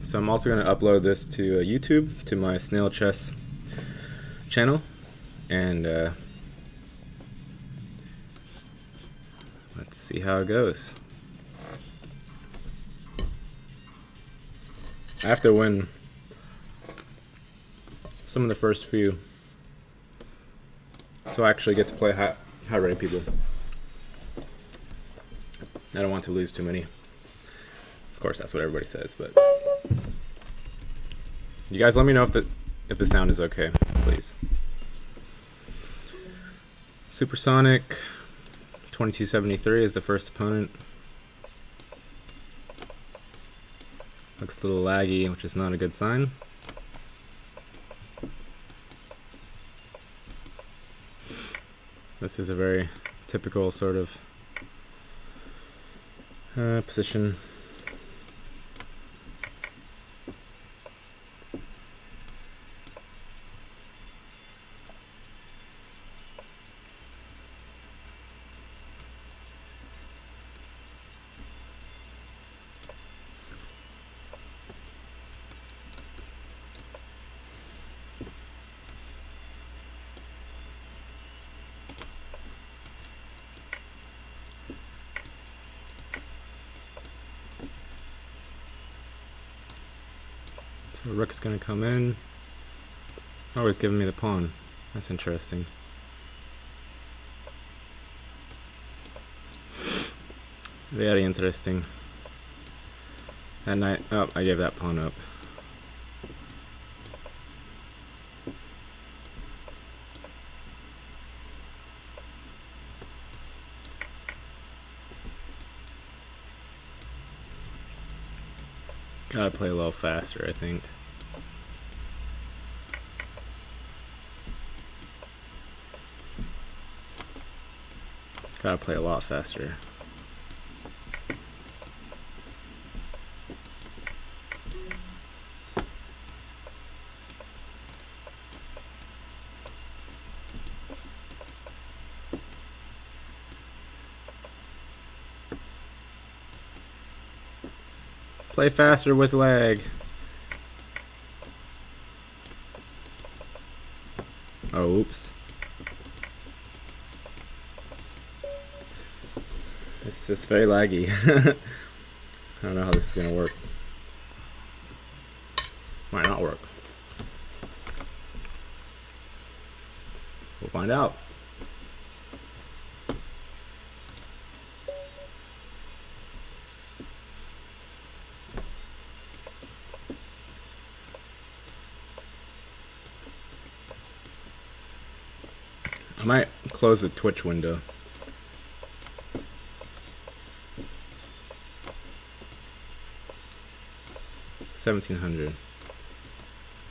So I'm also going to upload this to YouTube, to my Snail Chess channel, and let's see how it goes. I have to win some of the first few, so I actually get to play high-rated people. I don't want to lose too many. Of course, that's what everybody says, but you guys let me know if the sound is okay, please. Supersonic 2273 is the first opponent. Looks a little laggy, which is not a good sign. This is a very typical sort of position. So rook's gonna come in. Oh, he's giving me the pawn. That's interesting. Very interesting. That knight. Oh, I gave that pawn up. Gotta play a little faster, I think. Gotta play a lot faster. Play faster with lag. Oh, oops. It's just very laggy. I don't know how this is gonna work. Might not work. We'll find out. I might close the Twitch window. $1,700.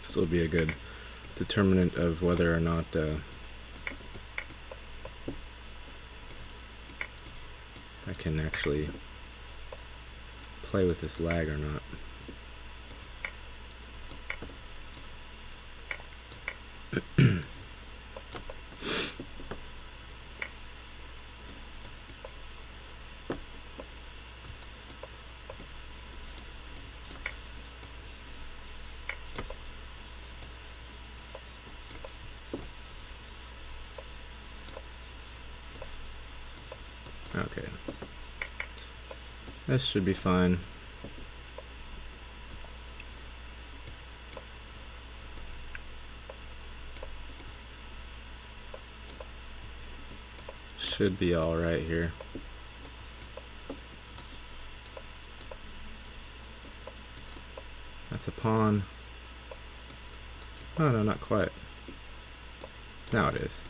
This will be a good determinant of whether or not I can actually play with this lag or not. Okay. This should be fine. Should be alright here. That's a pawn. Oh no, not quite. Now it is.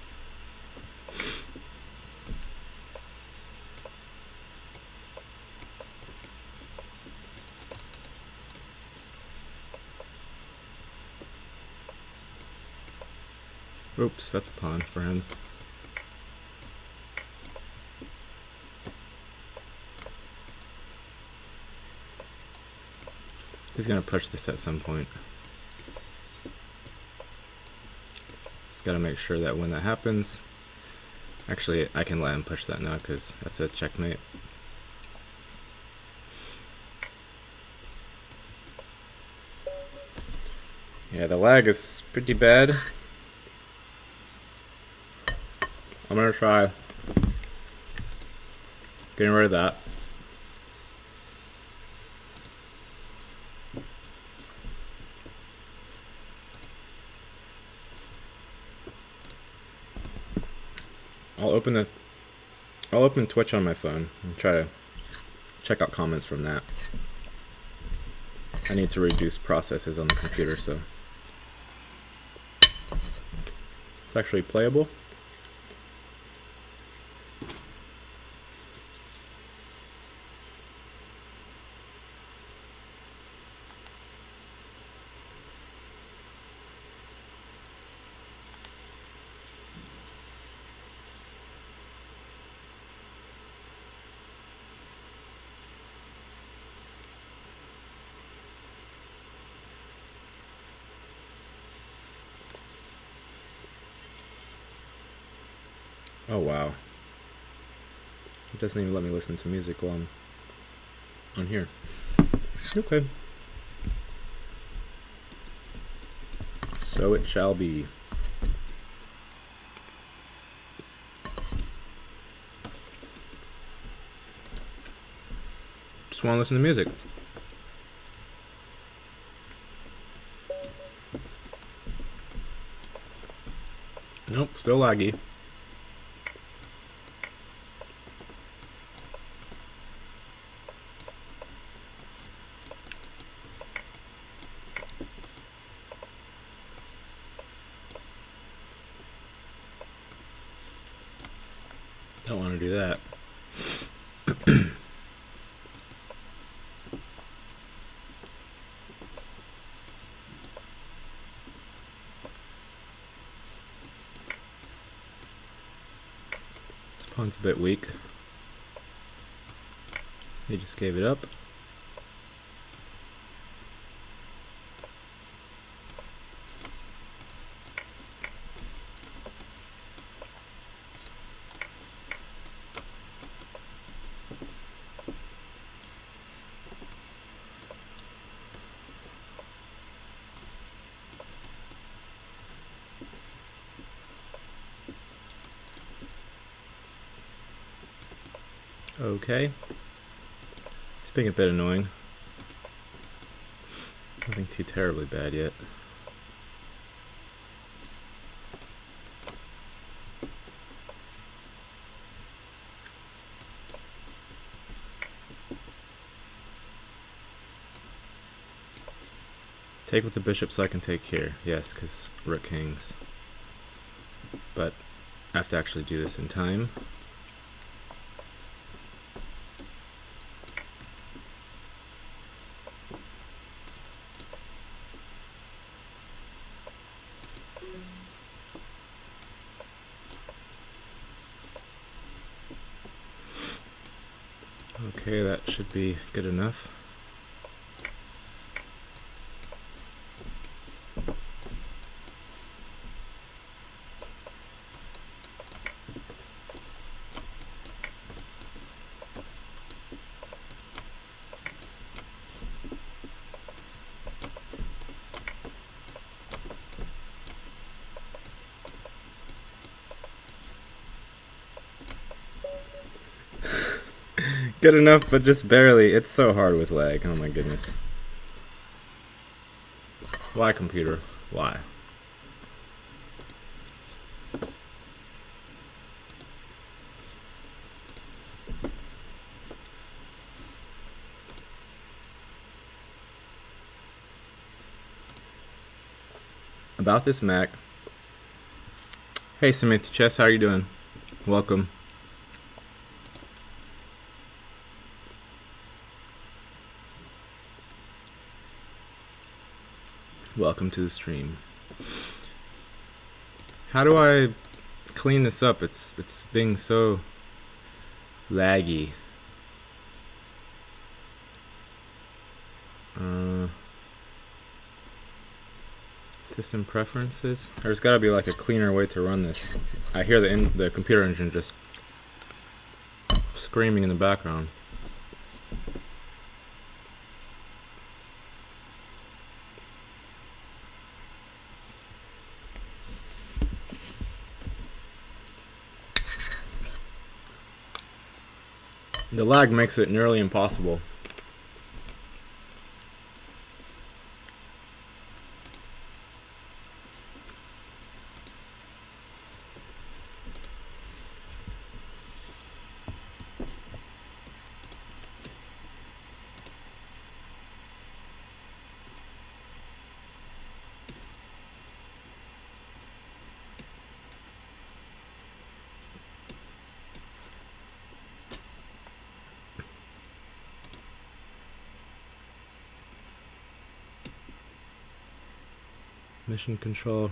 Oops, that's a pawn for him. He's gonna push this at some point. Just gotta make sure that when that happens, actually I can let him push that now because that's a checkmate. Yeah, the lag is pretty bad. I'm gonna try getting rid of that. I'll open Twitch on my phone and try to check out comments from that. I need to reduce processes on the computer, so it's actually playable. Oh wow. It doesn't even let me listen to music while I'm on here. Okay. So it shall be. Just want to listen to music. Nope, still laggy. Don't want to do that. This pawn's a bit weak. He just gave it up. Okay. It's being a bit annoying. Nothing too terribly bad yet. Take with the bishop so I can take here. Yes, because rook hangs. But I have to actually do this in time. Okay, that should be good enough. Good enough, but just barely. It's so hard with lag. Oh my goodness. Why, computer? Why? About this Mac. Hey, Samantha Chess, how are you doing? Welcome. Welcome to the stream. How do I clean this up? It's being so laggy. System preferences. There's got to be like a cleaner way to run this. I hear the computer engine just screaming in the background. The lag makes it nearly impossible. Mission control.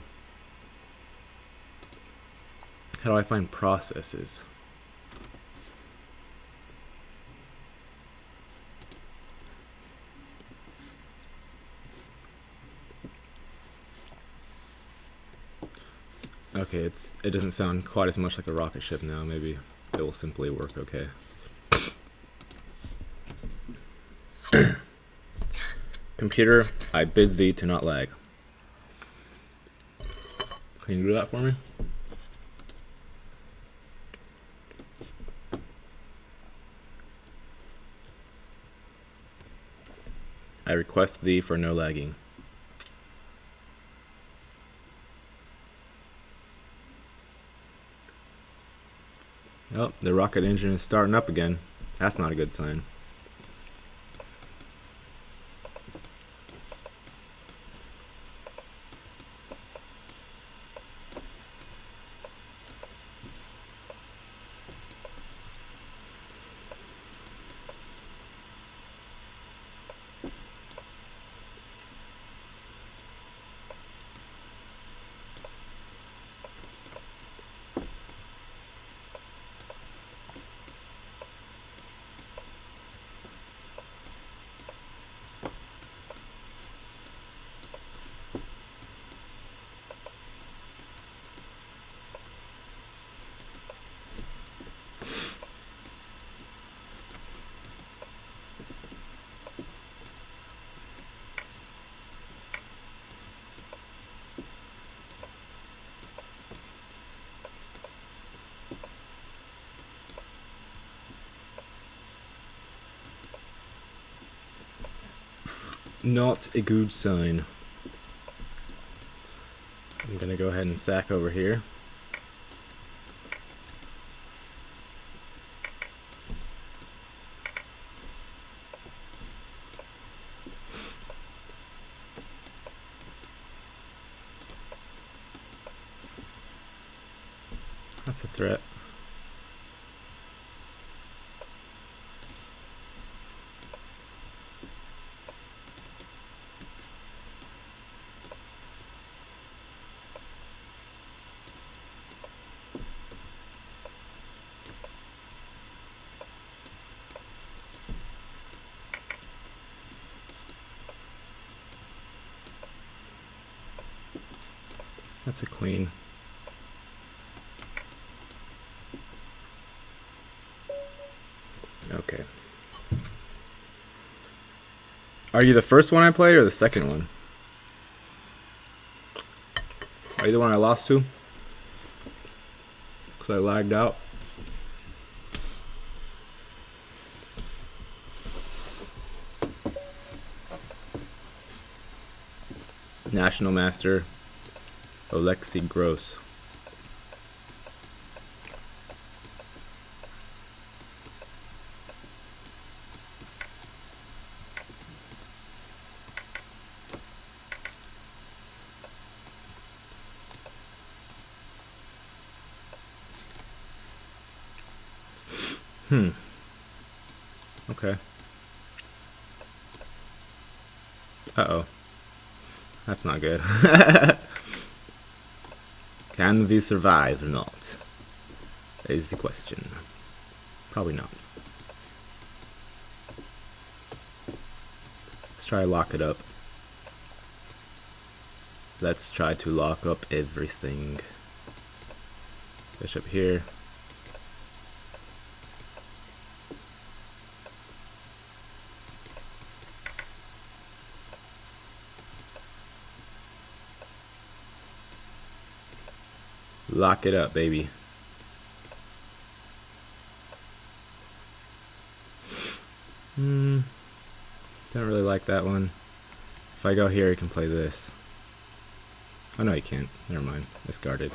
How do I find processes? Okay, it doesn't sound quite as much like a rocket ship now. Maybe it will simply work okay. Computer, I bid thee to not lag. Can you do that for me? I request thee for no lagging. Oh, the rocket engine is starting up again. That's not a good sign. Not a good sign. I'm gonna go ahead and sack over here. That's a threat. That's a queen. Okay. Are you the first one I played or the second one? Are you the one I lost to? Because I lagged out. National Master Alexei Gross. Okay. Uh-oh. That's not good. Can we survive or not? Is the question. Probably not. Let's try to lock it up. Let's try to lock up everything. Bishop here. Lock it up, baby. Don't really like that one. If I go here, he can play this. Oh no, he can't. Never mind. Discarded.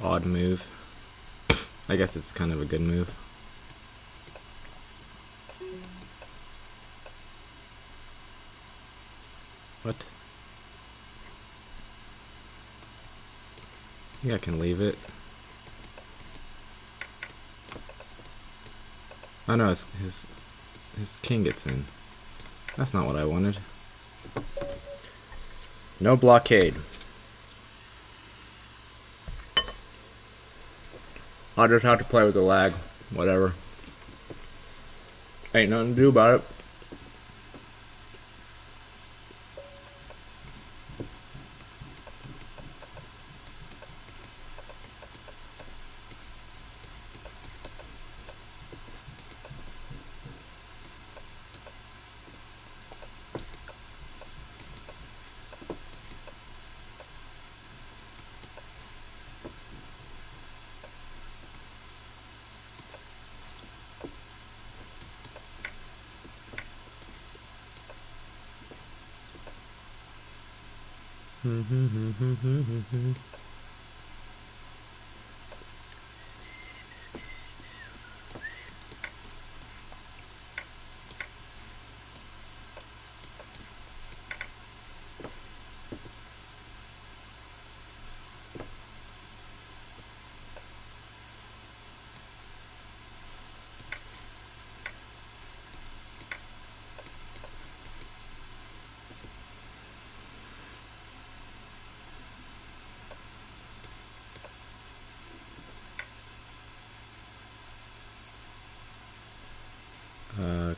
Odd move. I guess it's kind of a good move. What? Yeah, I can leave it. Oh no, his king gets in. That's not what I wanted. No blockade. I'll just have to play with the lag. Whatever. Ain't nothing to do about it.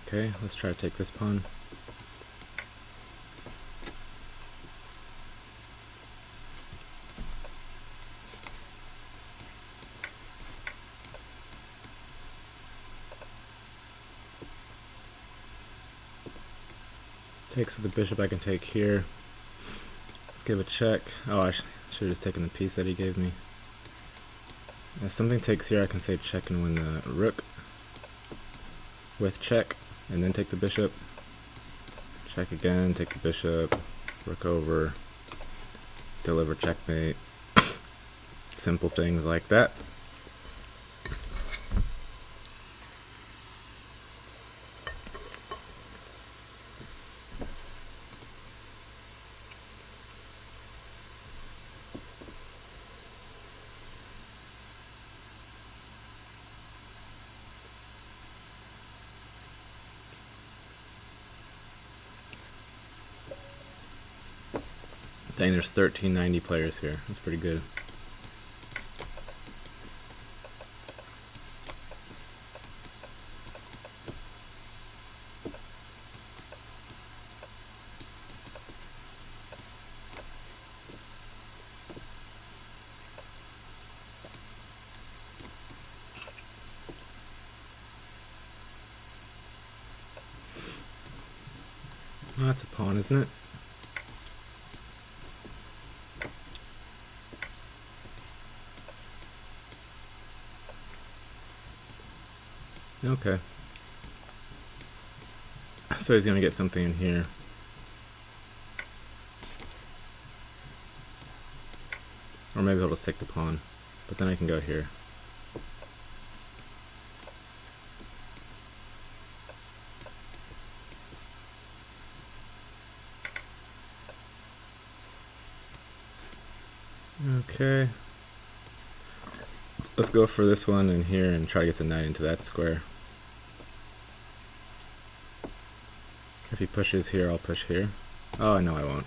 Okay, let's try to take this pawn. Takes with the bishop, I can take here. Let's give a check. Oh, I should have just taken the piece that he gave me. If something takes here, I can say check and win the rook with check, and then take the bishop. Check again, take the bishop, rook over, deliver checkmate. Simple things like that. Dang, there's 1390 players here. That's pretty good. Oh, that's a pawn, isn't it? Okay. So he's gonna get something in here. Or maybe he'll just take the pawn. But then I can go here. Okay. Let's go for this one in here and try to get the knight into that square. If he pushes here, I'll push here. Oh, no, I won't.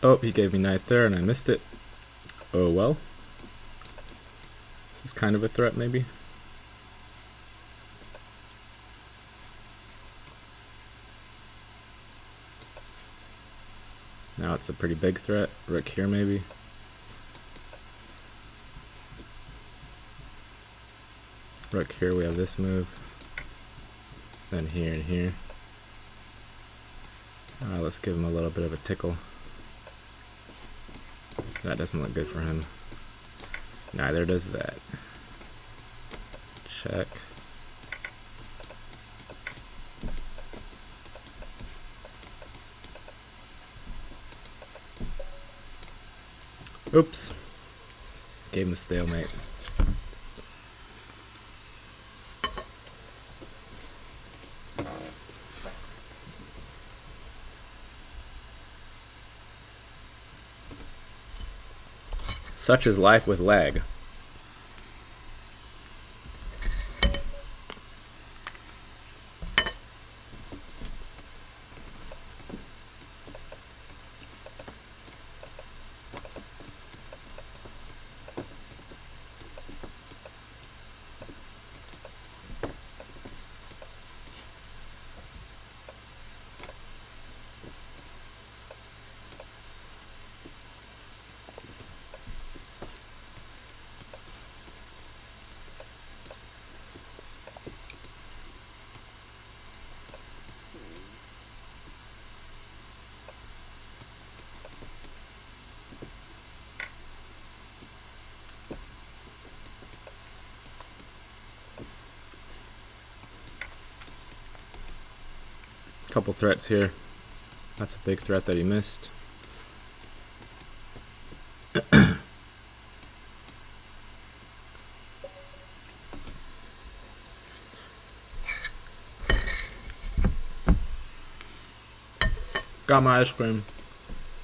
Oh, he gave me knight there and I missed it. Oh well. This is kind of a threat, maybe. Now it's a pretty big threat. Rook here, maybe. Rook here, we have this move. Then here and here. Let's give him a little bit of a tickle. That doesn't look good for him. Neither does that. Check. Oops. Gave him a stalemate. Such is life with lag. Couple threats here. That's a big threat that he missed. Got my ice cream.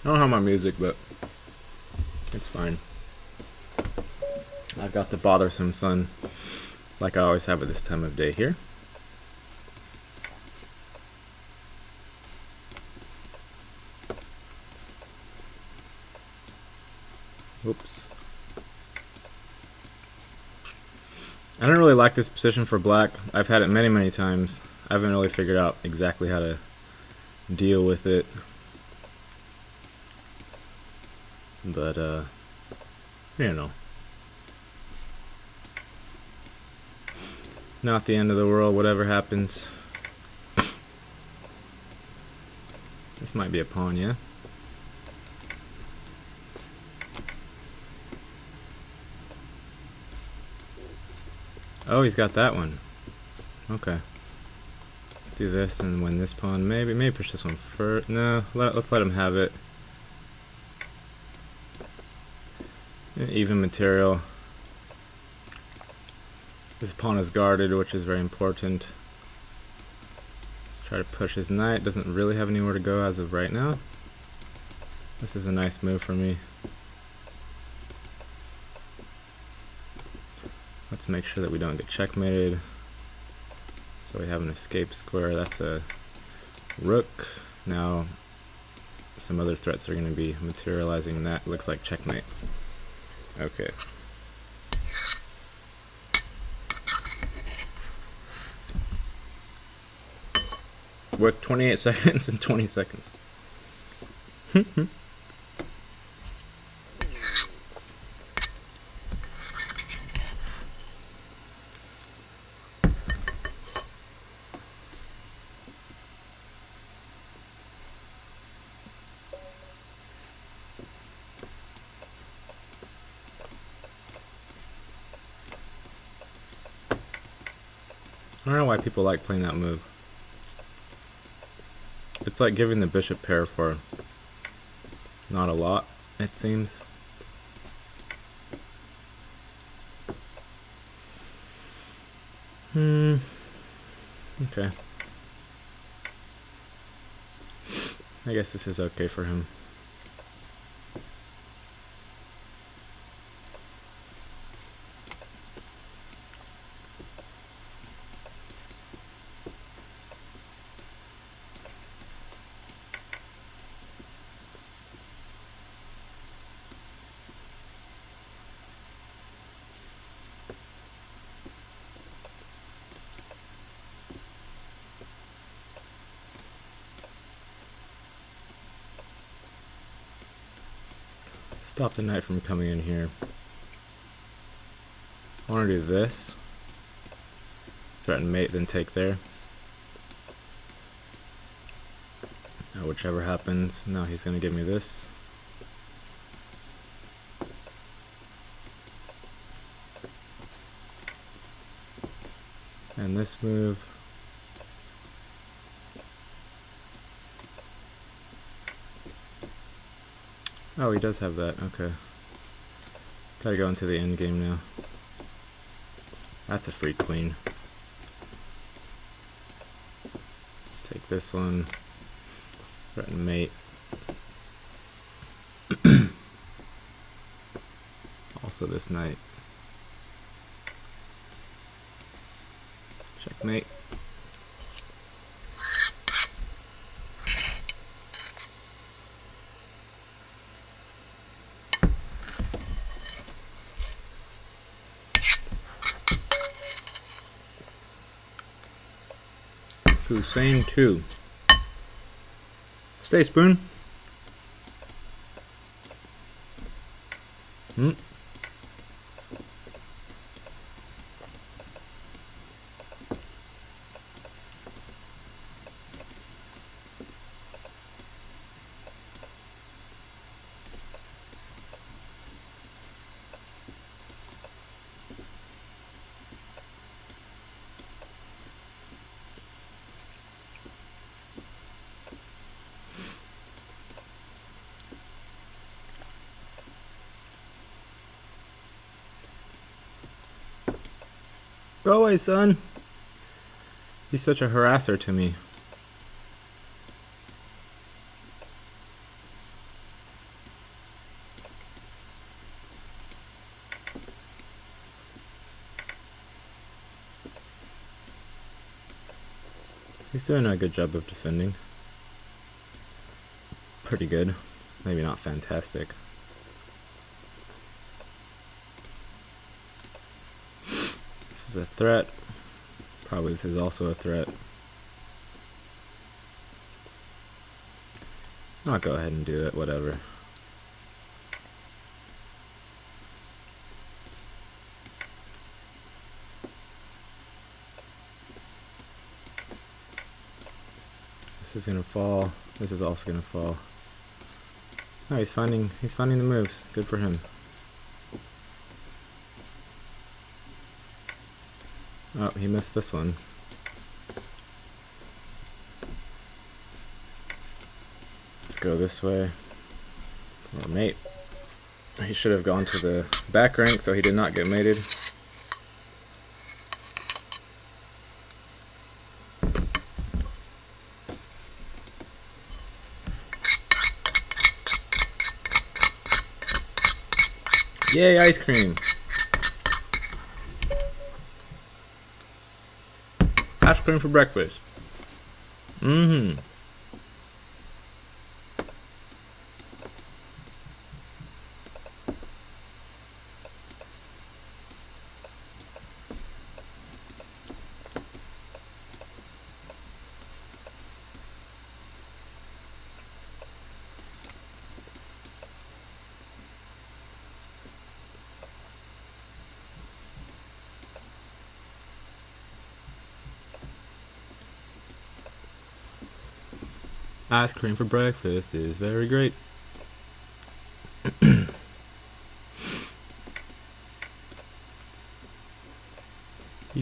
I don't have my music, but it's fine. I've got the bothersome sun, like I always have at this time of day here. Oops. I don't really like this position for black. I've had it many times. I haven't really figured out exactly how to deal with it. But, you know. Not the end of the world, whatever happens. This might be a pawn, yeah? Oh, he's got that one. Okay. Let's do this and win this pawn. Maybe push this one first. No, let's let him have it. Even material. This pawn is guarded, which is very important. Let's try to push his knight. Doesn't really have anywhere to go as of right now. This is a nice move for me. Let's make sure that we don't get checkmated. So we have an escape square. That's a rook. Now some other threats are going to be materializing in that. Looks like checkmate. Okay. With 28 seconds and 20 seconds. I don't know why people like playing that move. It's like giving the bishop pair for not a lot, it seems. Okay. I guess this is okay for him. Stop the knight from coming in here. I want to do this. Threaten mate, then take there. Whichever happens. Now he's gonna give me this. And this move. Oh, he does have that. Okay. Gotta go into the end game now. That's a free queen. Take this one. Threaten mate. Also this knight. Checkmate. Hussein 2. Stay, Spoon. Go away, son. He's such a harasser to me. He's doing a good job of defending. Pretty good. Maybe not fantastic. This is a threat. Probably this is also a threat. I'll go ahead and do it, whatever. This is gonna fall. This is also gonna fall. Oh, he's finding the moves. Good for him. Oh, he missed this one. Let's go this way. Or mate. He should have gone to the back rank, so he did not get mated. Yay, ice cream! Ice cream for breakfast. Mm-hmm. Ice cream for breakfast is very great. You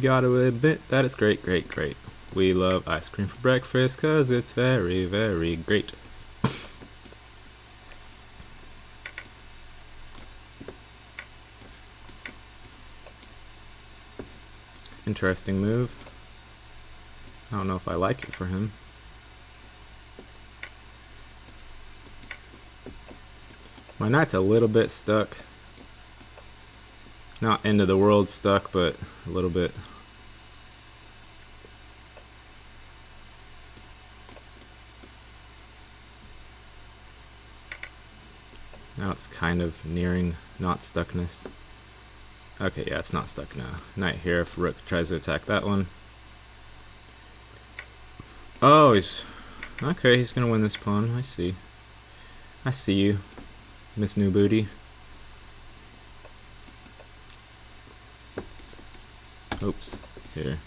gotta admit that it's great, great, great. We love ice cream for breakfast cause it's very, very great. Interesting move. I don't know if I like it for him. My knight's a little bit stuck. Not end of the world stuck, but a little bit. Now it's kind of nearing not stuckness. Okay, yeah, it's not stuck now. Knight here if rook tries to attack that one. Oh, he's... Okay, he's gonna win this pawn. I see. I see you, Miss New Booty. Oops. Here.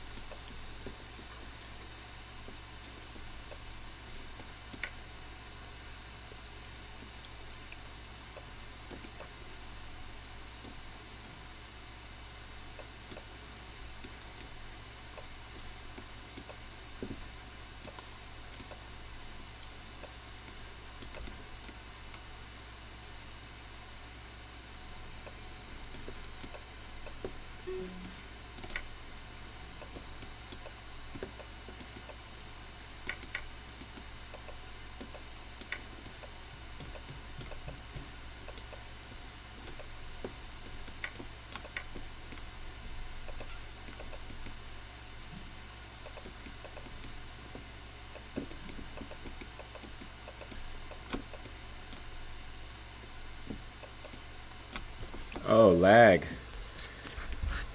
Oh, lag.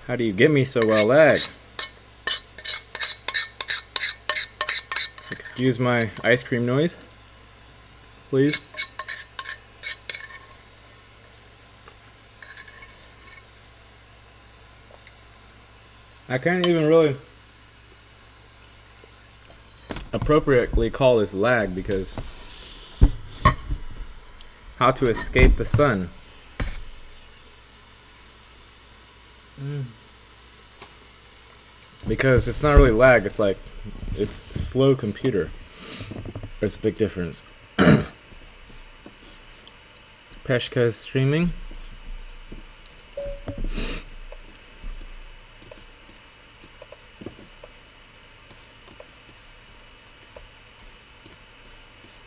How do you get me so well, lag? Excuse my ice cream noise, please. I can't even really appropriately call this lag because how to escape the sun. Because it's not really lag, it's like it's slow computer. There's a big difference. Peshka is streaming.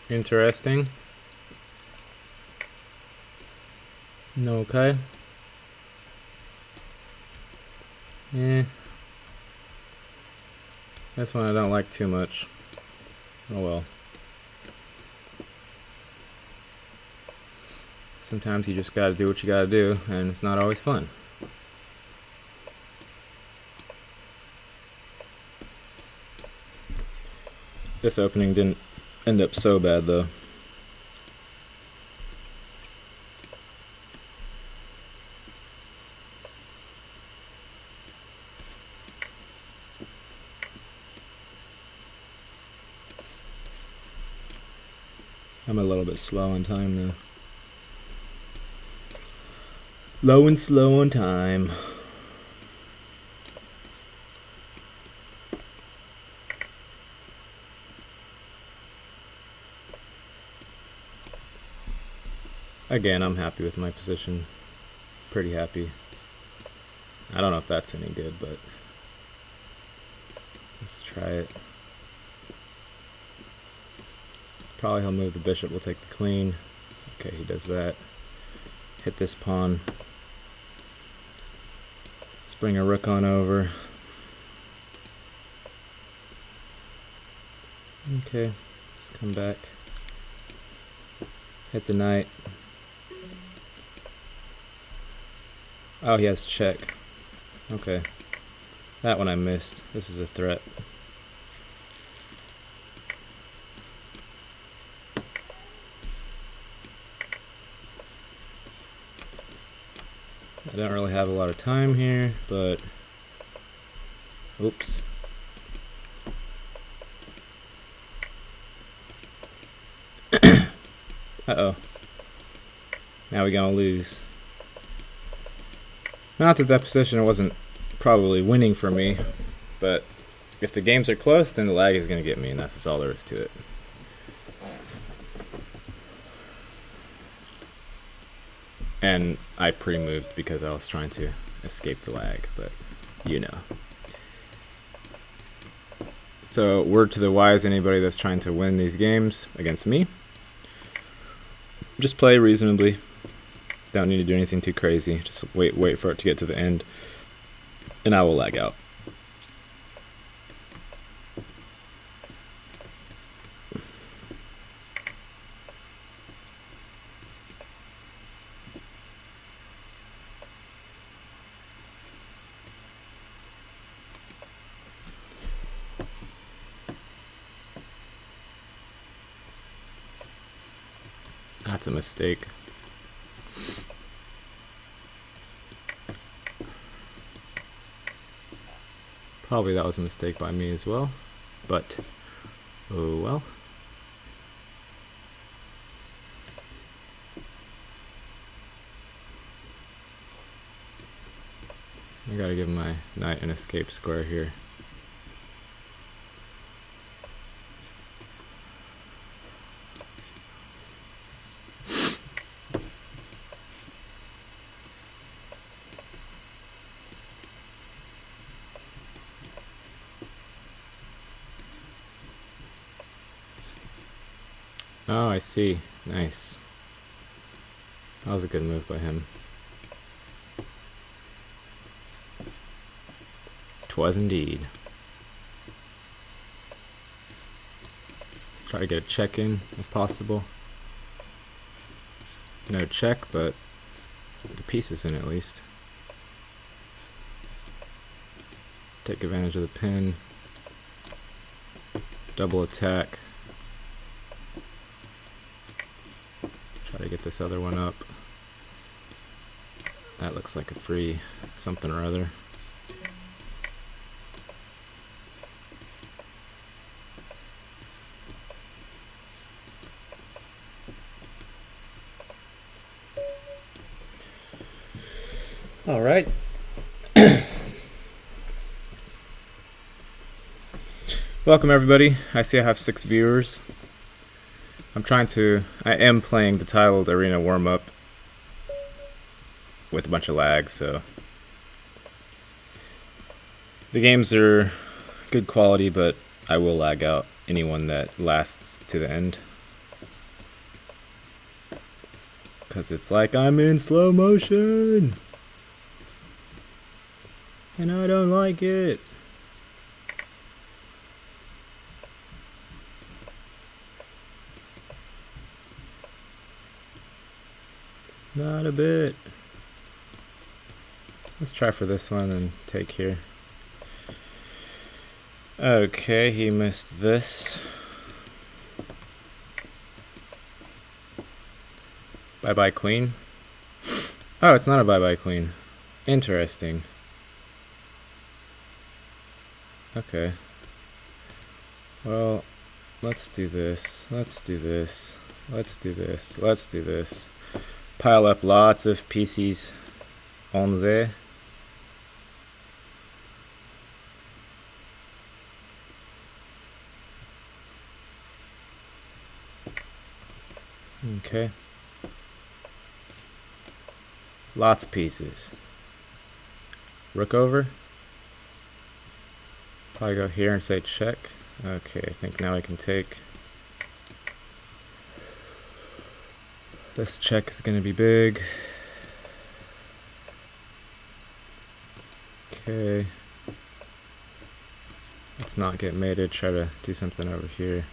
Interesting. Okay. Yeah. This one I don't like too much. Oh well. Sometimes you just gotta do what you gotta do, and it's not always fun. This opening didn't end up so bad though. I'm a little bit slow on time now. Low and slow on time. Again, I'm happy with my position. Pretty happy. I don't know if that's any good, but let's try it. Probably he'll move the bishop, we'll take the queen. Okay, he does that. Hit this pawn. Let's bring a rook on over. Okay, let's come back. Hit the knight. Oh, he has check. Okay. That one I missed. This is a threat. I don't really have a lot of time here, but oops. Uh-oh. Now we're gonna lose. Not that that position wasn't probably winning for me, but if the games are close, then the lag is gonna get me, and that's just all there is to it. And I pre-moved because I was trying to escape the lag, but you know. So, word to the wise, anybody that's trying to win these games against me, just play reasonably. Don't need to do anything too crazy. Just wait for it to get to the end, and I will lag out. That's a mistake. Probably that was a mistake by me as well, but oh well. I gotta give my knight an escape square here. Oh, I see. Nice. That was a good move by him. 'Twas indeed. Try to get a check in if possible. No check, but the pieces in at least. Take advantage of the pin. Double attack. Try to get this other one up. That looks like a free something or other. All right. Welcome everybody. I see I have 6 viewers. I am playing the tiled arena warm-up with a bunch of lag, so the games are good quality, but I will lag out anyone that lasts to the end, because it's like I'm in slow motion and I don't like it. Not a bit. Let's try for this one and take here. Okay, he missed this. Bye-bye queen. Oh, it's not a bye-bye queen. Interesting. Okay. Well, let's do this. Let's do this. Let's do this. Let's do this. Pile up lots of pieces on there. Okay. Lots of pieces. Rook over. Probably go here and say check. Okay, I think now I can take. This check is going to be big. Okay. Let's not get mated. Try to do something over here.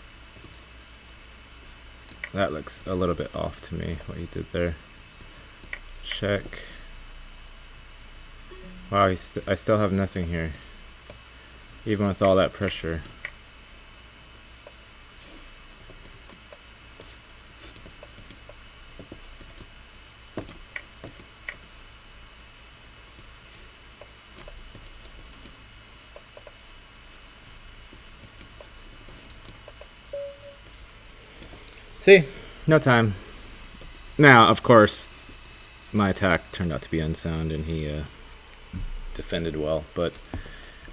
That looks a little bit off to me, what he did there. Check. Wow, I still have nothing here, even with all that pressure. See? No time. Now, of course, my attack turned out to be unsound and he defended well, but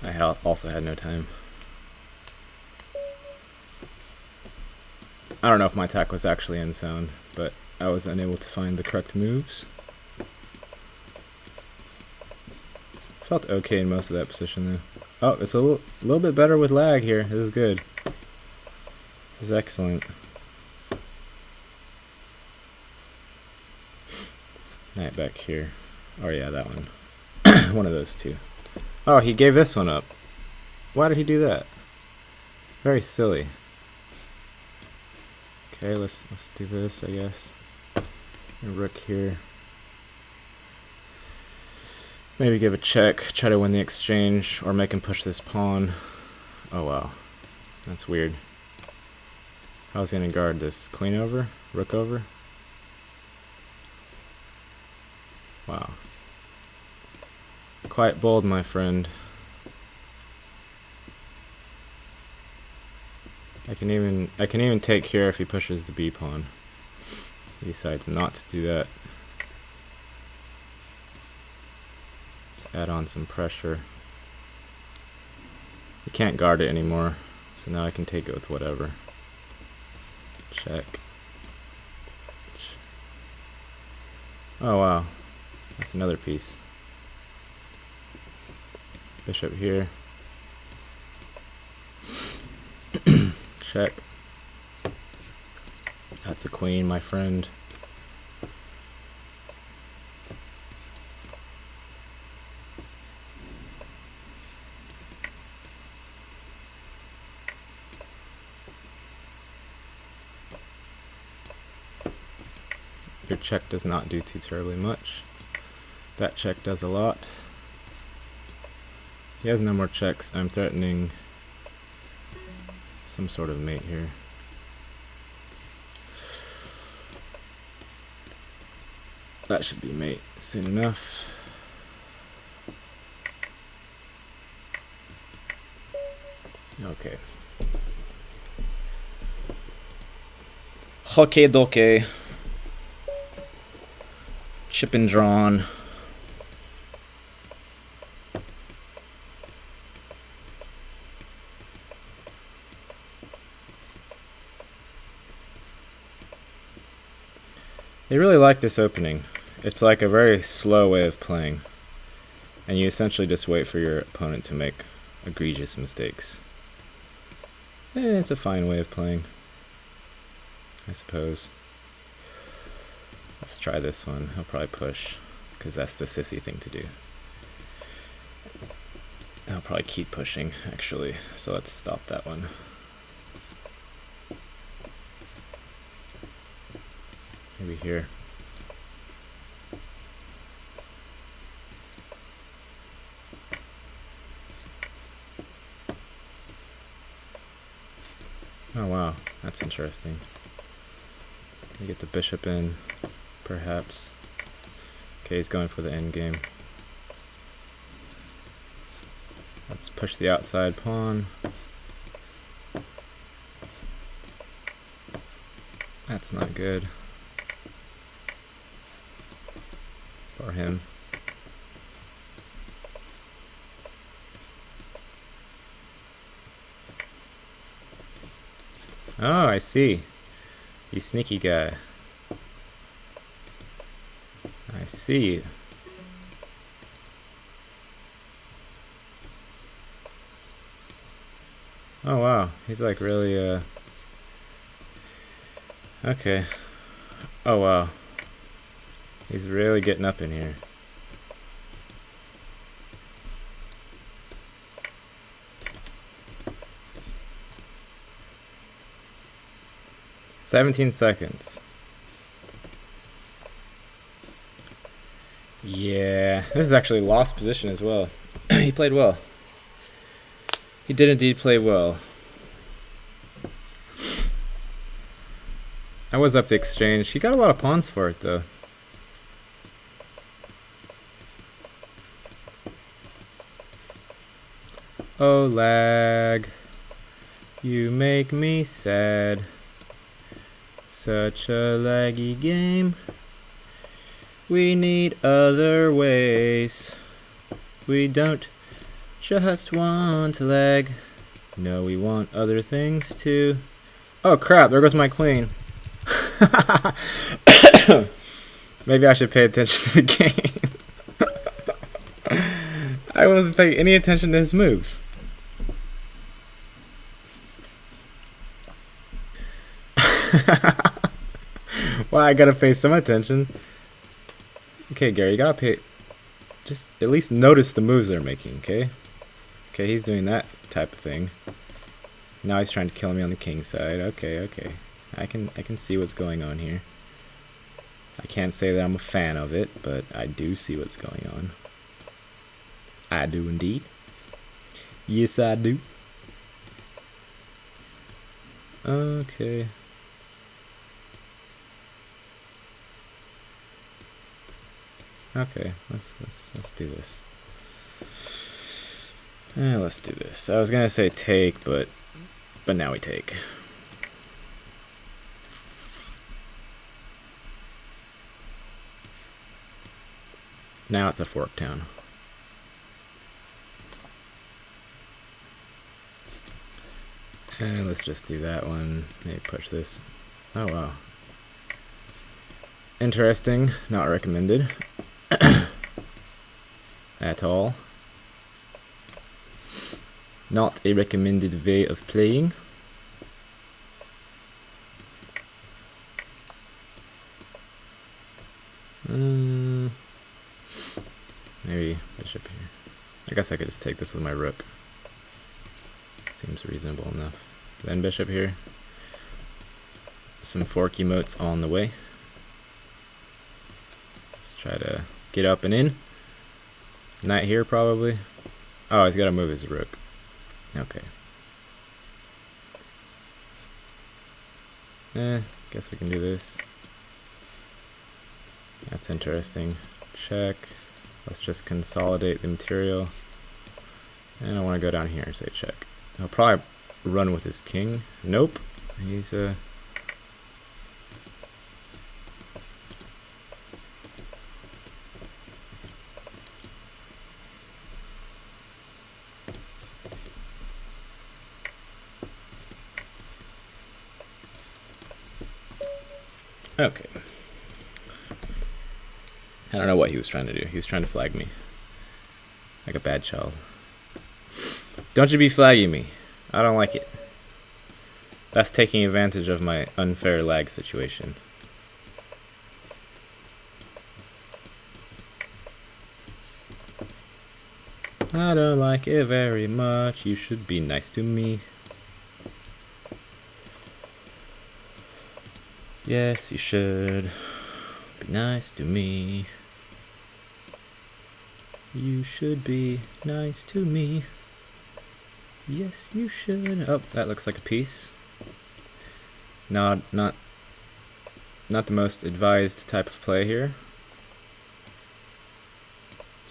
I also had no time. I don't know if my attack was actually unsound, but I was unable to find the correct moves. Felt okay in most of that position though. Oh, it's a little bit better with lag here. This is good. This is excellent. Knight back here. Oh yeah, that one. One of those two. Oh, he gave this one up. Why did he do that? Very silly. Okay, let's do this, I guess. Rook here. Maybe give a check, try to win the exchange, or make him push this pawn. Oh wow, that's weird. I was gonna guard this queen over, rook over. Wow. Quite bold, my friend. I can even take here if he pushes the b pawn. He decides not to do that. Let's add on some pressure. He can't guard it anymore, so now I can take it with whatever. Check. Oh wow. That's another piece. Bishop here. Check. That's a queen, my friend. Your check does not do too terribly much. That check does a lot. He has no more checks. I'm threatening some sort of mate here. That should be mate soon enough. Okay. Okay, doke. Chip and drawn. They really like this opening. It's like a very slow way of playing, and you essentially just wait for your opponent to make egregious mistakes. It's a fine way of playing, I suppose. Let's try this one. He'll probably push, because that's the sissy thing to do. He'll probably keep pushing, actually, so let's stop that one. Maybe here. Oh wow, that's interesting. We get the bishop in, perhaps. Okay, he's going for the end game. Let's push the outside pawn. That's not good for him. Oh, I see. You sneaky guy. I see you. Oh wow, he's like really okay. Oh wow. He's really getting up in here. "17 seconds. Yeah, this is actually lost position as well. He played well. He did indeed play well. I was up the exchange. He got a lot of pawns for it though. Oh lag, you make me sad. Such a laggy game. We need other ways. We don't just want to lag. No, we want other things too. Oh crap, there goes my queen. Maybe I should pay attention to the game. I wasn't paying any attention to his moves. Well, I gotta pay some attention. Okay, Gary, you gotta pay. Just at least notice the moves they're making, okay? Okay, he's doing that type of thing. Now he's trying to kill me on the king side. Okay, okay. I can see what's going on here. I can't say that I'm a fan of it, but I do see what's going on. I do indeed. Yes, I do. Okay. Okay, let's do this. Let's do this. I was gonna say take, but now we take. Now it's a fork town. And let's just do that one. Maybe push this. Oh wow. Interesting. Not recommended. At all. Not a recommended way of playing. Maybe bishop here. I guess I could just take this with my rook. Seems reasonable enough. Then bishop here. Some fork emotes on the way. Let's try to get up and in. Knight here, probably. Oh, he's got to move his rook. Okay. Guess we can do this. That's interesting. Check. Let's just consolidate the material. And I want to go down here and say check. He'll probably run with his king. Nope. He's okay. I don't know what he was trying to do. He was trying to flag me. Like a bad child. Don't you be flagging me. I don't like it. That's taking advantage of my unfair lag situation. I don't like it very much. You should be nice to me. Yes, you should. Be nice to me. You should be nice to me. Yes, you should. Oh, that looks like a piece. No, not the most advised type of play here.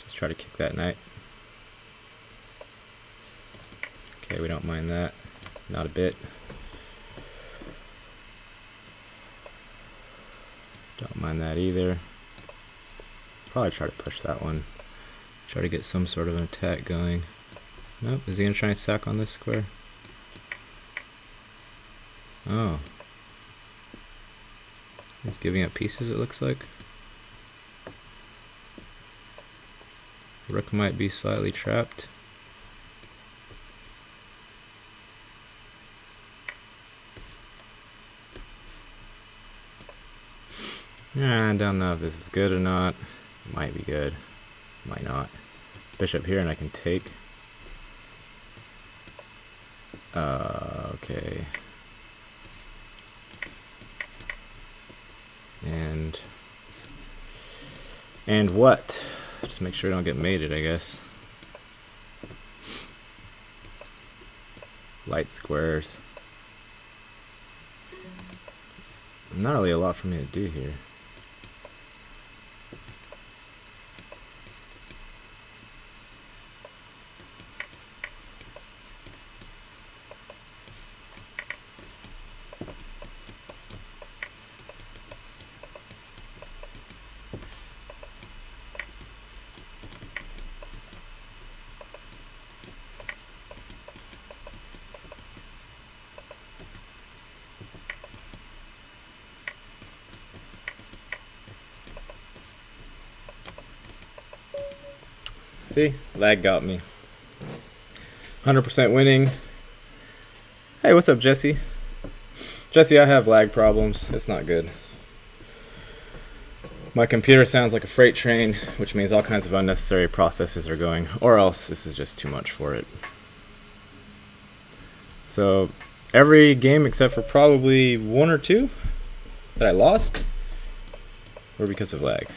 Just try to kick that knight. Okay, we don't mind that. Not a bit. Don't mind that either. Probably try to push that one. Try to get some sort of an attack going. Nope, is he gonna try and sack on this square? Oh. He's giving up pieces, it looks like. Rook might be slightly trapped. I don't know if this is good or not. It might be good. Might not. Bishop here and I can take. Okay. And what? Just make sure I don't get mated, I guess. Light squares. Not really a lot for me to do here. See? Lag got me. 100% winning. Hey, what's up, Jesse? Jesse, I have lag problems. It's not good. My computer sounds like a freight train, which means all kinds of unnecessary processes are going, or else this is just too much for it. So, every game except for probably one or two that I lost were because of lag.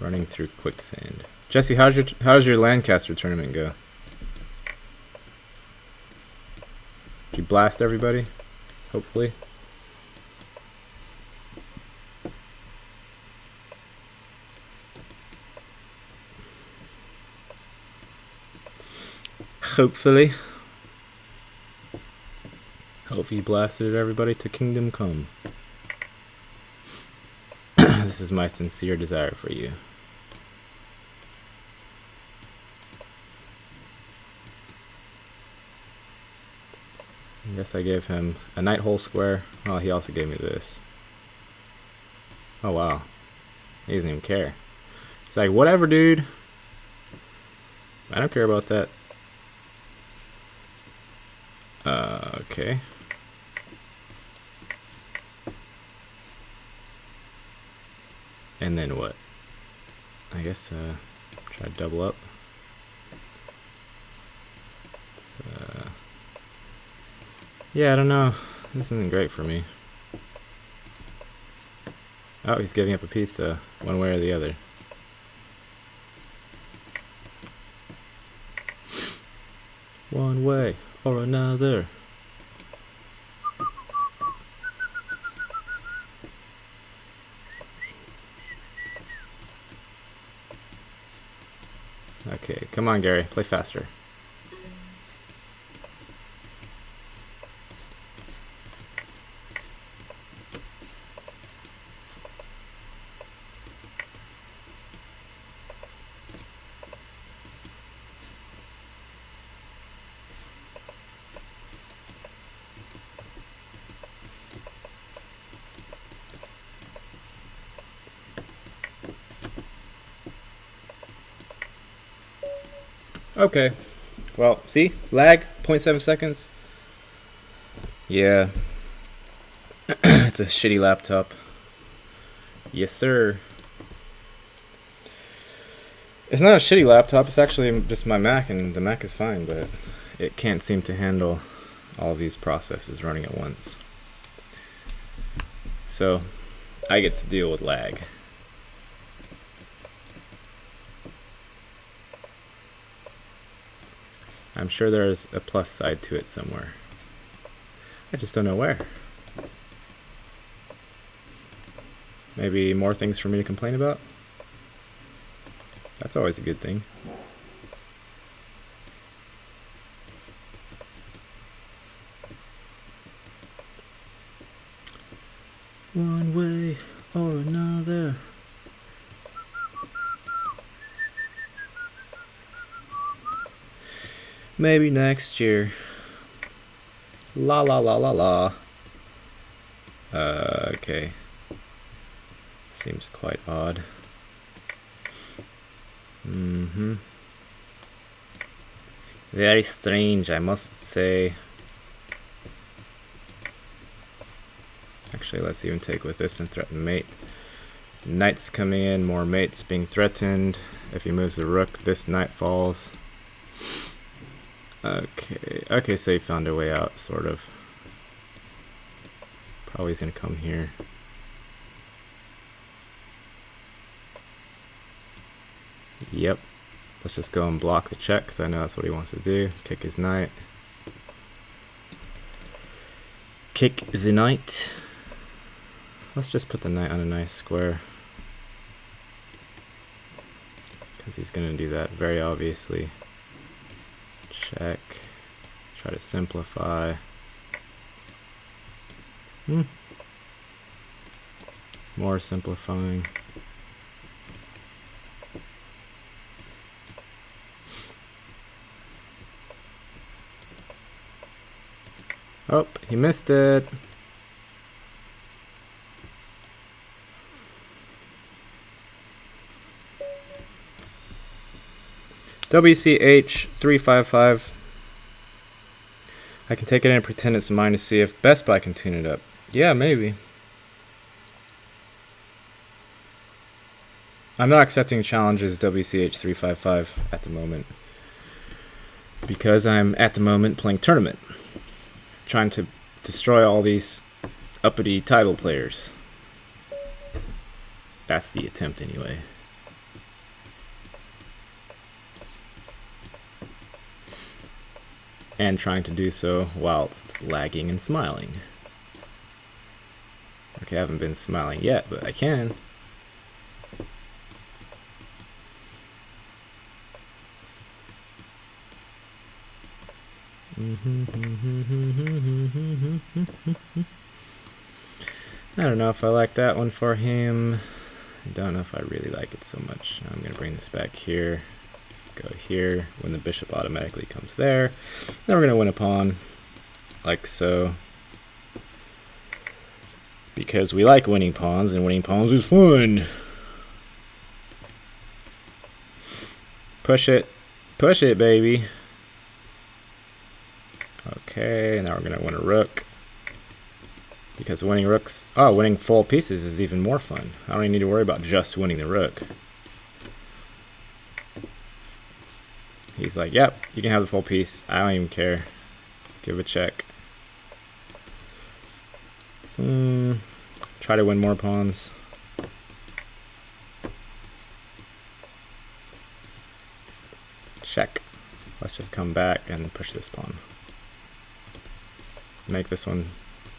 Running through quicksand. Jesse, how does your Lancaster tournament go? Did you blast everybody? Hopefully. Hopefully. Hopefully you blasted everybody to Kingdom Come. This is my sincere desire for you. I guess I gave him a knight whole square. Oh, he also gave me this. Oh, wow. He doesn't even care. He's like, whatever, dude. I don't care about that. Okay. And then what? I guess, try to double up. It's, yeah, I don't know. This isn't great for me. Oh, he's giving up a piece though, one way or the other. One way or another. Okay, come on, Gary, play faster. Okay, well, see, lag, 0.7 seconds. Yeah, it's a shitty laptop. Yes, sir. It's not a shitty laptop, it's actually just my Mac, and the Mac is fine, but it can't seem to handle all of these processes running at once. So, I get to deal with lag. I'm sure there's a plus side to it somewhere. I just don't know where. Maybe more things for me to complain about? That's always a good thing. One way or another. Maybe next year. La la la la la. Okay. Seems quite odd. Very strange, I must say. Actually, let's even take with this and threaten mate. Knight's coming in, more mates being threatened. If he moves the rook, this knight falls. Okay, so he found a way out, sort of. Probably he's gonna come here. Yep. Let's just go and block the check, because I know that's what he wants to do. Kick his knight. Kick the knight. Let's just put the knight on a nice square. Because he's gonna do that very obviously. Check. Try to simplify. More simplifying. Oh, he missed it. WCH 355. I can take it in and pretend it's mine to see if Best Buy can tune it up. Yeah, maybe. I'm not accepting challenges WCH 355 at the moment. Because I'm at the moment playing tournament. Trying to destroy all these uppity title players. That's the attempt anyway. And trying to do so whilst lagging and smiling. Okay, I haven't been smiling yet, but I can. I don't know if I like that one for him. I don't know if I really like it so much. I'm going to bring this back here. Go here when the bishop automatically comes there. Then we're going to win a pawn, like so. Because we like winning pawns, and winning pawns is fun. Push it, baby. Okay, now we're going to win a rook. Because winning rooks, winning full pieces is even more fun. I don't even need to worry about just winning the rook. He's like, yep, you can have the full piece. I don't even care. Give a check. Try to win more pawns. Check. Let's just come back and push this pawn. Make this one.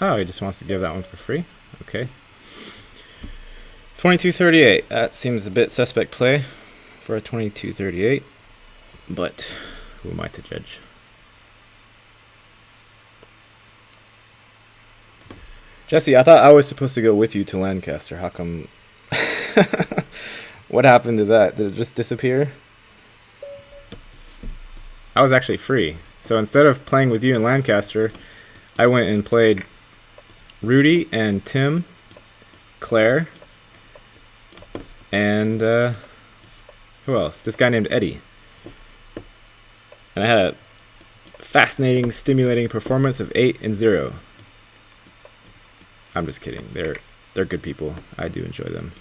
Oh, he just wants to give that one for free. Okay. 2238. That seems a bit suspect play for a 2238, but who am I to judge? Jesse, I thought I was supposed to go with you to Lancaster. How come? What happened to that? Did it just disappear? I was actually free. So instead of playing with you in Lancaster, I went and played Rudy and Tim, Claire, and who else? This guy named Eddie. And I had a fascinating, stimulating performance of 8-0. I'm just kidding. They're good people. I do enjoy them.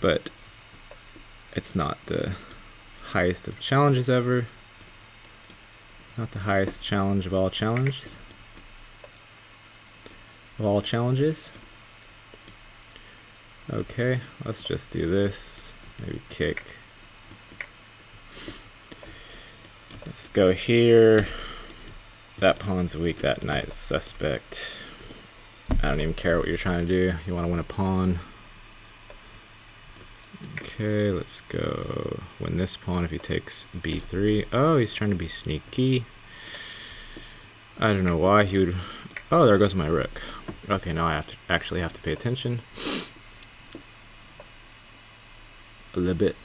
But it's not the highest of challenges ever. Not the highest challenge of all challenges. Okay, let's just do this. Maybe kick. Let's go here. That pawn's weak. That knight is suspect. I don't even care what you're trying to do. You want to win a pawn. Okay, let's go win this pawn if he takes b3. Oh, he's trying to be sneaky. I don't know why he would. Oh, there goes my rook. Okay, now I actually have to pay attention. A little bit.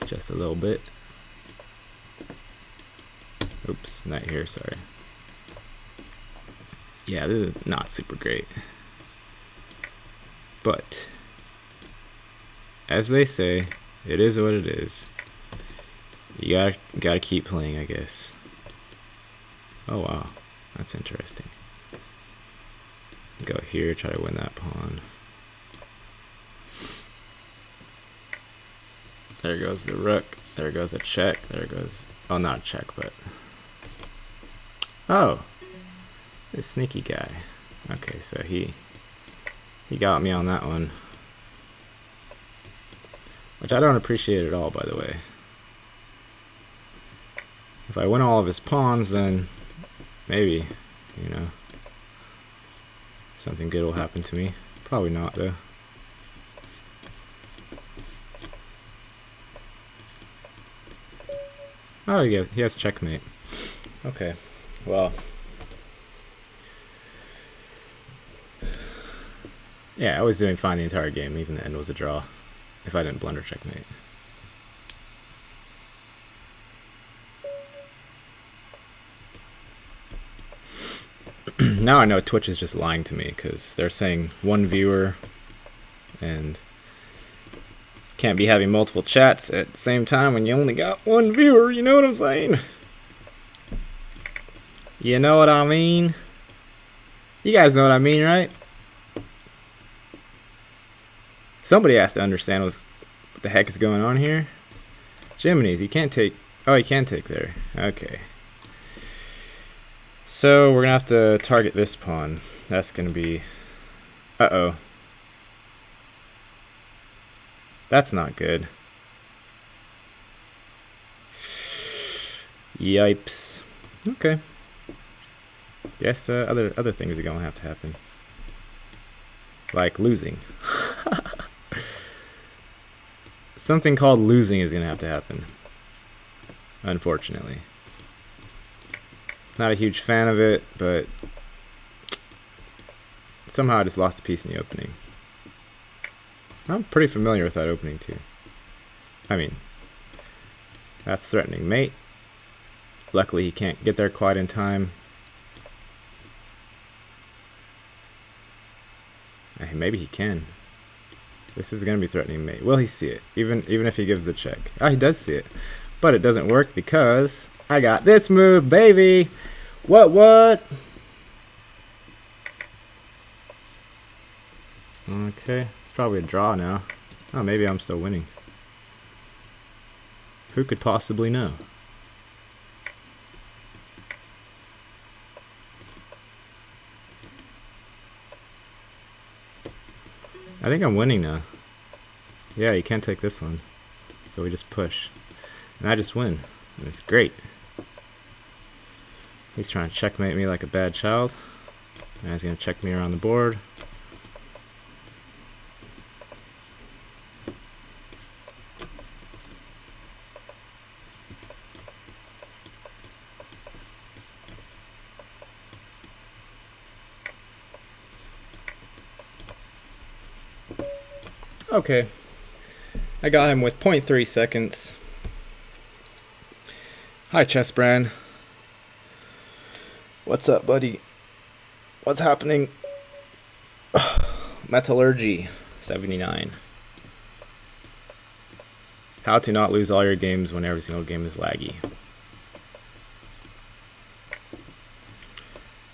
Just a little bit. Oops, knight here, sorry. Yeah, this is not super great. But as they say, it is what it is. You gotta keep playing, I guess. Oh wow, that's interesting. Go here, try to win that pawn. There goes the rook. There goes a check. There goes, oh, not a check, but oh, this sneaky guy. Okay, so he got me on that one. Which I don't appreciate at all, by the way. If I win all of his pawns, then maybe, you know, something good will happen to me. Probably not, though. Oh, he has checkmate. Okay, well. Yeah, I was doing fine the entire game. Even the end was a draw. If I didn't blunder checkmate. Now I know Twitch is just lying to me because they're saying one viewer and can't be having multiple chats at the same time when you only got one viewer. You know what I'm saying? You know what I mean? You guys know what I mean, right? Somebody has to understand what the heck is going on here. Jiminy's, you can't take. Oh, you can take there. Okay. So we're gonna have to target this pawn. That's gonna be. Uh-oh. That's not good. Yipes. Okay. Guess other things are gonna have to happen. Like losing. Something called losing is gonna have to happen. Unfortunately. Not a huge fan of it, but somehow I just lost a piece in the opening. I'm pretty familiar with that opening too. I mean, that's threatening mate. Luckily he can't get there quite in time. Maybe he can. This is going to be threatening mate. Will he see it? Even if he gives the check. Oh, he does see it. But it doesn't work because I got this move, baby. What? Okay. It's probably a draw now. Oh, maybe I'm still winning. Who could possibly know? I think I'm winning now. Yeah, you can't take this one. So we just push. And I just win. And it's great. He's trying to checkmate me like a bad child. And he's going to check me around the board. Okay, I got him with 0.3 seconds. Hi, Chess Bran. What's up, buddy? What's happening? Metallurgy 79. How to not lose all your games when every single game is laggy.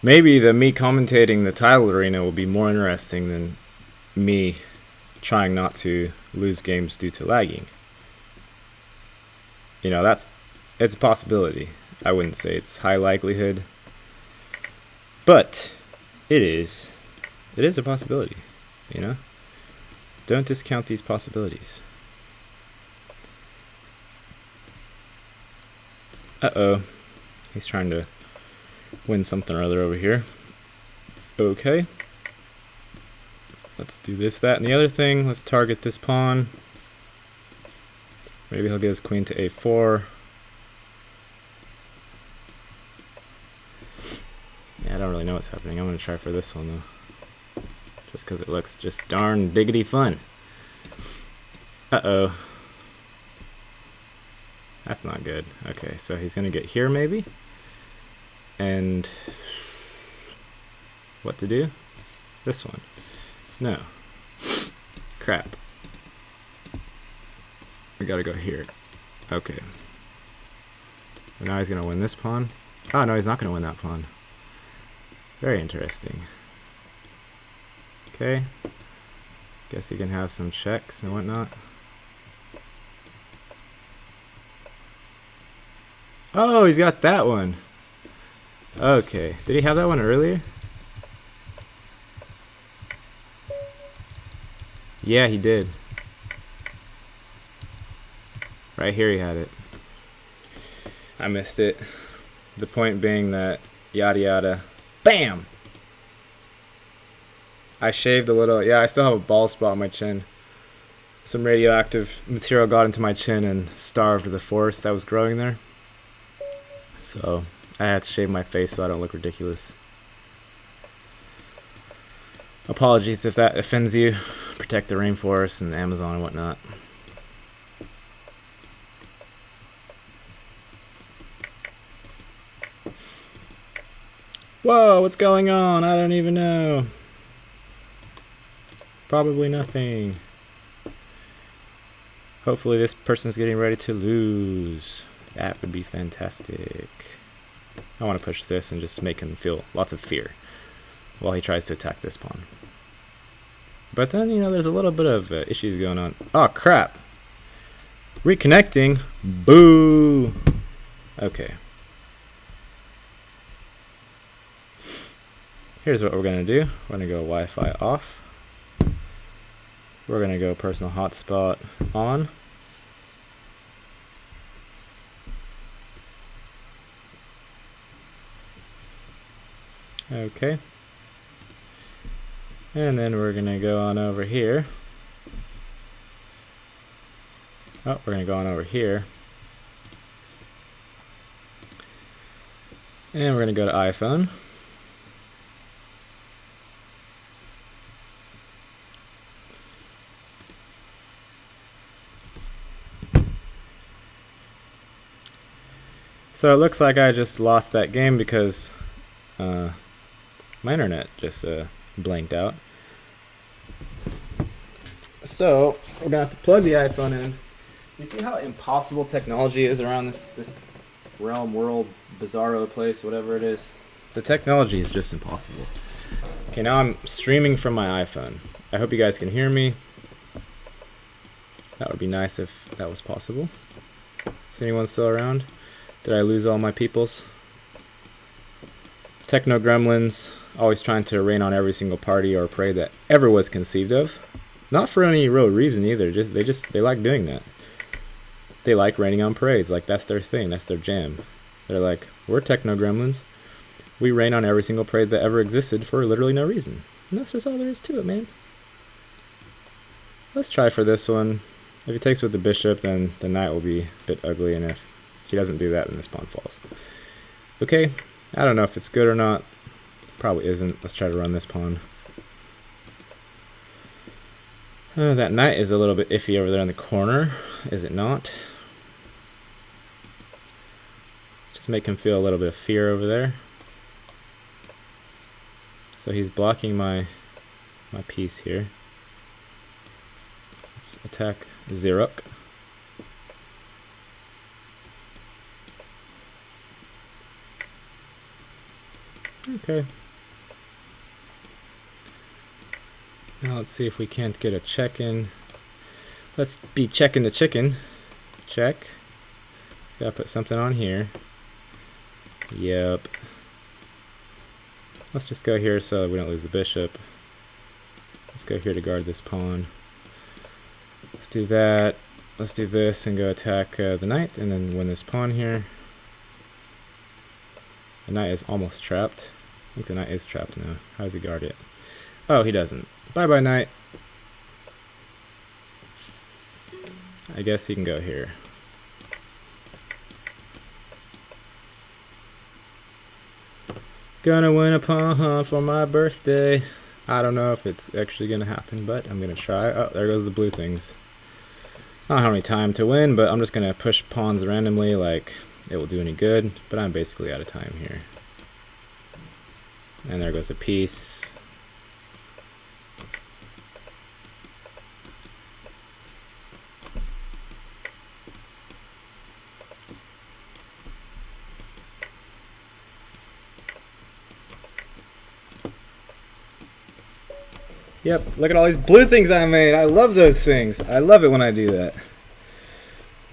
Maybe me commentating the title arena will be more interesting than me trying not to lose games due to lagging. You know, it's a possibility. I wouldn't say it's high likelihood, but it is a possibility, you know? Don't discount these possibilities. Uh-oh. He's trying to win something or other over here. Okay. Let's do this, that, and the other thing. Let's target this pawn. Maybe he'll get his queen to a4. Yeah, I don't really know what's happening. I'm going to try for this one, though. Just because it looks just darn diggity fun. Uh-oh. That's not good. Okay, so he's going to get here, maybe? And what to do? This one. No. Crap. We gotta go here. Okay. So now he's gonna win this pawn. Oh, no, he's not gonna win that pawn. Very interesting. Okay. Guess he can have some checks and whatnot. Oh, he's got that one. Okay. Did he have that one earlier? Yeah, he did. Right here he had it. I missed it. The point being that yada yada. BAM! I shaved a little. Yeah, I still have a bald spot on my chin. Some radioactive material got into my chin and starved the forest that was growing there. So I had to shave my face so I don't look ridiculous. Apologies if that offends you. Protect the rainforest and the Amazon and whatnot. Whoa, what's going on? I don't even know. Probably nothing. Hopefully this person's getting ready to lose. That would be fantastic. I want to push this and just make him feel lots of fear while he tries to attack this pawn. But then, you know, there's a little bit of issues going on. Oh, crap. Reconnecting. Boo. Okay. Here's what we're going to do. We're going to go Wi-Fi off. We're going to go personal hotspot on. Okay. And then we're going to go on over here. Oh, we're going to go on over here. And we're going to go to iPhone. So it looks like I just lost that game because my internet just blanked out. So we're gonna have to plug the iPhone in. You see how impossible technology is around this realm, world, bizarro place, whatever it is? The technology is just impossible. Okay, now I'm streaming from my iPhone. I hope you guys can hear me. That would be nice if that was possible. Is anyone still around? Did I lose all my peoples? Techno gremlins, always trying to rain on every single party or parade that ever was conceived of. Not for any real reason either. They like doing that. they like raining on parades. Like, that's their thing. That's their jam. They're like, we're techno gremlins. We rain on every single parade that ever existed for literally no reason. And that's just all there is to it, man. Let's try for this one. If he takes with the bishop, then the knight will be a bit ugly, and if he doesn't do that, then this pawn falls. Okay, I don't know if it's good or not. Probably isn't. Let's try to run this pawn. That knight is a little bit iffy over there in the corner, is it not? Just make him feel a little bit of fear over there. So he's blocking my piece here. Let's attack Ziruk. Okay. Now let's see if we can't get a check in. Let's be checking the chicken. Check. Gotta put something on here. Yep. Let's just go here so we don't lose the bishop. Let's go here to guard this pawn. Let's do that. Let's do this and go attack the knight and then win this pawn here. The knight is almost trapped. I think the knight is trapped now. How does he guard it? Oh, he doesn't. Bye-bye, knight. I guess he can go here. Gonna win a pawn for my birthday. I don't know if it's actually gonna happen, but I'm gonna try. Oh, there goes the blue things. I don't have any time to win, but I'm just gonna push pawns randomly like it will do any good, but I'm basically out of time here. And there goes a piece. Yep, look at all these blue things I made. I love those things. I love it when I do that.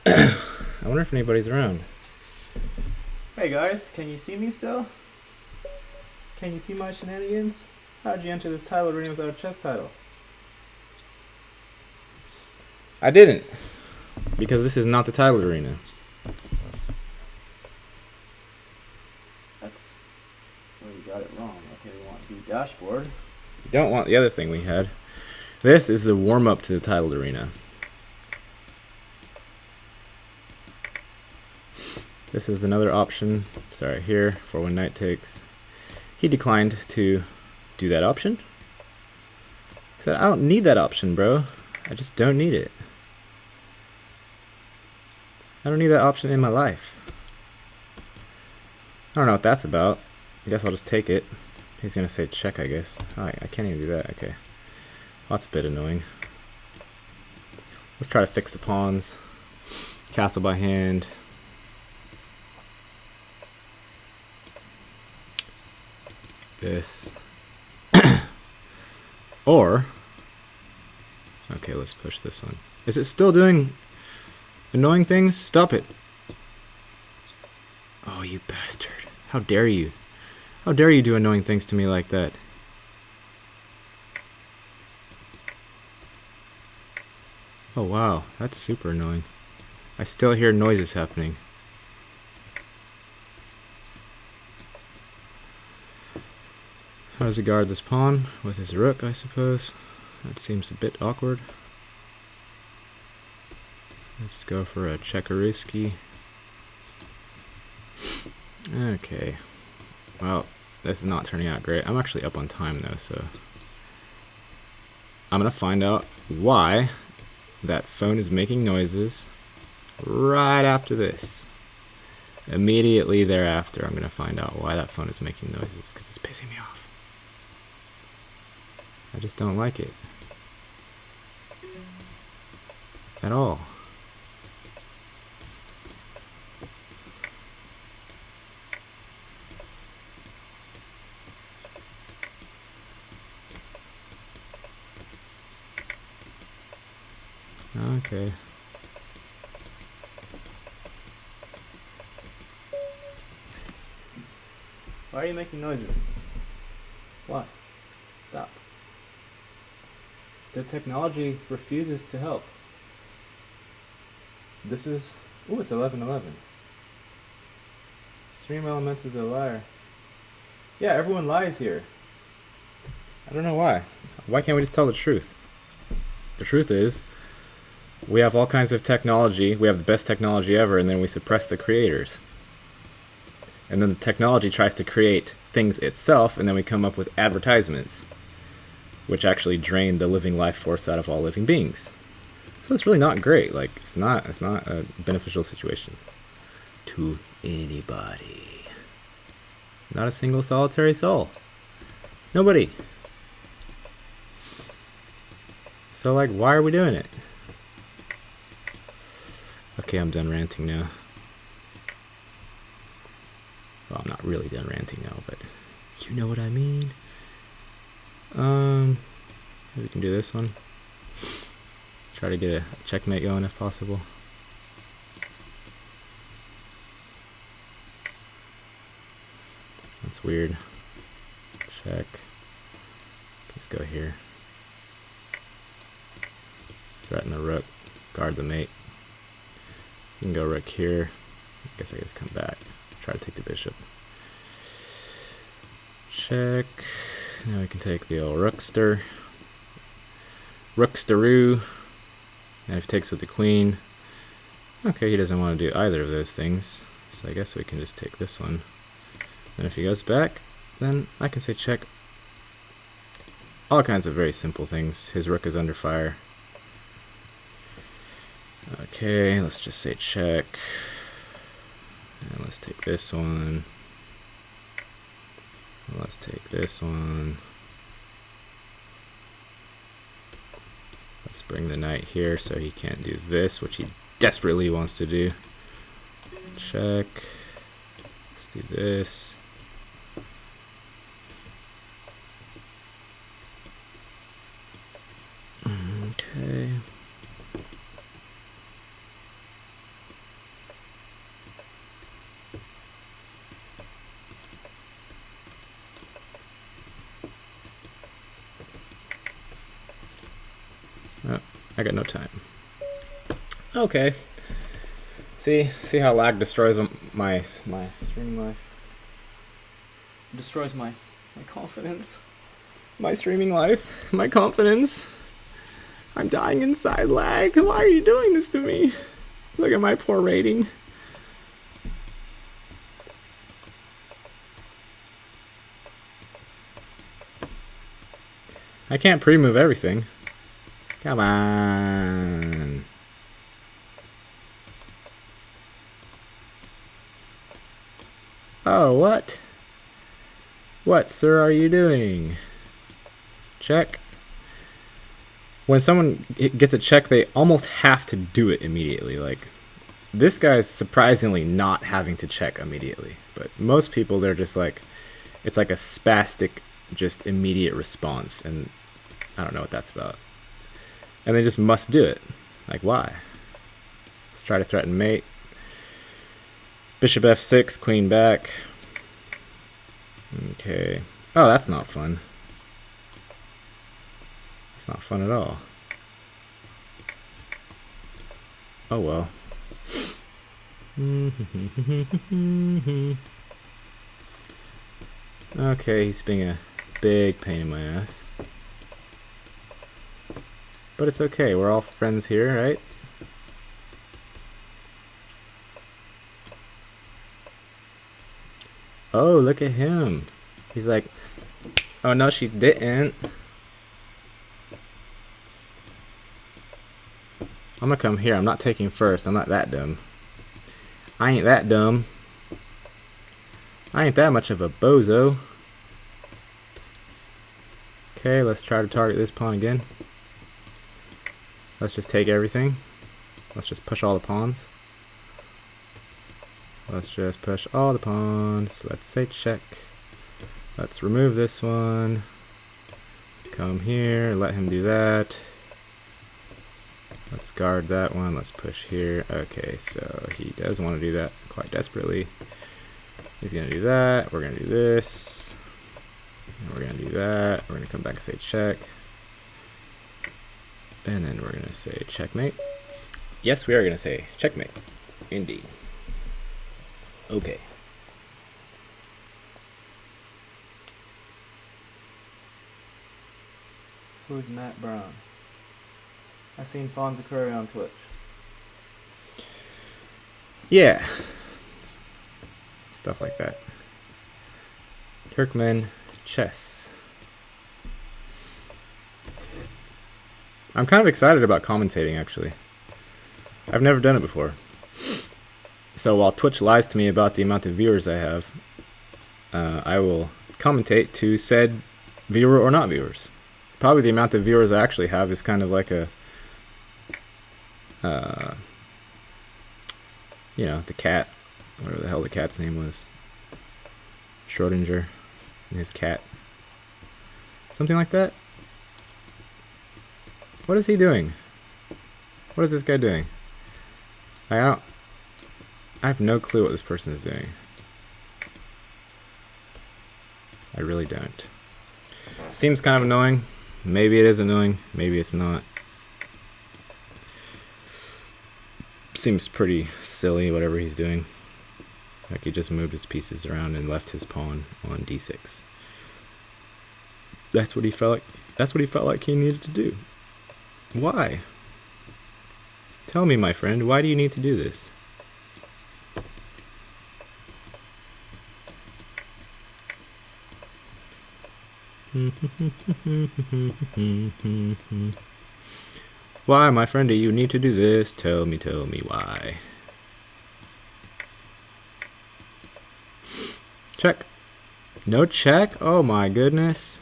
I wonder if anybody's around. Hey guys, can you see me still? Can you see my shenanigans? How'd you enter this title arena without a chess title? I didn't, because this is not the title arena. That's where you got it wrong. Okay, we want the dashboard. You don't want the other thing we had. This is the warm-up to the titled arena. This is another option, sorry, here for when knight takes. He declined to do that option. He said, I don't need that option, bro. I just don't need it. I don't need that option in my life. I don't know what that's about. I guess I'll just take it. He's gonna say check, I guess. Oh, I can't even do that. Okay. Well, that's a bit annoying. Let's try to fix the pawns. Castle by hand. This. Or, okay, let's push this one. Is it still doing annoying things? Stop it. Oh, you bastard. How dare you? How dare you do annoying things to me like that? Oh wow, that's super annoying. I still hear noises happening. How does he guard this pawn? With his rook, I suppose. That seems a bit awkward. Let's go for a Chekariski. Okay. Well, this is not turning out great. I'm actually up on time though, so I'm gonna find out why that phone is making noises right after this. Immediately thereafter, I'm gonna find out why that phone is making noises, because it's pissing me off. I just don't like it at all. Okay. Why are you making noises? Why? Stop. The technology refuses to help. This is Ooh, it's 11:11. Stream Elements is a liar. Yeah, everyone lies here. I don't know why. Why can't we just tell the truth? The truth is, we have all kinds of technology. We have the best technology ever, and then we suppress the creators. And then the technology tries to create things itself, and then we come up with advertisements, which actually drain the living life force out of all living beings. So it's really not great. Like, it's not a beneficial situation to anybody. Not a single solitary soul. Nobody. So, like, why are we doing it? Okay, I'm done ranting now. Well, I'm not really done ranting now, but you know what I mean. Maybe we can do this one. Try to get a checkmate going if possible. That's weird. Check. Let's go here. Threaten the rook. Guard the mate. You can go rook here. I guess I just come back. Try to take the bishop. Check. Now we can take the old rookster. Rooksteroo. And if he takes with the queen. Okay, he doesn't want to do either of those things. So I guess we can just take this one. And if he goes back, then I can say check. All kinds of very simple things. His rook is under fire. Okay, let's just say check. And let's take this one. Let's take this one. Let's bring the knight here so he can't do this, which he desperately wants to do. Check. Let's do this. Okay. Oh, I got no time. Okay. See how lag destroys my streaming life. Destroys my confidence. My streaming life. My confidence. I'm dying inside, lag. Why are you doing this to me? Look at my poor rating. I can't pre-move everything. Come on. Oh, what? What, sir, are you doing? Check. When someone gets a check, they almost have to do it immediately. Like, this guy's surprisingly not having to check immediately. But most people, they're just like, it's like a spastic, just immediate response. And I don't know what that's about. And they just must do it. Like, why? Let's try to threaten mate. Bishop f6, queen back. Okay. Oh, that's not fun. It's not fun at all. Oh well. Okay, he's being a big pain in my ass. But it's okay, we're all friends here, right? Oh, look at him. He's like, oh no, she didn't. I'm gonna come here. I'm not taking first. I'm not that dumb. I ain't that dumb. I ain't that much of a bozo. Okay, let's try to target this pawn again. Let's just take everything. Let's just push all the pawns. Let's just push all the pawns. Let's say check. Let's remove this one. Come here, let him do that. Let's guard that one. Let's push here. Okay, so he does want to do that quite desperately. He's going to do that. We're going to do this. And we're going to do that. We're going to come back and say check. And then we're going to say checkmate. Yes, we are going to say checkmate. Indeed. Okay. Who's Matt Brown? I've seen Fonz Curry on Twitch. Yeah. Stuff like that. Turkmen chess. I'm kind of excited about commentating, actually. I've never done it before. So while Twitch lies to me about the amount of viewers I have, I will commentate to said viewer or not viewers. Probably the amount of viewers I actually have is kind of like a, you know, the cat, whatever the hell the cat's name was. Schrodinger and his cat. Something like that. What is he doing? What is this guy doing? I have no clue what this person is doing. I really don't. Seems kind of annoying. Maybe it is annoying. Maybe it's not. Seems pretty silly, whatever he's doing. Like he just moved his pieces around and left his pawn on d6. That's what he felt like. That's what he felt like he needed to do. Why? Tell me, my friend, why do you need to do this? Why, my friend, do you need to do this? Tell me why. Check. No check? Oh my goodness.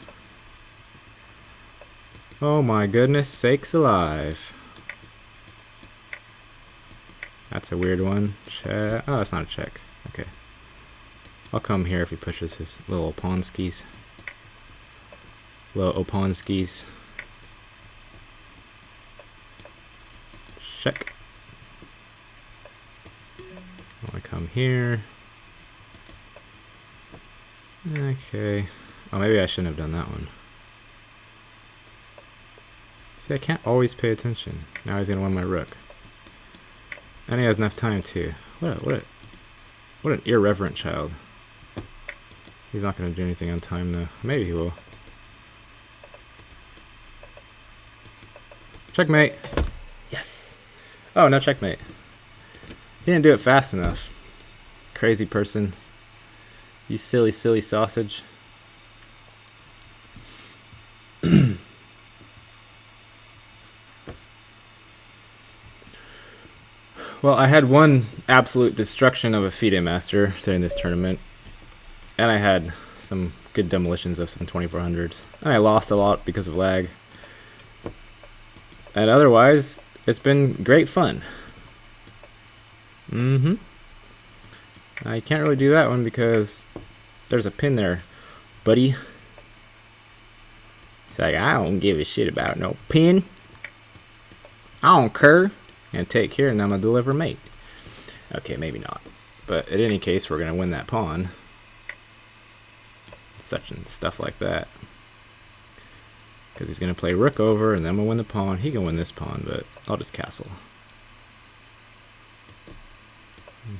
Oh my goodness sakes alive. That's a weird one. Check. Oh, it's not a check. Okay. I'll come here if he pushes his little pawn skis. Little pawn skis. Check. I'll come here. Okay. Oh, maybe I shouldn't have done that one. See, I can't always pay attention. Now he's gonna win my rook. And he has enough time too. What an irreverent child. He's not gonna do anything on time though. Maybe he will. Checkmate. Yes. Oh, no checkmate. He didn't do it fast enough. Crazy person. You silly sausage. Well, I had one absolute destruction of a FIDE master during this tournament. And I had some good demolitions of some 2400s. And I lost a lot because of lag. And otherwise, it's been great fun. I can't really do that one because there's a pin there, buddy. It's like, I don't give a shit about no pin. I don't care. And take here and I'm gonna deliver mate. Okay, maybe not. But in any case, we're gonna win that pawn. Such and stuff like that. Because he's gonna play rook over and then I'm gonna win the pawn. He can win this pawn, but I'll just castle.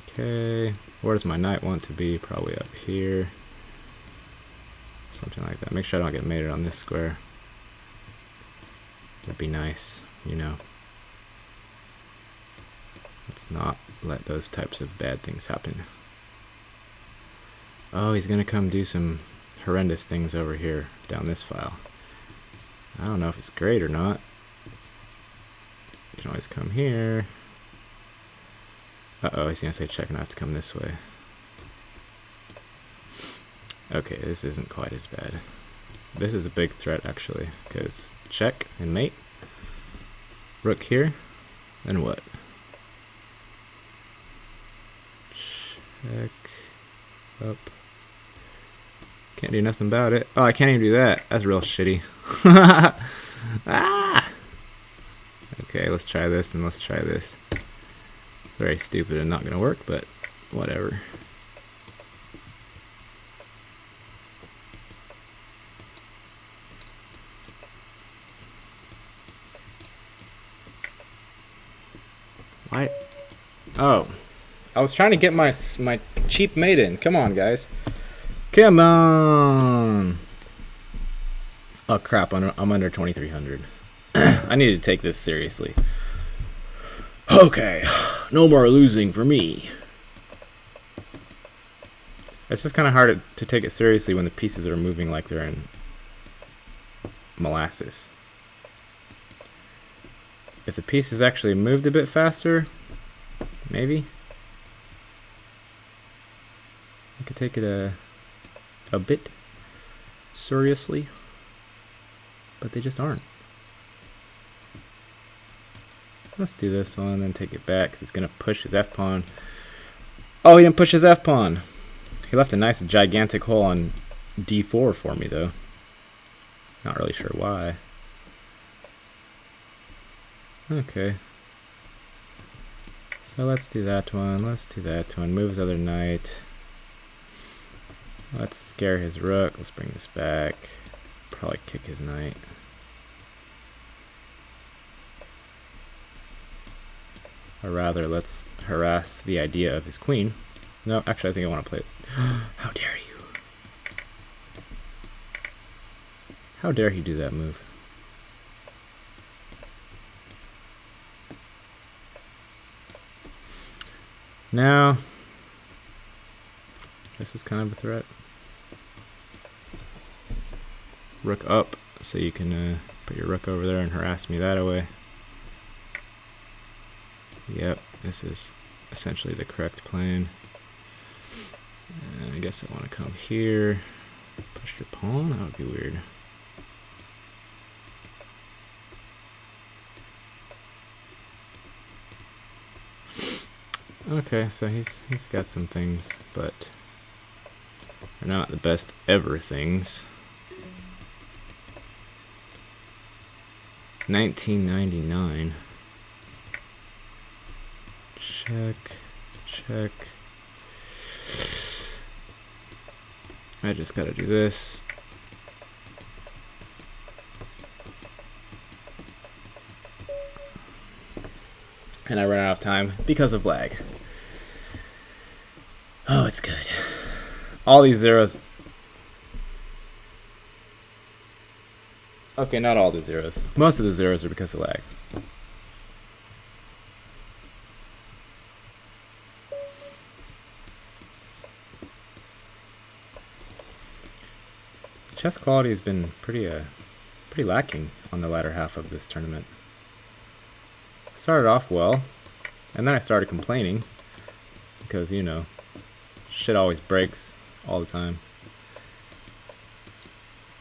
Okay, where does my knight want to be? Probably up here. Something like that. Make sure I don't get mated on this square. Would be nice, you know. Let's not let those types of bad things happen. Oh, he's gonna come do some horrendous things over here down this file. I don't know if it's great or not. You can always come here. Uh-oh, he's gonna say check and I have to come this way. Okay, this isn't quite as bad. This is a big threat actually, because check and mate. Rook here, then what? Check up. Can't do nothing about it. Oh, I can't even do that. That's real shitty. Ah! Okay, let's try this and let's try this. Very stupid and not gonna work, but whatever. Why? Oh, I was trying to get my cheap mate in. Come on, guys. Come on. Oh crap! I'm under 2,300. I need to take this seriously. Okay, no more losing for me. It's just kind of hard to take it seriously when the pieces are moving like they're in molasses. If the pieces actually moved a bit faster, maybe I could take it a bit seriously, but they just aren't. Let's do this one and then take it back because it's going to push his f-pawn. Oh, he didn't push his f-pawn. He left a nice gigantic hole on d4 for me, though. Not really sure why. Okay. So let's do that one. Let's do that one. Move his other knight. Let's scare his rook. Let's bring this back. Probably kick his knight. Or rather, let's harass the idea of his queen. No, actually, I think I want to play it. How dare you? How dare he do that move? Now, this is kind of a threat. Rook up, so you can put your rook over there and harass me that way. Yep, this is essentially the correct plan. And I guess I want to come here. Push your pawn? That would be weird. Okay, so he's got some things, but they're not the best ever things. 1999. Check, check. I just gotta do this. And I ran out of time because of lag. Oh, it's good. All these zeros. Okay, not all the zeros. Most of the zeros are because of lag. Chess quality has been pretty lacking on the latter half of this tournament. Started off well, and then I started complaining because, you know, shit always breaks all the time.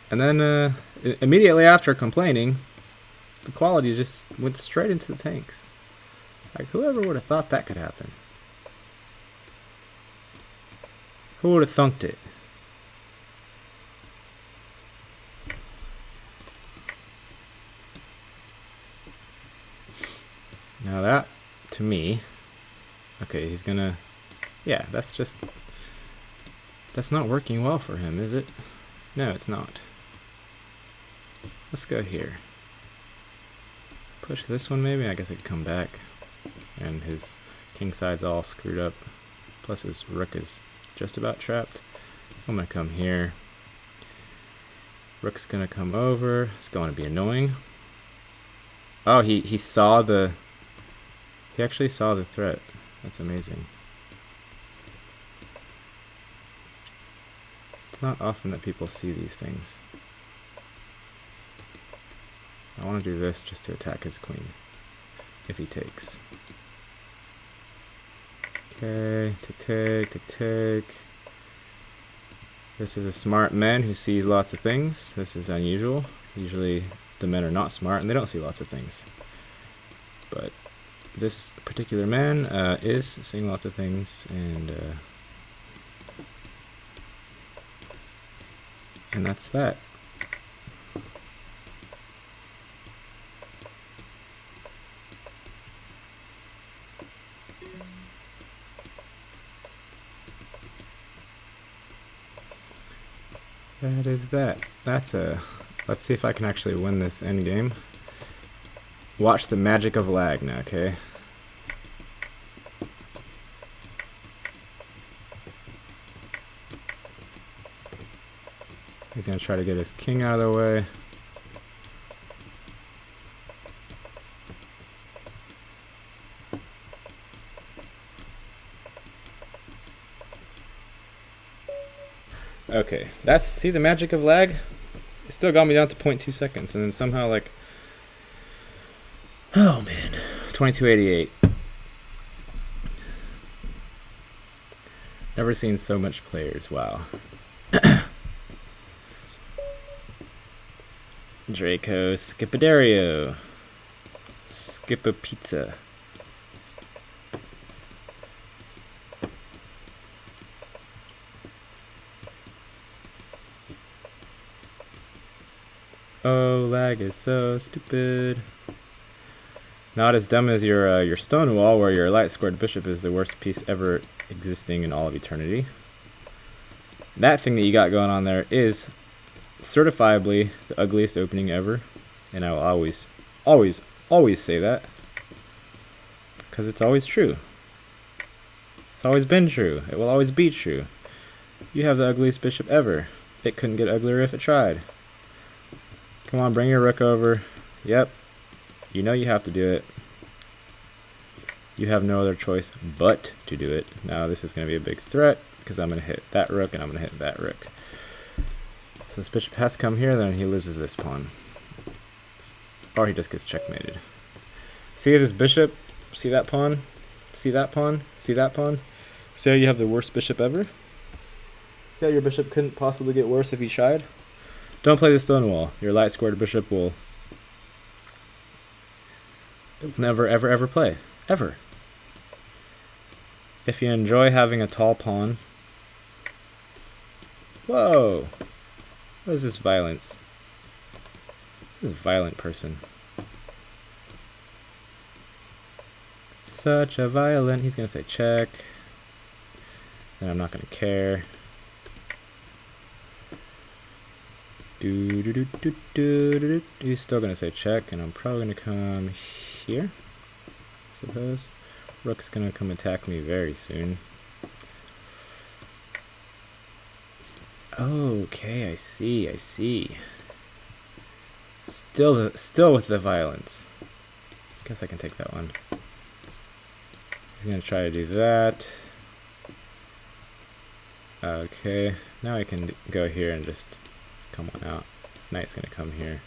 And then immediately after complaining, the quality just went straight into the tanks. Like, whoever would have thought that could happen? Who would have thunked it? Now that, to me, okay, he's gonna, yeah, that's not working well for him, is it? No, it's not. Let's go here. Push this one maybe, I guess I could come back. And his king side's all screwed up. Plus his rook is just about trapped. I'm gonna come here. Rook's gonna come over, it's going to be annoying. Oh, he saw the... He actually saw the threat. That's amazing. It's not often that people see these things. I want to do this just to attack his queen, if he takes. Okay, take. This is a smart man who sees lots of things. This is unusual. Usually the men are not smart and they don't see lots of things. But this particular man is seeing lots of things, and that's that. That is that. That's a... Let's see if I can actually win this endgame. Watch the magic of lag now, okay? He's going to try to get his king out of the way. Okay, see the magic of lag? It still got me down to 0.2 seconds, and then somehow, like, oh man, 2288. Never seen so much players, wow. Draco, Skipadario, Skip a pizza. Oh, lag is so stupid. Not as dumb as your stone wall, where your light squared bishop is the worst piece ever existing in all of eternity. That thing that you got going on there is certifiably the ugliest opening ever, and I will always, always, always say that, because it's always true. It's always been true. It will always be true. You have the ugliest bishop ever. It couldn't get uglier if it tried. Come on, bring your rook over. Yep. You know you have to do it. You have no other choice but to do it. Now this is going to be a big threat, because I'm going to hit that rook and I'm going to hit that rook. So this bishop has to come here, then he loses this pawn. Or he just gets checkmated. See this bishop? See that pawn? See that pawn? See that pawn? See how you have the worst bishop ever? See how your bishop couldn't possibly get worse if he tried? Don't play the stone wall. Your light squared bishop will never, ever, ever play. Ever. If you enjoy having a tall pawn... Whoa! What is this violence? This is a violent person. Such a violent... He's going to say check. And I'm not going to care. He's still going to say check, and I'm probably going to come here, I suppose. Rook's going to come attack me very soon. Okay, I see, I see. Still with the violence. Guess I can take that one. He's going to try to do that. Okay, now I can go here and just come on out. Knight's going to come here.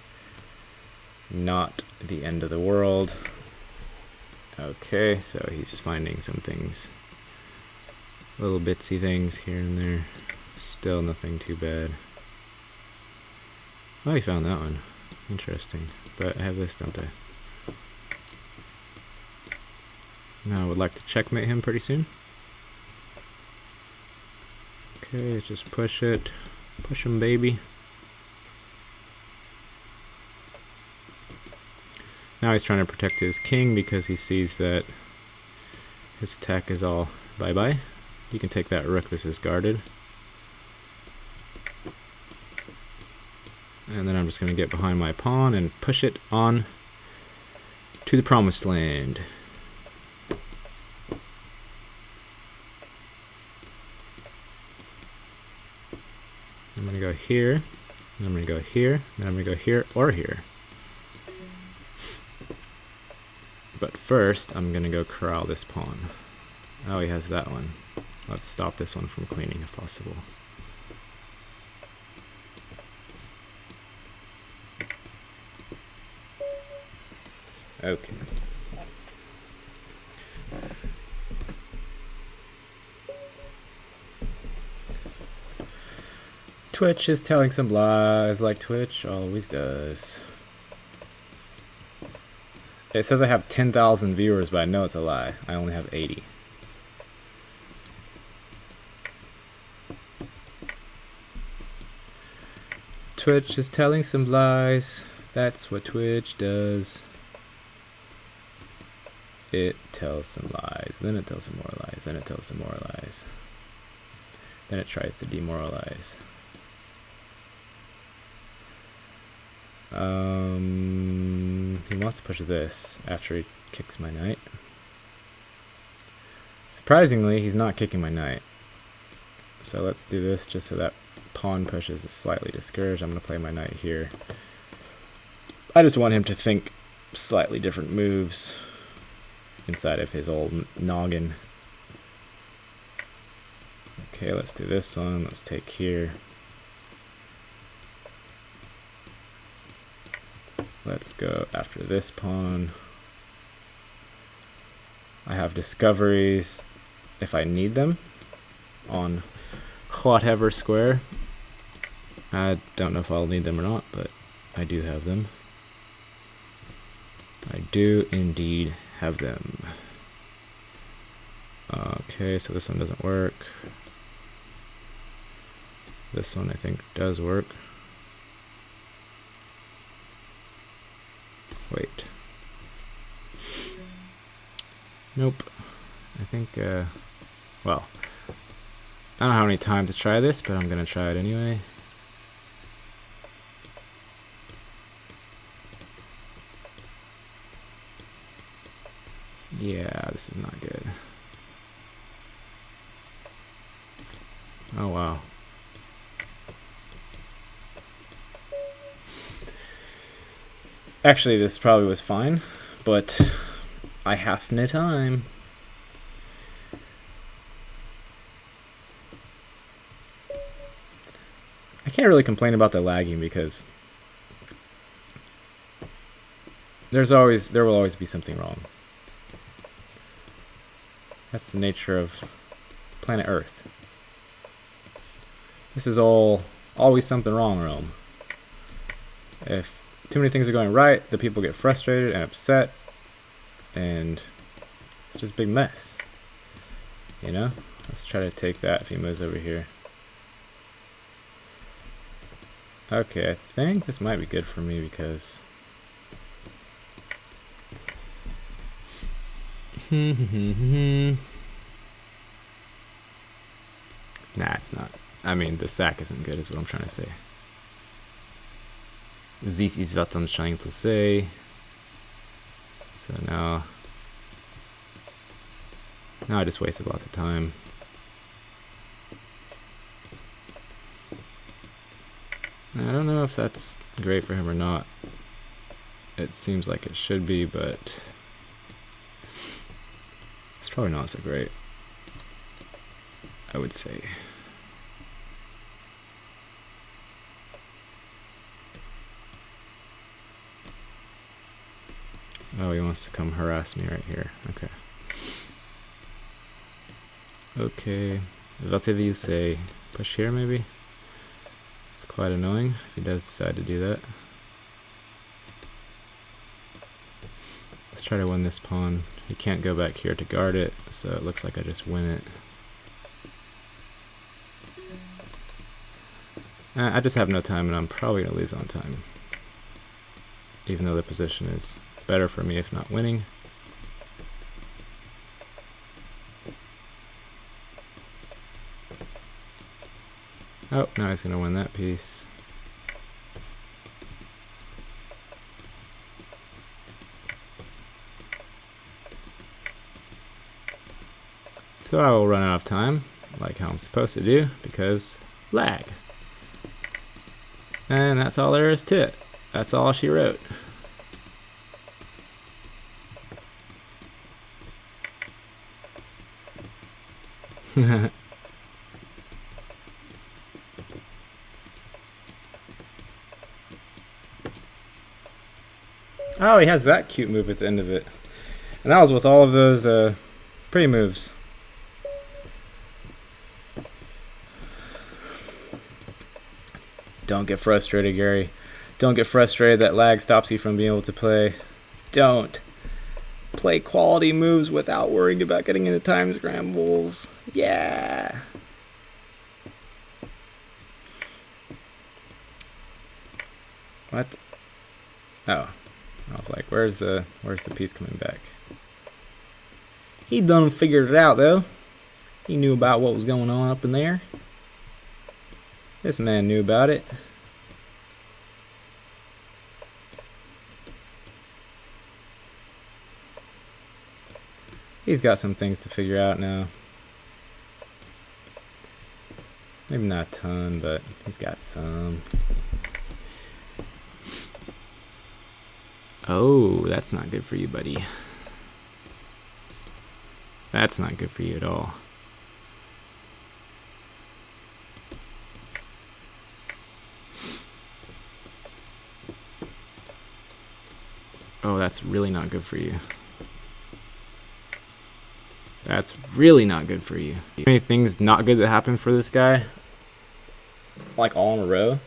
Not the end of the world. Okay, so he's finding some things. Little bitsy things here and there. Still nothing too bad. Oh, he found that one. Interesting. But I have this, don't I? Now I would like to checkmate him pretty soon. Okay, let's just push it. Push him, baby. Now he's trying to protect his king because he sees that his attack is all bye-bye. You can take that rook, this is guarded. And then I'm just going to get behind my pawn and push it on to the promised land. I'm going to go here, and I'm going to go here, and I'm going to go here or here. But first, I'm going to go corral this pawn. Oh, he has that one. Let's stop this one from queening if possible. Okay. Twitch is telling some lies like Twitch always does. It says I have 10,000 viewers, but I know it's a lie. I only have 80. Twitch is telling some lies. That's what Twitch does. It tells some lies, then it tells some more lies, then it tells some more lies. Then it tries to demoralize. He wants to push this after he kicks my knight. Surprisingly, he's not kicking my knight. So let's do this just so that pawn push is slightly discouraged. I'm going to play my knight here. I just want him to think slightly different moves inside of his old noggin. Okay, let's do this one. Let's take here. Let's go after this pawn. I have discoveries if I need them on whatever square. I don't know if I'll need them or not, but I do have them. I do indeed have them. Okay, so this one doesn't work. This one I think does work. Wait. Nope. I think, well, I don't have any time to try this, but I'm gonna try it anyway. Yeah, this is not good. Oh, wow. Actually, this probably was fine, but I have no time. I can't really complain about the lagging because there will always be something wrong. That's the nature of planet Earth. This is always something wrong, realm. If too many things are going right, the people get frustrated and upset, and it's just a big mess. You know? Let's try to take that if he moves over here. Okay, I think this might be good for me because nah, it's not. I mean, the sack isn't good is what I'm trying to say. This is what I'm trying to say. So now I just wasted lots of time. I don't know if that's great for him or not. It seems like it should be, but it's probably not so great, I would say. Oh, he wants to come harass me right here. Okay. Okay. What did you say? Push here, maybe? It's quite annoying if he does decide to do that. Let's try to win this pawn. He can't go back here to guard it, so it looks like I just win it. I just have no time, and I'm probably going to lose on time. Even though the position is better for me if not winning. Oh, now he's going to win that piece. So I will run out of time, like how I'm supposed to do, because lag. And that's all there is to it. That's all she wrote. Oh, he has that cute move at the end of it. And that was with all of those pre-moves. Don't get frustrated, Gary. Don't get frustrated that lag stops you from being able to play. Don't. Play quality moves without worrying about getting into time scrambles. Yeah. What? Oh. I was like, where's the piece coming back? He done figured it out though. He knew about what was going on up in there. This man knew about it. He's got some things to figure out now. Maybe not a ton, but he's got some. Oh, that's not good for you, buddy. That's not good for you at all. Oh, that's really not good for you. That's really not good for you. Many things not good that happen for this guy, like all in a row.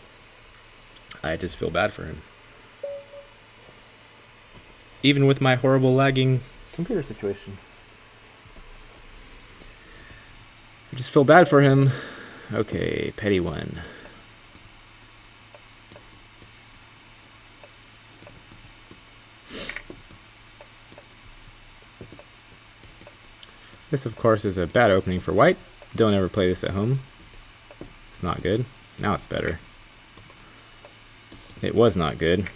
I just feel bad for him. Even with my horrible lagging computer situation. I just feel bad for him. Okay, petty one. This, of course, is a bad opening for white. Don't ever play this at home. It's not good. Now it's better. It was not good.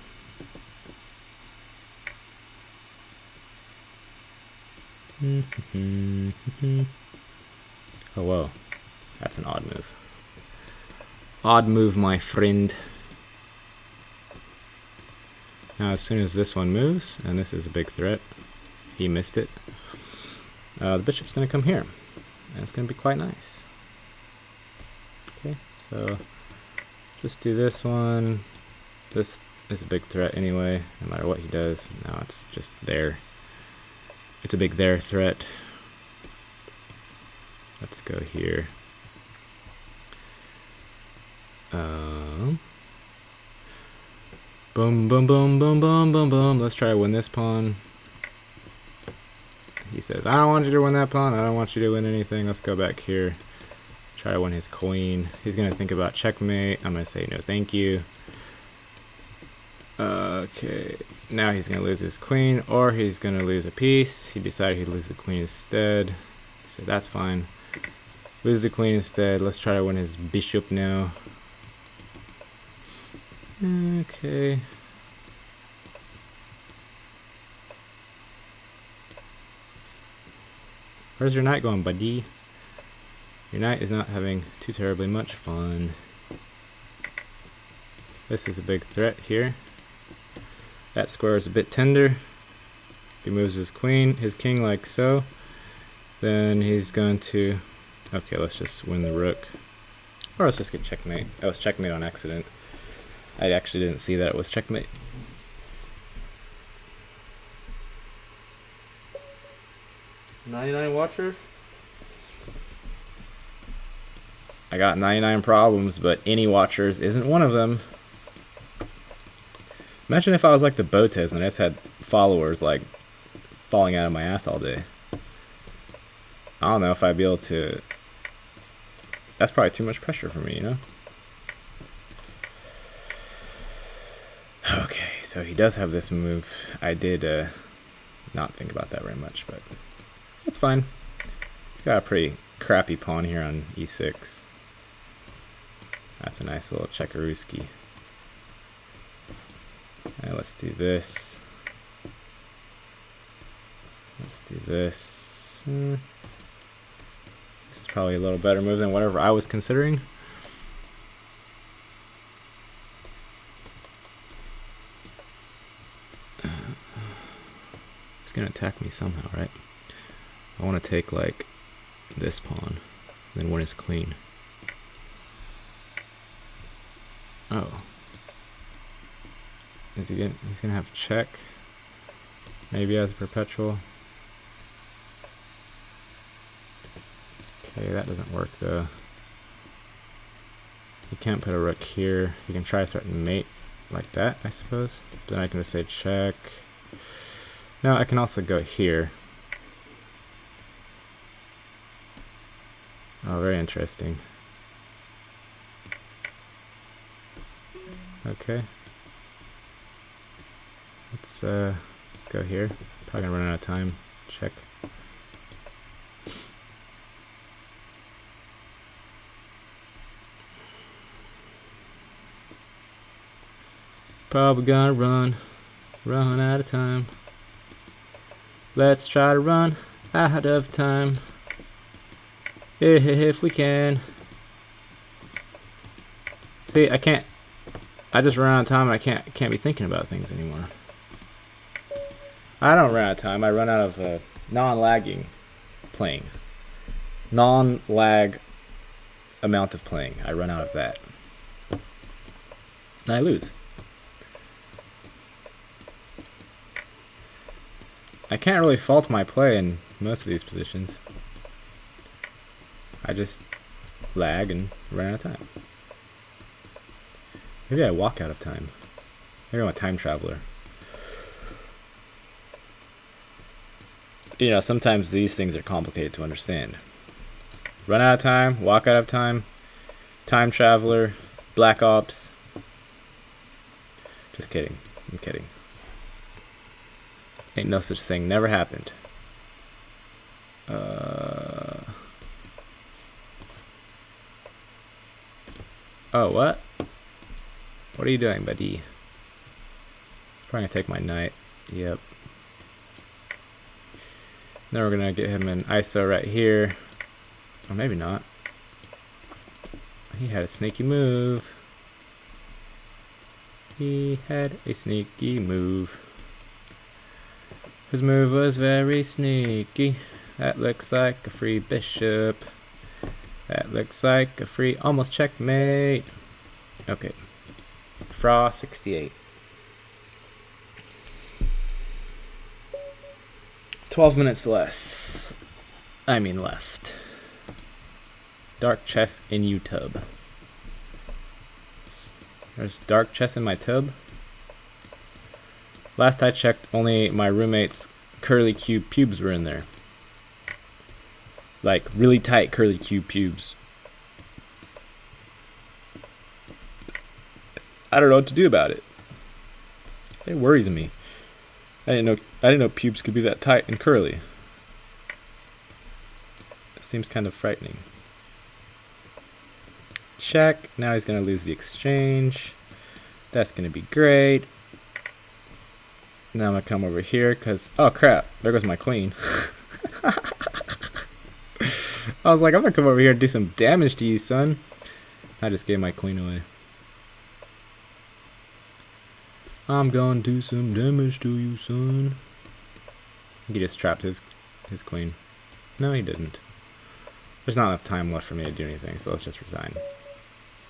Oh, whoa. That's an odd move. Odd move, my friend. Now, as soon as this one moves, and this is a big threat, he missed it. The bishop's going to come here, and it's going to be quite nice. Okay, so just do this one. This is a big threat anyway, no matter what he does. Now it's just there. It's a big there threat. Let's go here. Boom, boom, boom, boom, boom, boom, boom. Let's try to win this pawn. He says, I don't want you to win that pawn. I don't want you to win anything. Let's go back here. Try to win his queen. He's going to think about checkmate. I'm going to say no thank you. Okay. Now he's going to lose his queen, or he's going to lose a piece. He decided he'd lose the queen instead. So that's fine. Lose the queen instead. Let's try to win his bishop now. Okay. Where's your knight going, buddy? Your knight is not having too terribly much fun. This is a big threat here. That square is a bit tender. If he moves his queen, his king like so, then he's going to... Okay, let's just win the rook. Or let's just get checkmate. That was checkmate on accident. I actually didn't see that it was checkmate. "99 watchers? I got 99 problems, but any watchers isn't one of them. Imagine if I was like the Botes and I just had followers like falling out of my ass all day. I don't know if I'd be able to... That's probably too much pressure for me, you know? Okay, so he does have this move. I did not think about that very much, but it's fine. He's got a pretty crappy pawn here on e6. That's a nice little checkerooski. Now let's do this. Let's do this. This is probably a little better move than whatever I was considering. He's gonna attack me somehow, right? I want to take like this pawn, then win his queen. Oh. Is he gonna, he's gonna have check. Maybe as a perpetual. Okay, that doesn't work though. You can't put a rook here. You can try to threaten mate like that, I suppose. Then I can just say check. No, I can also go here. Oh, very interesting. Okay. Let's go here. Probably gonna run out of time. Check. Probably gonna run out of time. Let's try to run out of time if we can. See, I can't. I just run out of time. I can't be thinking about things anymore. I don't run out of time. I run out of non-lagging playing. Non-lag amount of playing. I run out of that. And I lose. I can't really fault my play in most of these positions. I just lag and run out of time. Maybe I walk out of time. Maybe I'm a time traveler. You know, sometimes these things are complicated to understand. Run out of time, walk out of time, time traveler, Black Ops. Just kidding. I'm kidding. Ain't no such thing. Never happened. Oh, what? What are you doing, buddy? He's probably gonna take my knight. Yep. Then we're gonna get him an ISO right here. Or maybe not. He had a sneaky move. He had a sneaky move. His move was very sneaky. That looks like a free bishop. That looks like a free almost checkmate. Okay. Fra 68. 12 minutes less. I mean left. Dark chess in YouTube. There's dark chess in my tub. Last I checked, only my roommate's curly cube pubes were in there. Like, really tight curly cube pubes. I don't know what to do about it. It worries me. I didn't know pubes could be that tight and curly. It seems kind of frightening. Check. Now he's going to lose the exchange. That's going to be great. Now I'm going to come over here because... Oh, crap. There goes my queen. I was like, I'm going to come over here and do some damage to you, son. I just gave my queen away. I'm going to do some damage to you, son. He just trapped his queen. No, he didn't. There's not enough time left for me to do anything, so let's just resign.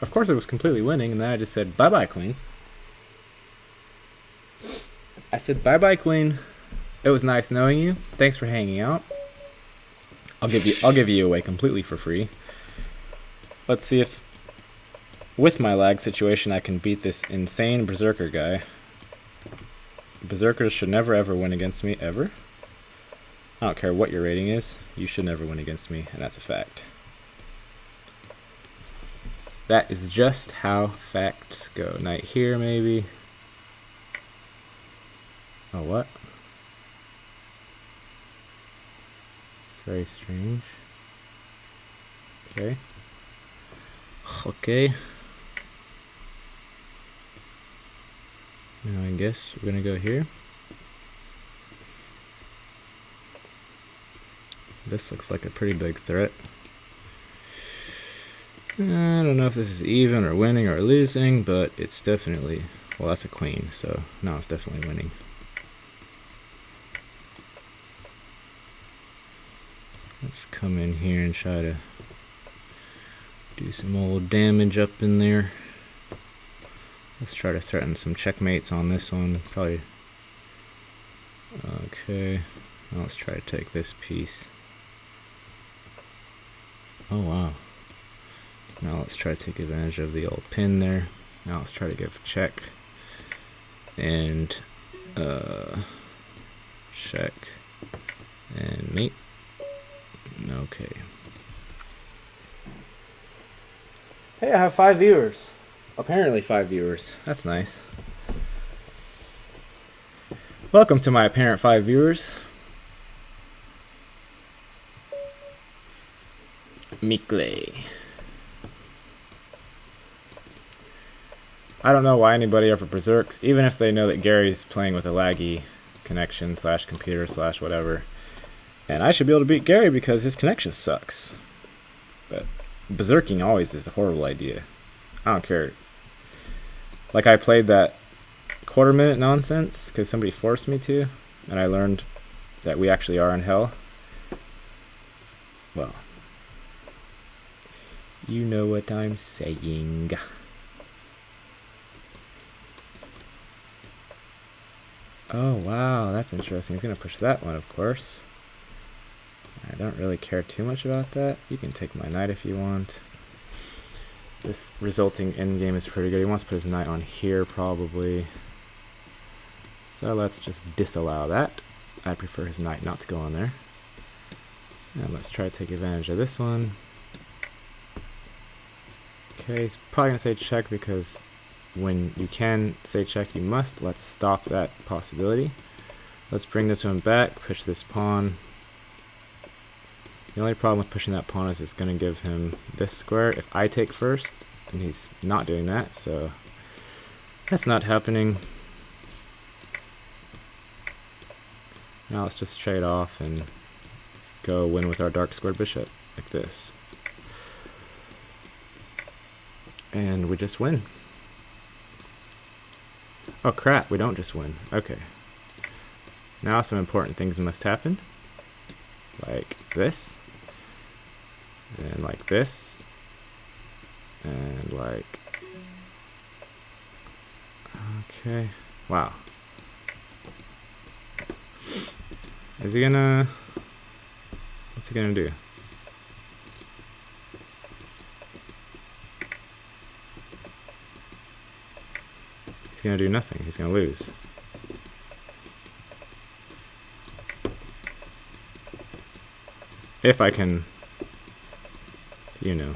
Of course, it was completely winning, and then I just said, bye-bye, queen. I said, bye-bye, queen. It was nice knowing you. Thanks for hanging out. I'll give you away completely for free. Let's see if, with my lag situation, I can beat this insane berserker guy. Berserkers should never ever win against me, ever. I don't care what your rating is, you should never win against me, and that's a fact. That is just how facts go. Knight here, maybe. Oh, what? It's very strange. Okay. Okay. Now I guess we're gonna go here. This looks like a pretty big threat. I don't know if this is even or winning or losing, but it's definitely, well, that's a queen, so now it's definitely winning. Let's come in here and try to do some old damage up in there. Let's try to threaten some checkmates on this one, probably. Okay, now let's try to take this piece. Oh wow. Now let's try to take advantage of the old pin there. Now let's try to give check. And check. And mate. Okay. Hey, I have 5 viewers. Apparently 5 viewers. That's nice. Welcome to my apparent 5 viewers. Mikle. I don't know why anybody ever berserks, even if they know that Gary's playing with a laggy connection / computer / whatever. And I should be able to beat Gary because his connection sucks. But berserking always is a horrible idea. I don't care Like, I played that quarter-minute nonsense because somebody forced me to, and I learned that we actually are in hell. Well, you know what I'm saying. Oh, wow, that's interesting. He's going to push that one, of course. I don't really care too much about that. You can take my knight if you want. This resulting endgame is pretty good. He wants to put his knight on here, probably. So let's just disallow that. I prefer his knight not to go on there. And let's try to take advantage of this one. Okay, he's probably going to say check because when you can say check, you must. Let's stop that possibility. Let's bring this one back, push this pawn. The only problem with pushing that pawn is it's going to give him this square if I take first, and he's not doing that, so that's not happening. Now let's just trade off and go win with our dark squared bishop, like this. And we just win. Oh crap, we don't just win. Okay. Now some important things must happen. Like this. And like this. And like... Okay. Wow. Is he gonna... What's he gonna do? He's gonna do nothing. He's gonna lose. If I can... You know.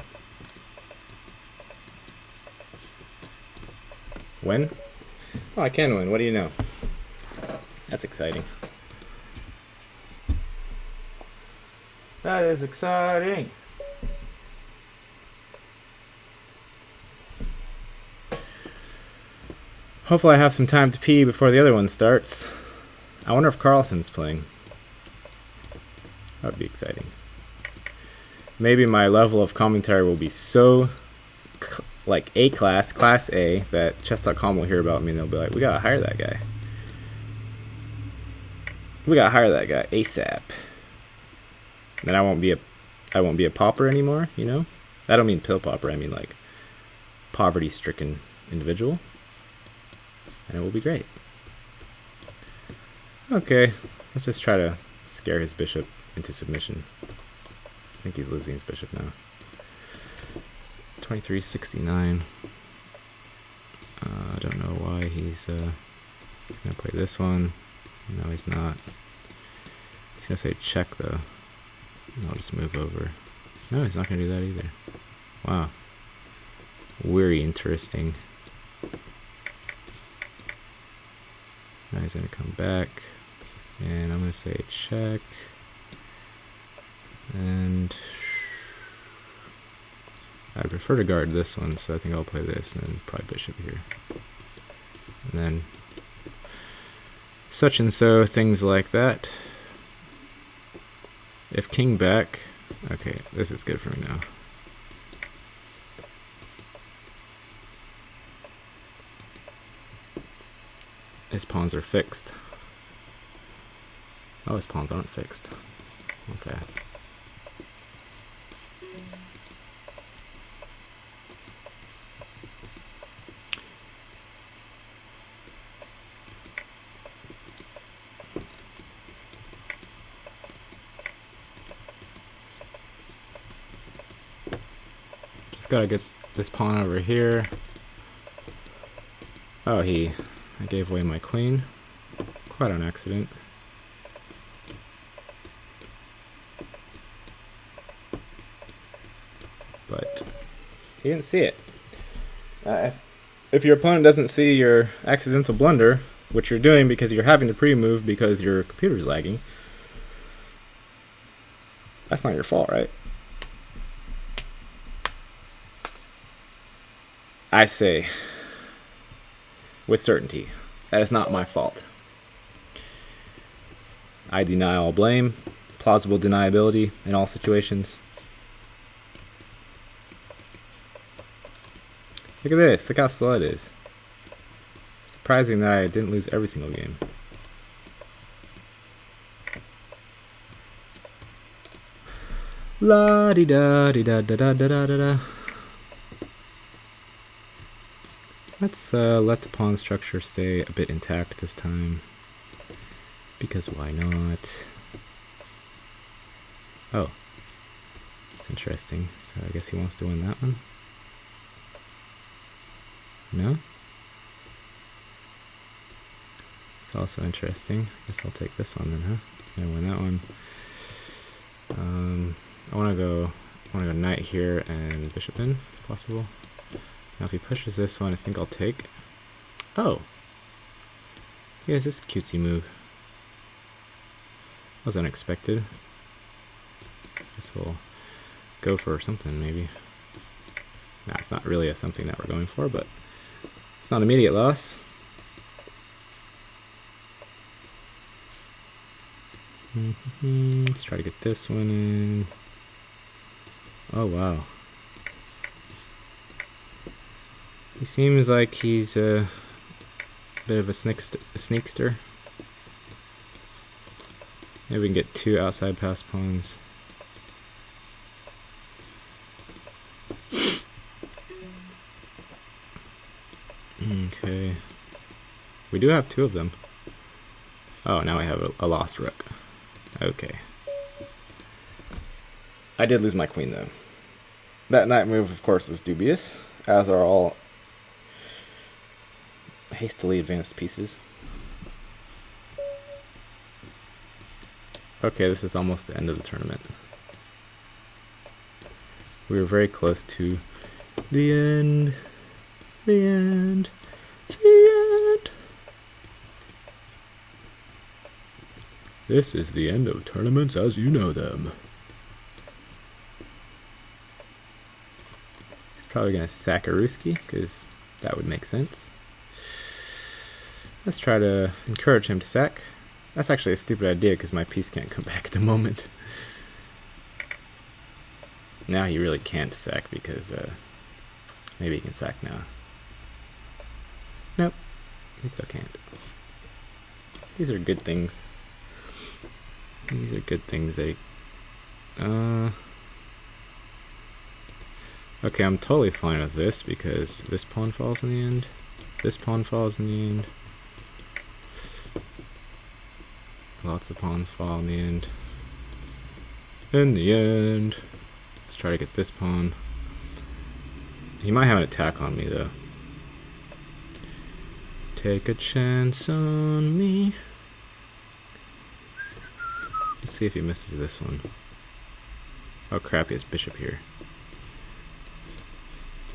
Win? Oh, I can win. What do you know? That's exciting. That is exciting. Hopefully I have some time to pee before the other one starts. I wonder if Carlsen's playing. That would be exciting. Maybe my level of commentary will be so like A-class, class A, that chess.com will hear about me and they'll be like, we gotta hire that guy. We gotta hire that guy ASAP. Then I won't be a pauper anymore, you know? I don't mean pill pauper, I mean like poverty-stricken individual. And it will be great. Okay, let's just try to scare his bishop into submission. I think he's losing his bishop now. 2369. I don't know why he's gonna play this one. No, he's not. He's gonna say check though. I'll just move over. No, he's not gonna do that either. Wow. Very interesting. Now he's gonna come back, and I'm gonna say check. And I prefer to guard this one, so I think I'll play this and then probably bishop here. And then such and so, things like that. If king back, okay, this is good for me now. His pawns are fixed. Oh, his pawns aren't fixed. Okay. Gotta get this pawn over here. Oh, I gave away my queen. Quite on accident. But he didn't see it. If your opponent doesn't see your accidental blunder, which you're doing because you're having to pre-move because your computer's lagging, that's not your fault, right? I say, with certainty, that is not my fault. I deny all blame, plausible deniability in all situations. Look at this, look how slow it is. surprising that I didn't lose every single game. La di da di da da da da da da. Let's let the pawn structure stay a bit intact this time, because why not? Oh, that's interesting. So I guess he wants to win that one. No? It's also interesting. I guess I'll take this one then, huh? It's gonna win that one. I wanna go knight here and bishop in, if possible. Now if he pushes this one, I think I'll take. Oh! He has this cutesy move. That was unexpected. Guess we'll go for something, maybe. Nah, it's not really something that we're going for, but it's not an immediate loss. Let's try to get this one in. Oh, wow. He seems like he's a bit of a sneakster. Maybe we can get 2 outside pass pawns. Okay. We do have 2 of them. Oh, now we have a lost rook. Okay. I did lose my queen, though. That knight move, of course, is dubious, as are all hastily advanced pieces. Okay, this is almost the end of the tournament. We were very close to the end. The end. The end. This is the end of tournaments as you know them. He's probably going to sack a Ruski, because that would make sense. Let's try to encourage him to sack. That's actually a stupid idea, because my piece can't come back at the moment. Now he really can't sack, because maybe he can sack now. Nope, he still can't. These are good things. These are good things. Okay, I'm totally fine with this because this pawn falls in the end. This pawn falls in the end. Lots of pawns fall in the end. In the end. Let's try to get this pawn. He might have an attack on me though. Take a chance on me. Let's see if he misses this one. Oh crap, he has bishop here.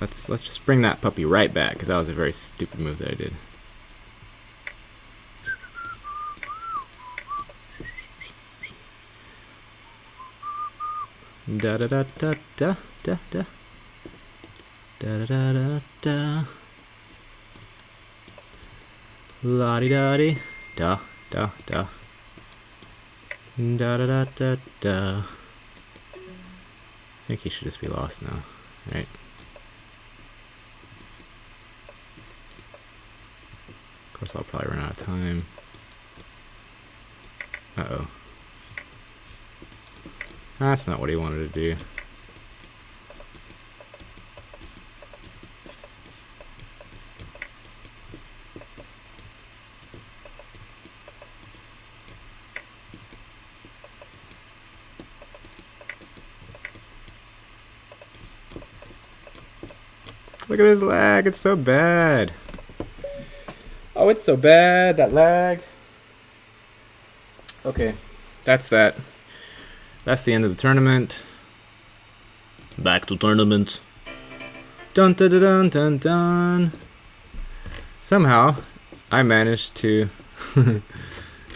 Let's just bring that puppy right back, because that was a very stupid move that I did. Da da da da da da da da da da da da. La di da di da da da da da da da da. I think he should just be lost now, right? Of course, I'll probably run out of time. Uh-oh. That's not what he wanted to do. Look at this lag, it's so bad. Oh, it's so bad, that lag. Okay, that's that. That's the end of the tournament. Back to tournament. Dun dun dun dun dun dun. Somehow, I managed to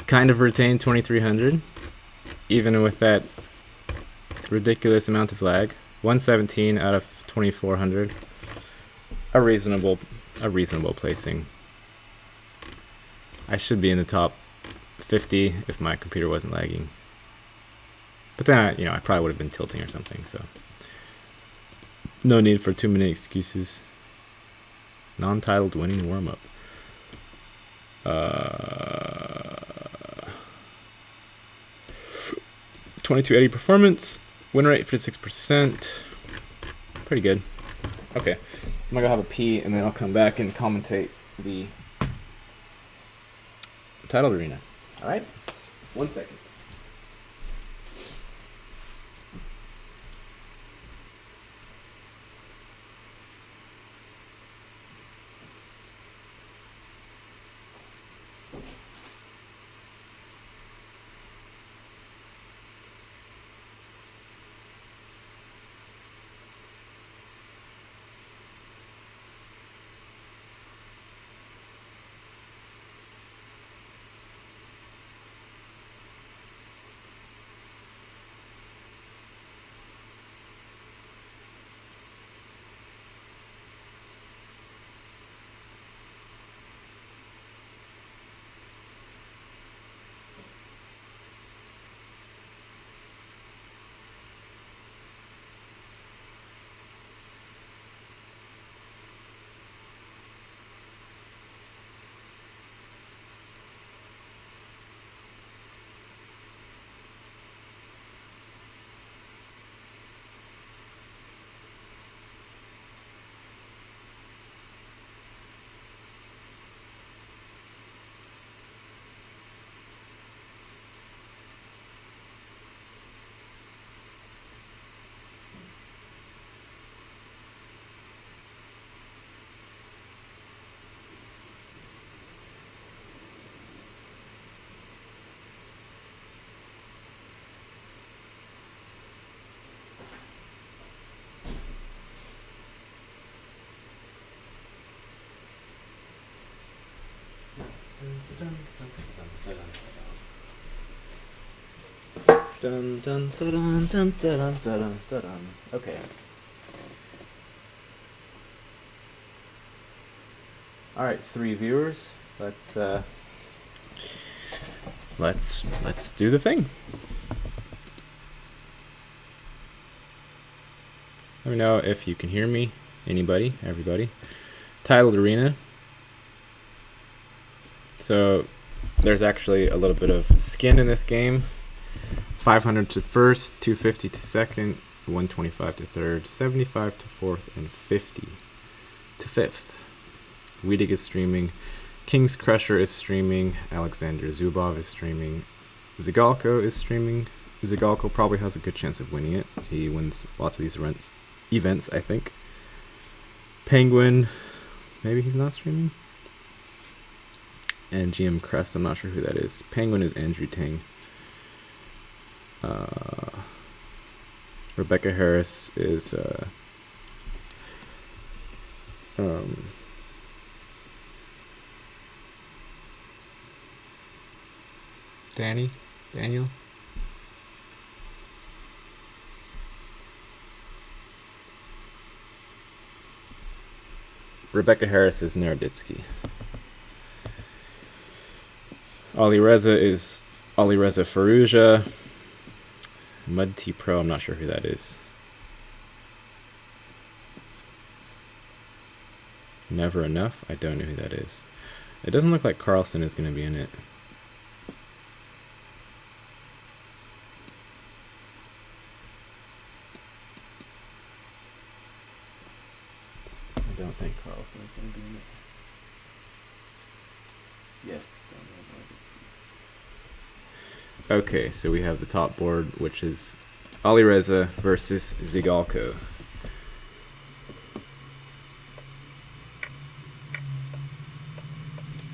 kind of retain 2300, even with that ridiculous amount of lag. 117 out of 2400. A reasonable placing. I should be in the top 50 if my computer wasn't lagging. But then, I probably would have been tilting or something, so. No need for too many excuses. Non-titled winning warm-up. $22.80 performance. Win rate 56%. Pretty good. Okay. I'm gonna go have a pee and then I'll come back and commentate the title arena. Alright? 1 second. Okay. All right, 3 viewers. Let's do the thing. Let me know if you can hear me. Anybody, everybody. Titled arena. So there's actually a little bit of skin in this game. 500 to first, 250 to second, 125 to third, 75 to fourth, and 50 to fifth. Weedig is streaming. King's Crusher is streaming. Alexander Zubov is streaming. Zigalko is streaming. Zigalko probably has a good chance of winning it. He wins lots of these events, I think. Penguin, maybe he's not streaming. And GM Crest, I'm not sure who that is. Penguin is Andrew Tang. Rebecca Harris is Daniel. Rebecca Harris is Naroditsky. Alireza is Alireza Firouzja. Mud Tea Pro, I'm not sure who that is. Never Enough, I don't know who that is. It doesn't look like Carlson is going to be in it. I don't think Carlson is going to be in it. Yes. Okay, so we have the top board, which is Alireza versus Zigalko.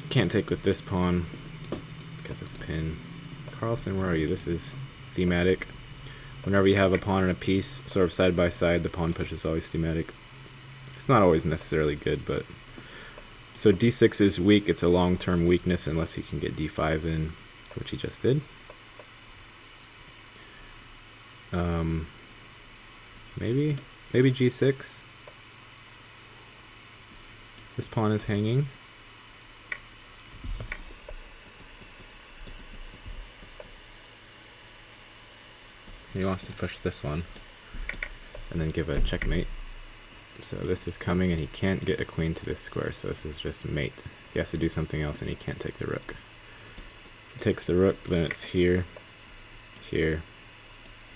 Can't take with this pawn because of the pin. Carlson, where are you? This is thematic. Whenever you have a pawn and a piece sort of side by side, the pawn push is always thematic. It's not always necessarily good, but... So d6 is weak. It's a long-term weakness unless he can get d5 in, which he just did. Maybe g6. This pawn is hanging. He wants to push this one and then give a checkmate. So this is coming and he can't get a queen to this square, so this is just mate. he has to do something else and he can't take the rook. If he takes the rook, then it's here, here,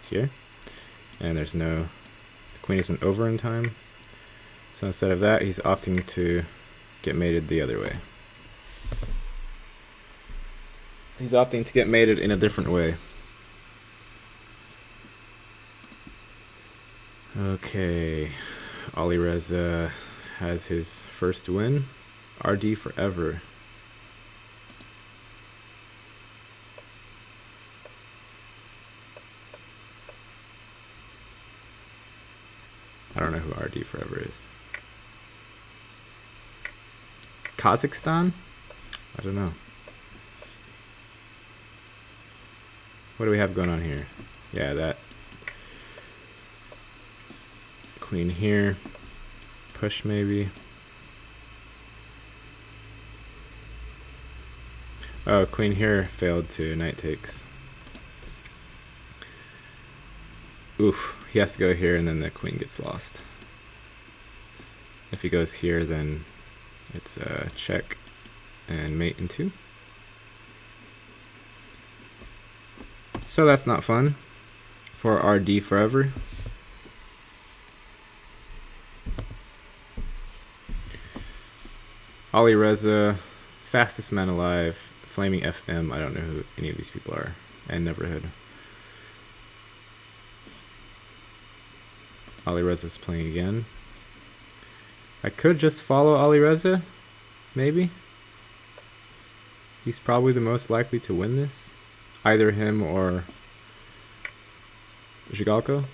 here, and there's no, the queen isn't over in time. So instead of that, he's opting to get mated the other way. He's opting to get mated in a different way. Okay, Alireza has his first win. RD forever. I don't know who RD forever is. Kazakhstan? I don't know. What do we have going on here? Yeah, that queen here. Push maybe. Oh, queen here failed to knight takes. Oof, he has to go here and then the queen gets lost. If he goes here, then it's a check and mate in 2. So that's not fun for RD forever. Alireza, fastest man alive, Flaming FM. I don't know who any of these people are, and never heard. Alireza's playing again. I could just follow Alireza, maybe. He's probably the most likely to win this. Either him or Zhigalko.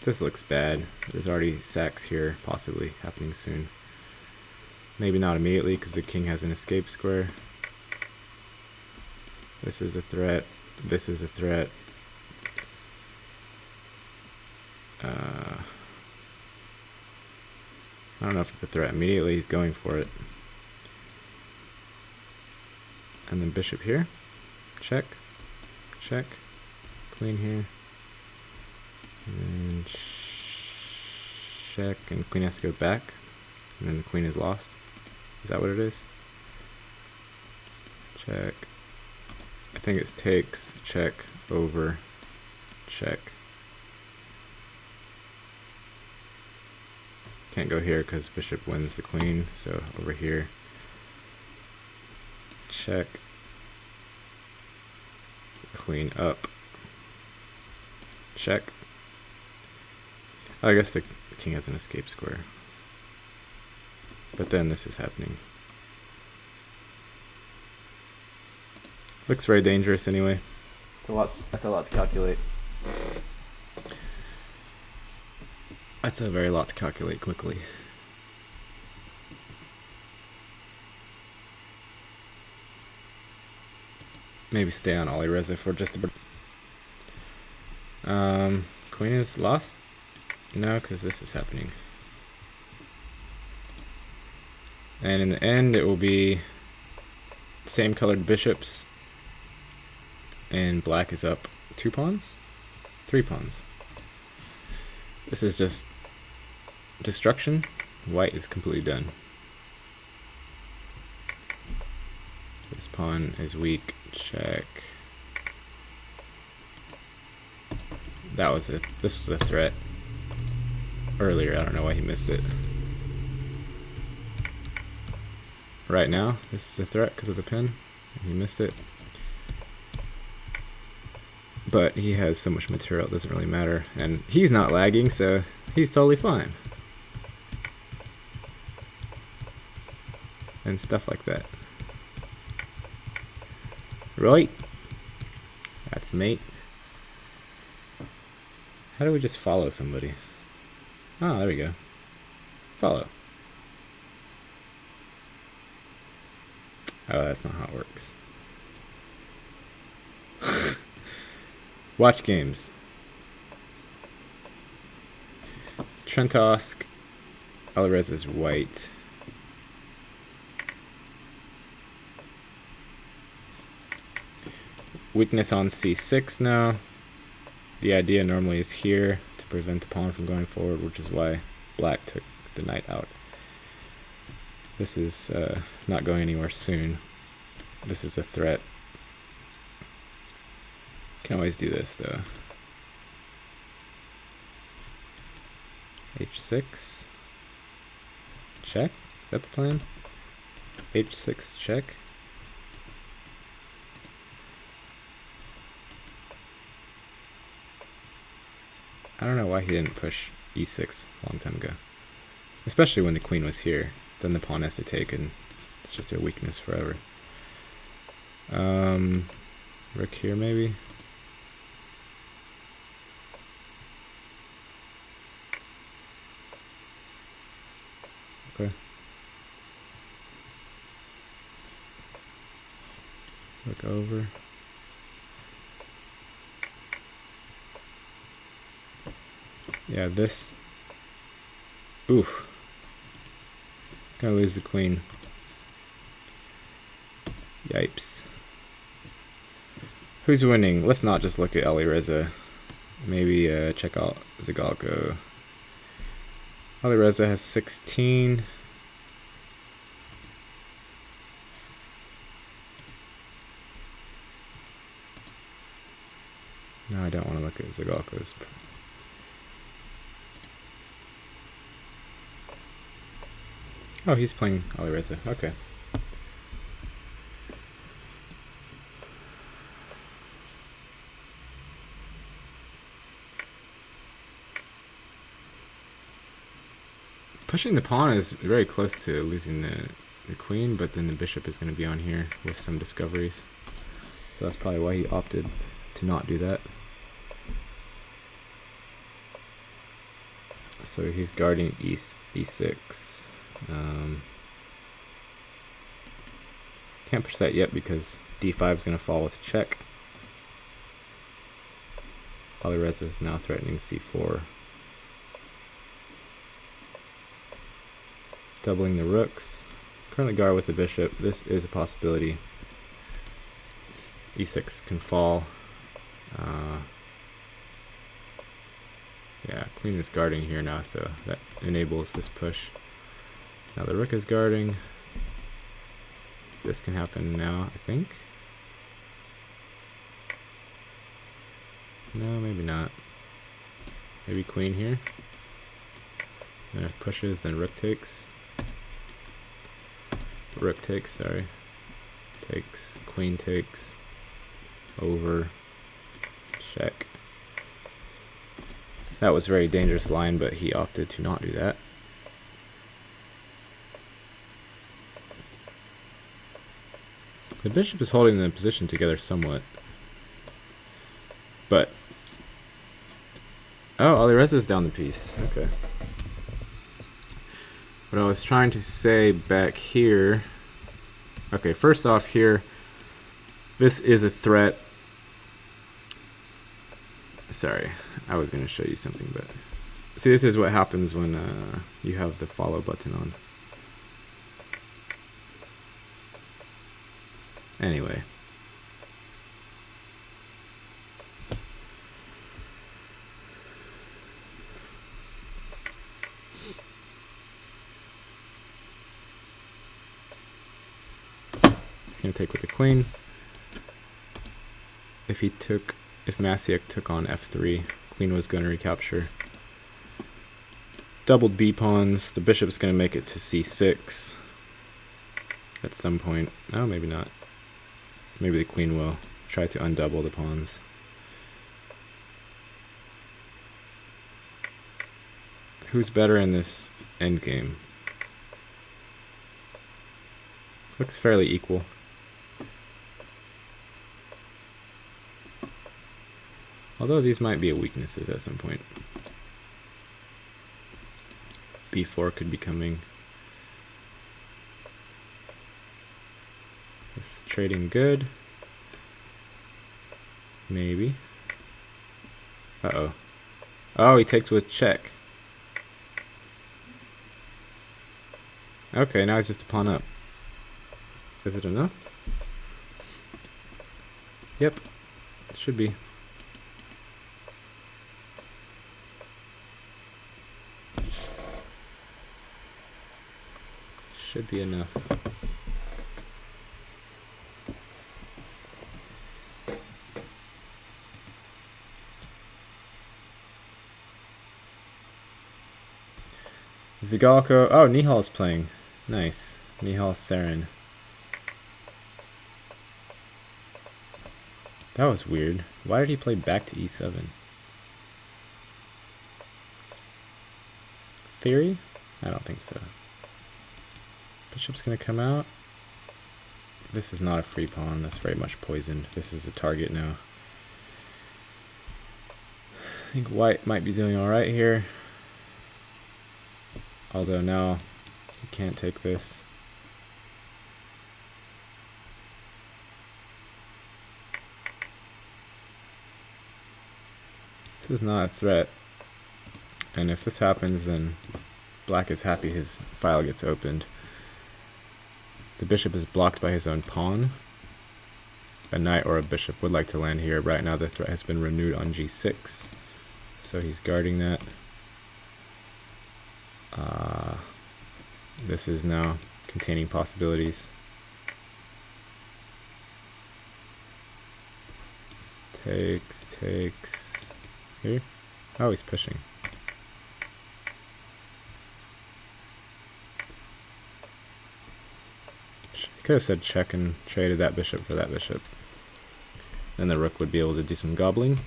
This looks bad. There's already sacks here, possibly happening soon. Maybe not immediately because the king has an escape square. This is a threat. This is a threat. I don't know if it's a threat immediately. He's going for it. And then bishop here. Check. Check. Queen here. And check. And queen has to go back. And then the queen is lost. Is that what it is? Check. I think it's takes, check, over, check. Can't go here because bishop wins the queen, so over here. Check. Queen up. Check. Oh, I guess the king has an escape square. But then this is happening. Looks very dangerous anyway. That's a lot to calculate. That's a very lot to calculate quickly. Maybe stay on Alireza for just a bit. Queen is lost? No, because this is happening. And in the end, it will be same colored bishops. And black is up 2 pawns? 3 pawns. This is just destruction. White is completely done. This pawn is weak. Check. This was a threat earlier. I don't know why he missed it. Right now, this is a threat because of the pin. He missed it. But he has so much material, it doesn't really matter. And he's not lagging, so he's totally fine. And stuff like that. Right. That's mate. How do we just follow somebody? Oh, there we go. Follow. Oh, that's not how it works. Watch games. Trentosk. Alireza is white. Weakness on c6 now. The idea normally is here to prevent the pawn from going forward, which is why black took the knight out. This is not going anywhere soon. This is a threat. Can always do this though. H6. Check? Is that the plan? H6 check. I don't know why he didn't push E6 a long time ago. Especially when the queen was here. Then the pawn has to take and it's just a weakness forever. Rook here maybe? Okay. Look over. Yeah, this. Oof. Gonna lose the queen. Yipes. Who's winning? Let's not just look at Alireza. Maybe check out Zagalko. Alireza has 16. No, I don't want to look at Zagalko's. Oh, he's playing Alireza. Okay. Pushing the pawn is very close to losing the queen, but then the bishop is going to be on here with some discoveries. So that's probably why he opted to not do that. So he's guarding E6. Can't push that yet because D5 is going to fall with check. Alireza is now threatening C4. Doubling the rooks. Currently guard with the bishop. This is a possibility. E6 can fall. Yeah, queen is guarding here now, so that enables this push. Now the rook is guarding. This can happen now, I think. No, maybe not. Maybe queen here. And if pushes, then rook takes. Rook takes, sorry. Takes, queen takes. Over. Check. That was a very dangerous line, but he opted to not do that. The bishop is holding the position together somewhat. But... oh, Alireza is down the piece. Okay. What I was trying to say back here... okay, first off here, this is a threat. Sorry, I was going to show you something, but... see, this is what happens when you have the follow button on. Anyway. He's going to take with the queen. If Masiak took on f3, queen was going to recapture. Doubled b pawns. The bishop's going to make it to c6 at some point. Oh, maybe not. Maybe the queen will try to undouble the pawns. Who's better in this endgame? Looks fairly equal. Although these might be weaknesses at some point. B4 could be coming. This trading good. Maybe. Uh-oh. Oh, he takes with check. Okay, now he's just a pawn up. Is it enough? Yep. Should be. Should be enough. Zigalko. Oh, Nihal's playing. Nice. Nihal Saren. That was weird. Why did he play back to e7? Theory? I don't think so. Bishop's gonna come out. This is not a free pawn. That's very much poisoned. This is a target now. I think white might be doing alright here. Although now you can't take this. This is not a threat. And if this happens, then black is happy his file gets opened. The bishop is blocked by his own pawn. A knight or a bishop would like to land here. Right now the threat has been renewed on g6. So he's guarding that. This is now containing possibilities. Takes. Here? Oh, he's pushing. Could have said check and traded that bishop for that bishop. Then the rook would be able to do some gobbling.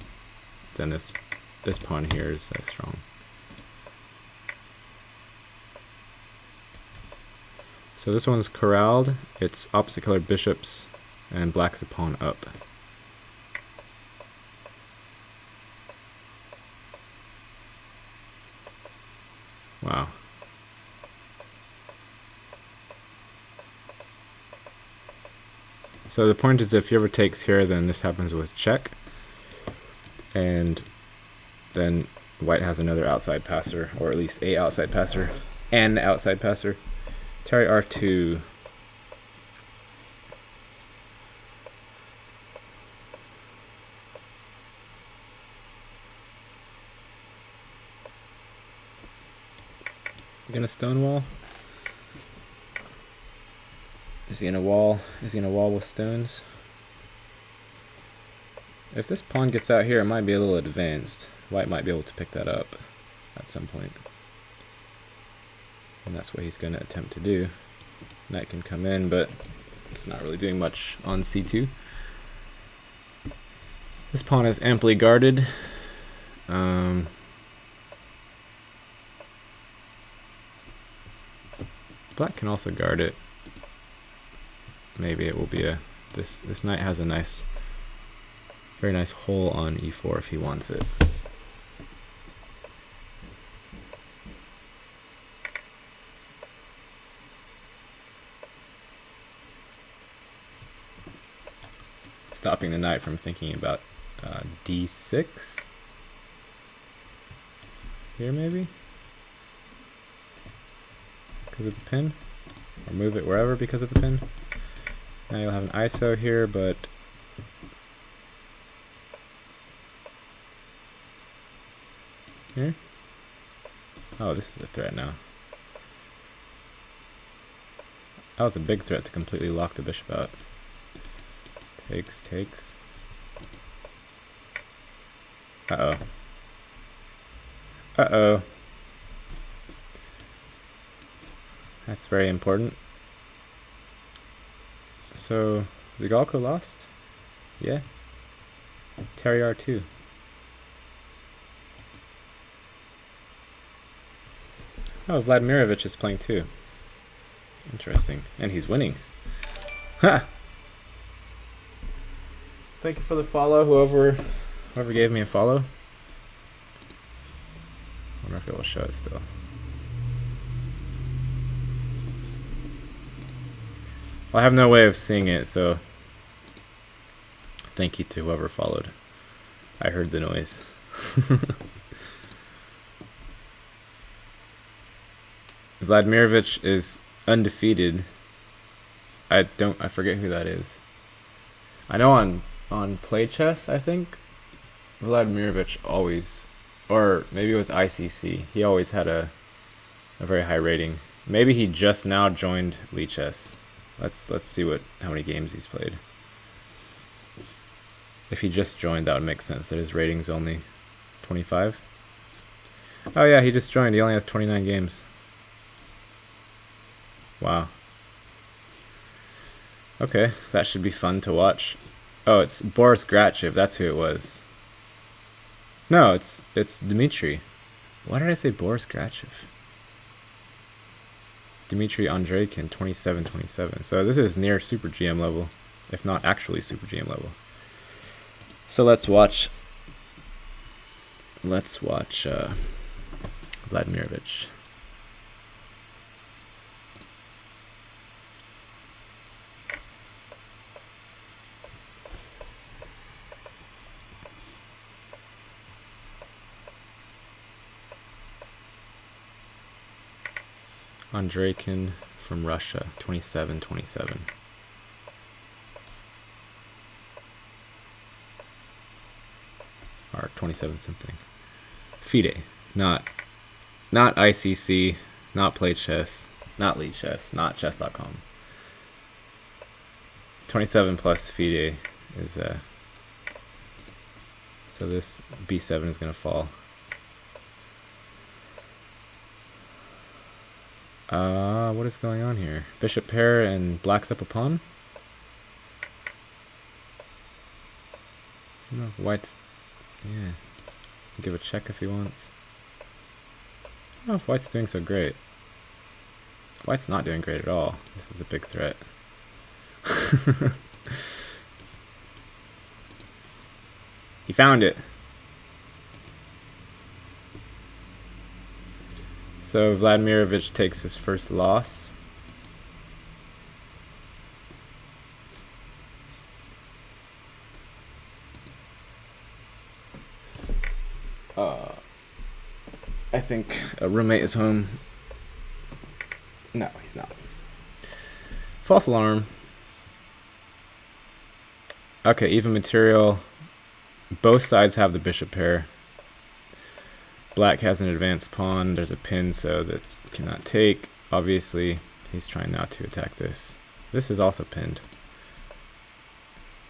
Then this pawn here is strong. So this one's corralled. It's opposite colored bishops, and black's a pawn up. Wow. So the point is, if he ever takes here, then this happens with check. And then white has another outside passer, or at least a outside passer, and outside passer. Terry R2. You gonna stonewall? Is he gonna wall? Is he gonna wall with stones? If this pawn gets out here, it might be a little advanced. White might be able to pick that up at some point. And that's what he's going to attempt to do. Knight can come in, but it's not really doing much on c2. This pawn is amply guarded. Black can also guard it. Maybe it will be a... This knight has a nice, very nice hole on e4 if he wants it. Stopping the knight from thinking about d6 here, maybe because of the pin, or move it wherever because of the pin. Now you'll have an ISO here, but here. Oh, this is a threat now. That was a big threat to completely lock the bishop out. Takes. Uh-oh. That's very important. So, Zigalko lost? Yeah. Terry R2. Oh, Vladimirovich is playing too. Interesting. And he's winning. Ha! Thank you for the follow, whoever gave me a follow. I wonder if it will show it still. Well, I have no way of seeing it, so thank you to whoever followed. I heard the noise. Vladimirovich is undefeated. I forget who that is. I know on Play Chess, I think, Vladimirovich always, or maybe it was ICC, he always had a very high rating. Maybe he just now joined lichess. Let's see how many games he's played. If he just joined, that would make sense. That his rating's only 25. Oh yeah, he just joined. He only has 29 games. Wow. Okay, that should be fun to watch. Oh, it's Boris Grachev. That's who it was. No, it's Dmitry. Why did I say Boris Grachev? Dmitry Andreikin, 27-27. So this is near Super GM level, if not actually Super GM level. So let's watch Vladimirovich. Andreikin from Russia, 27-27. Or 27 something. FIDE, not ICC, not Play Chess, not Lead Chess, not chess.com. 27 plus FIDE is so this b7 is gonna fall. What is going on here? Bishop pair and black's up a pawn? I don't know if white's... Yeah. Give a check if he wants. I don't know if white's doing so great. White's not doing great at all. This is a big threat. He found it. So Vladimirovich takes his first loss. I think a roommate is home. No, he's not. False alarm. Okay, even material. Both sides have the bishop pair. Black has an advanced pawn. There's a pin, so that cannot take. Obviously, he's trying not to attack this. This is also pinned.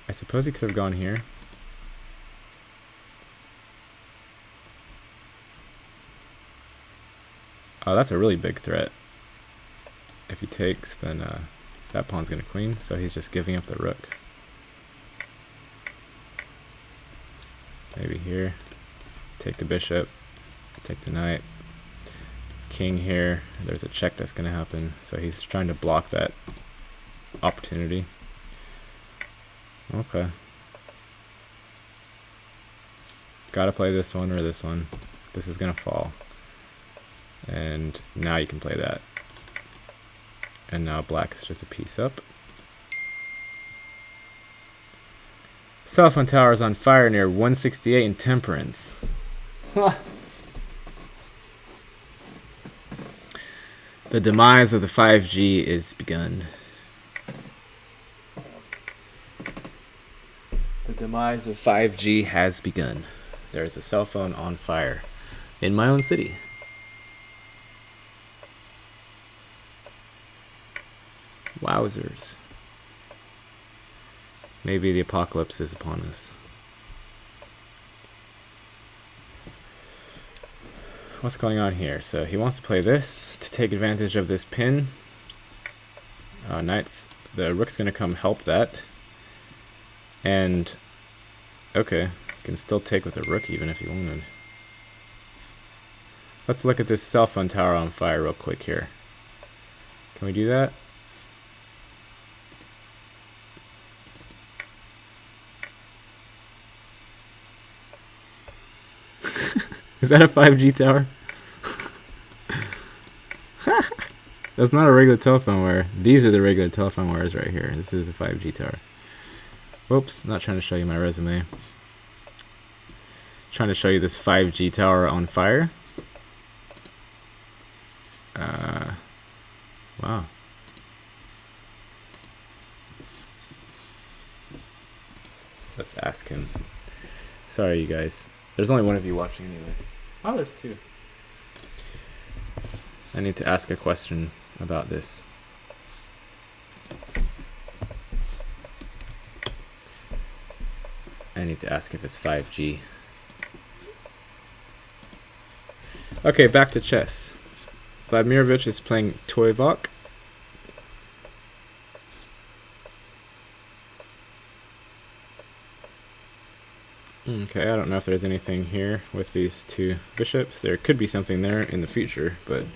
I suppose he could have gone here. Oh, that's a really big threat. If he takes, then that pawn's going to queen, so he's just giving up the rook. Maybe here. Take the bishop. Take the knight. King here. There's a check that's going to happen, so he's trying to block that opportunity. Okay. Gotta play this one or this one. This is going to fall. And now you can play that. And now black is just a piece up. Cell phone tower is on fire near 168 in Temperance. The demise of the 5G is begun. The demise of 5G has begun. There is a cell phone on fire in my own city. Wowzers. Maybe the apocalypse is upon us. What's going on here? So he wants to play this to take advantage of this pin. Knights, the rook's going to come help that. And, okay, you can still take with the rook even if you wanted. Let's look at this cell phone tower on fire real quick here. Can we do that? Is that a 5G tower? That's not a regular telephone wire. These are the regular telephone wires right here. This is a 5G tower. Whoops, not trying to show you my resume. Trying to show you this 5G tower on fire. Wow. Let's ask him. Sorry, you guys. There's only one of you watching anyway. Oh, there's two. I need to ask a question about this. I need to ask if it's 5G. Okay, back to chess. Vladimirovich is playing Toivok. Okay, I don't know if there's anything here with these two bishops. There could be something there in the future, but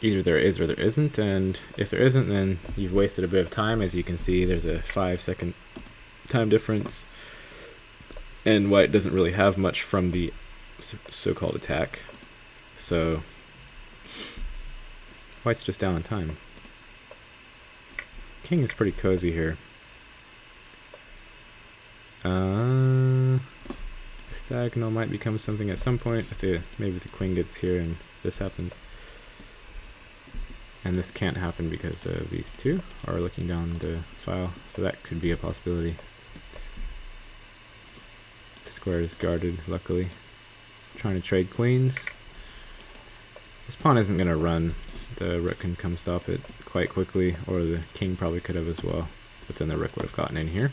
either there is or there isn't, and if there isn't, then you've wasted a bit of time. As you can see, there's a 5-second time difference, and white doesn't really have much from the so-called attack, so white's just down on time. King is pretty cozy here. This diagonal might become something at some point if maybe the queen gets here and this happens. And this can't happen because these two are looking down the file, so that could be a possibility. The square is guarded, luckily. Trying to trade queens. This pawn isn't going to run. The rook can come stop it quite quickly, or the king probably could have as well, but then the rook would have gotten in here.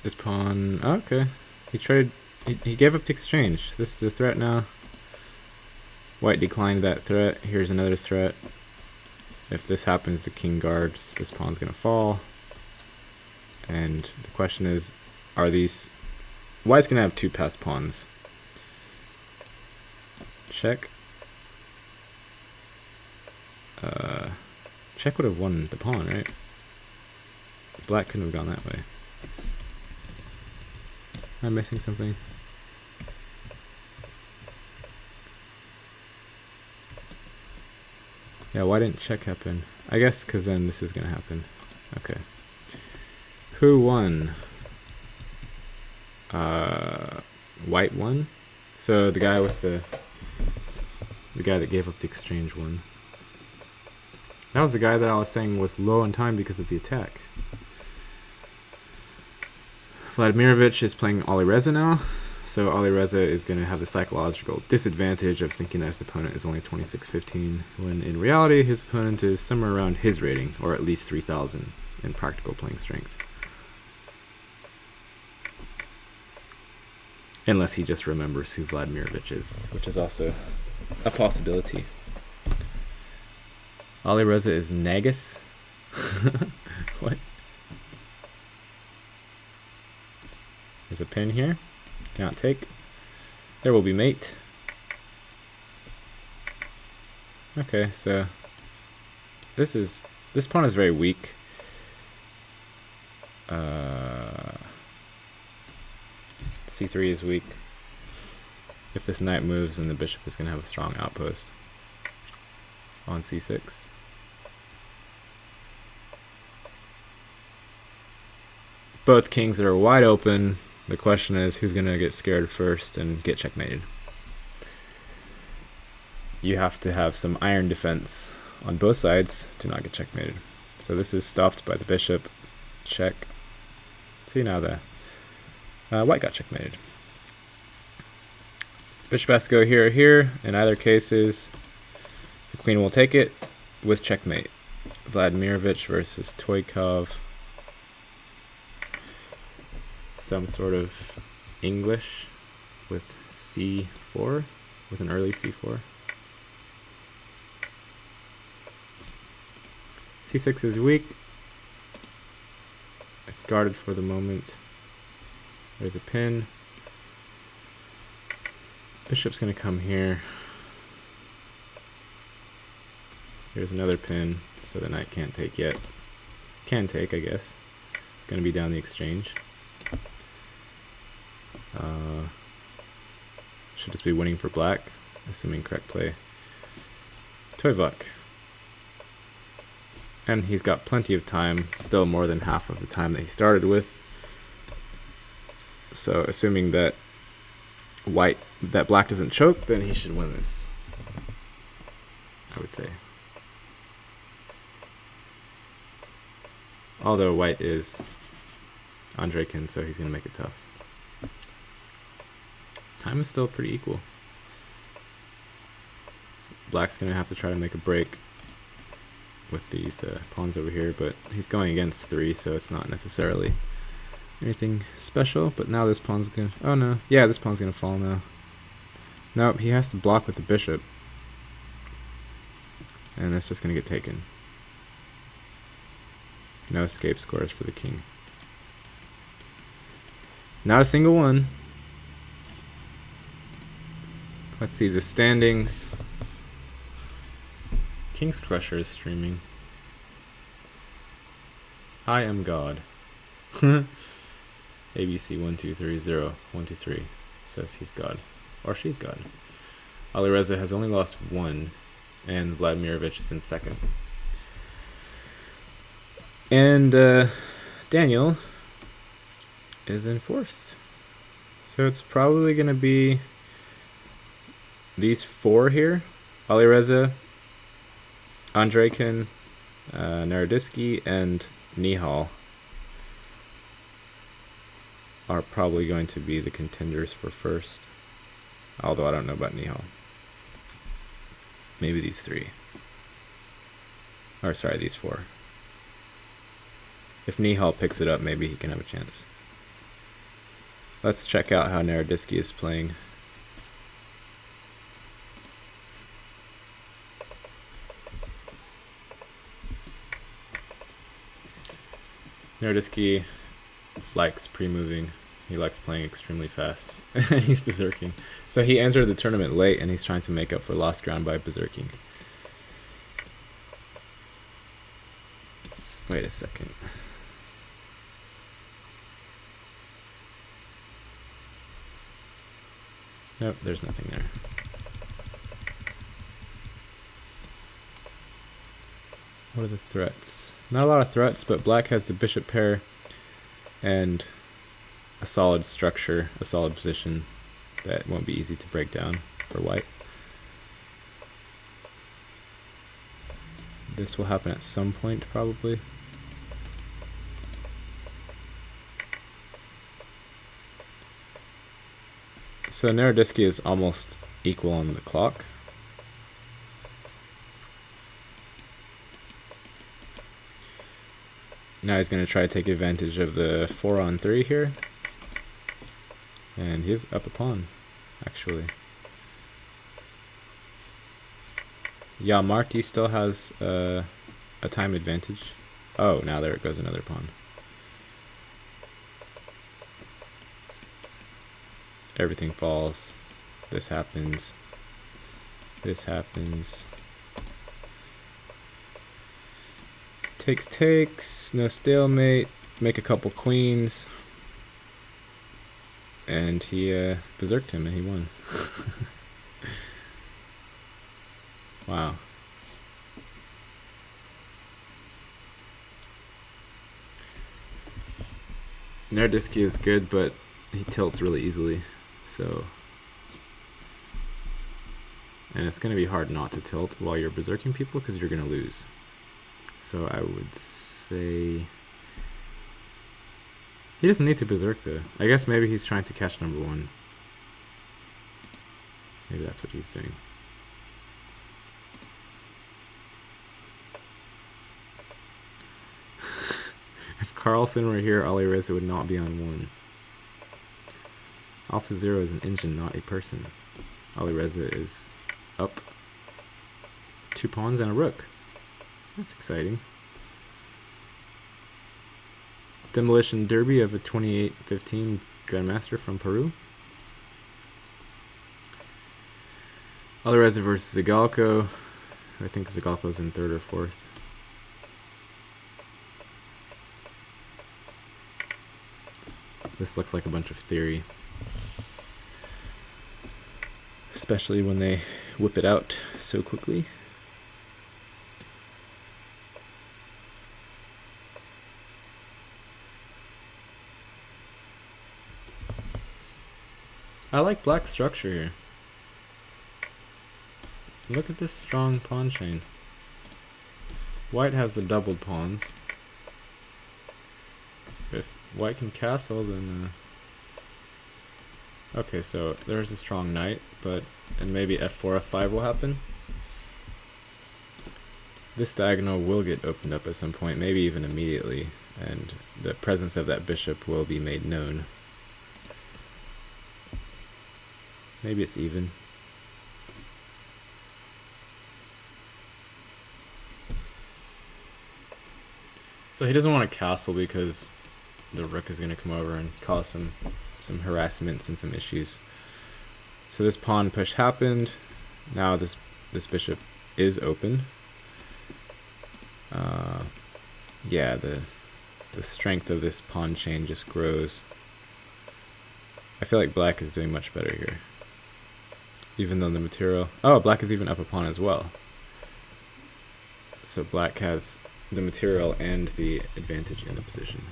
This pawn, oh, okay. He gave up the exchange. This is a threat now. White declined that threat. Here's another threat. If this happens, the king guards. This pawn's gonna fall. And the question is, are these... White's gonna have two passed pawns. Check. Check would have won the pawn, right? Black couldn't have gone that way. Am I missing something? Yeah, why didn't check happen? I guess because then this is gonna happen. Okay. Who won? White won. So the guy with the guy that gave up the exchange won. That was the guy that I was saying was low on time because of the attack. Vladimirovich is playing Alireza now, so Alireza is going to have the psychological disadvantage of thinking that his opponent is only 2615, when in reality his opponent is somewhere around his rating, or at least 3000 in practical playing strength. Unless he just remembers who Vladimirovich is, which is also a possibility. Alireza is Nagus? What? There's a pin here. Cannot take. There will be mate. Okay, so this pawn is very weak. C3 is weak. If this knight moves, then the bishop is going to have a strong outpost on C6. Both kings are wide open. The question is, who's going to get scared first and get checkmated? You have to have some iron defense on both sides to not get checkmated. So this is stopped by the bishop. Check. See, now the white got checkmated. Bishop has to go here or here. In either cases, the queen will take it with checkmate. Vladimirovich versus Toikov. Some sort of English with C4, with an early C4. C6 is weak. It's guarded for the moment. There's a pin. Bishop's gonna come here. Here's another pin, so the knight can't take yet. Can take, I guess. Gonna be down the exchange. Should just be winning for black, assuming correct play. Toivok. And he's got plenty of time, still more than half of the time that he started with. So assuming that black doesn't choke, then he should win this, I would say. Although white is Andreikin, so he's going to make it tough. Time is still pretty equal. Black's gonna have to try to make a break with these pawns over here, but he's going against 3, so it's not necessarily anything special. But now this pawn's gonna... oh no. Yeah, this pawn's gonna fall now. Nope, he has to block with the bishop. And that's just gonna get taken. No escape scores for the king. Not a single one. Let's see the standings. King's Crusher is streaming. I am God. ABC 1230123 says he's God. Or she's God. Alireza has only lost 1, and Vladimirovich is in 2nd. And Daniel is in 4th. So it's probably going to be these 4 here. Alireza, Andreikin, Naroditsky, and Nihal are probably going to be the contenders for first. Although I don't know about Nihal. Maybe these 3. Or sorry, these 4. If Nihal picks it up, maybe he can have a chance. Let's check out how Naroditsky is playing. Naroditsky likes pre-moving. He likes playing extremely fast. And he's berserking. So he entered the tournament late, and he's trying to make up for lost ground by berserking. Wait a second. Nope, there's nothing there. What are the threats? Not a lot of threats, but black has the bishop pair and a solid structure, a solid position that won't be easy to break down for white. This will happen at some point, probably. So Naroditsky is almost equal on the clock. Now he's going to try to take advantage of the 4-on-3 here. And he's up a pawn, actually. Yeah, Marty still has a time advantage. Oh, now there goes another pawn. Everything falls. This happens. This happens. Takes, no stalemate, make a couple queens. And he berserked him and he won. Wow. Naroditsky is good, but he tilts really easily. So, and it's going to be hard not to tilt while you're berserking people because you're going to lose. So I would say he doesn't need to berserk though. I guess maybe he's trying to catch number 1. Maybe that's what he's doing. If Carlsen were here, Alireza would not be on 1. Alpha Zero is an engine, not a person. Alireza is up 2 pawns and a rook. That's exciting. Demolition Derby of a 28-15 Grandmaster from Peru. Alireza versus Zagalko. I think Zagalko's in 3rd or 4th. This looks like a bunch of theory. Especially when they whip it out so quickly. I like black's structure here. Look at this strong pawn chain. White has the doubled pawns. If white can castle, then Okay, so there's a strong knight, and maybe f4, f5 will happen. This diagonal will get opened up at some point, maybe even immediately, and the presence of that bishop will be made known. Maybe it's even. So he doesn't want a castle because the rook is going to come over and cause some harassments and some issues. So this pawn push happened. Now this bishop is open. Yeah, the strength of this pawn chain just grows. I feel like black is doing much better here. Even though the material... Oh, black is even up a pawn as well. So black has the material and the advantage in the position.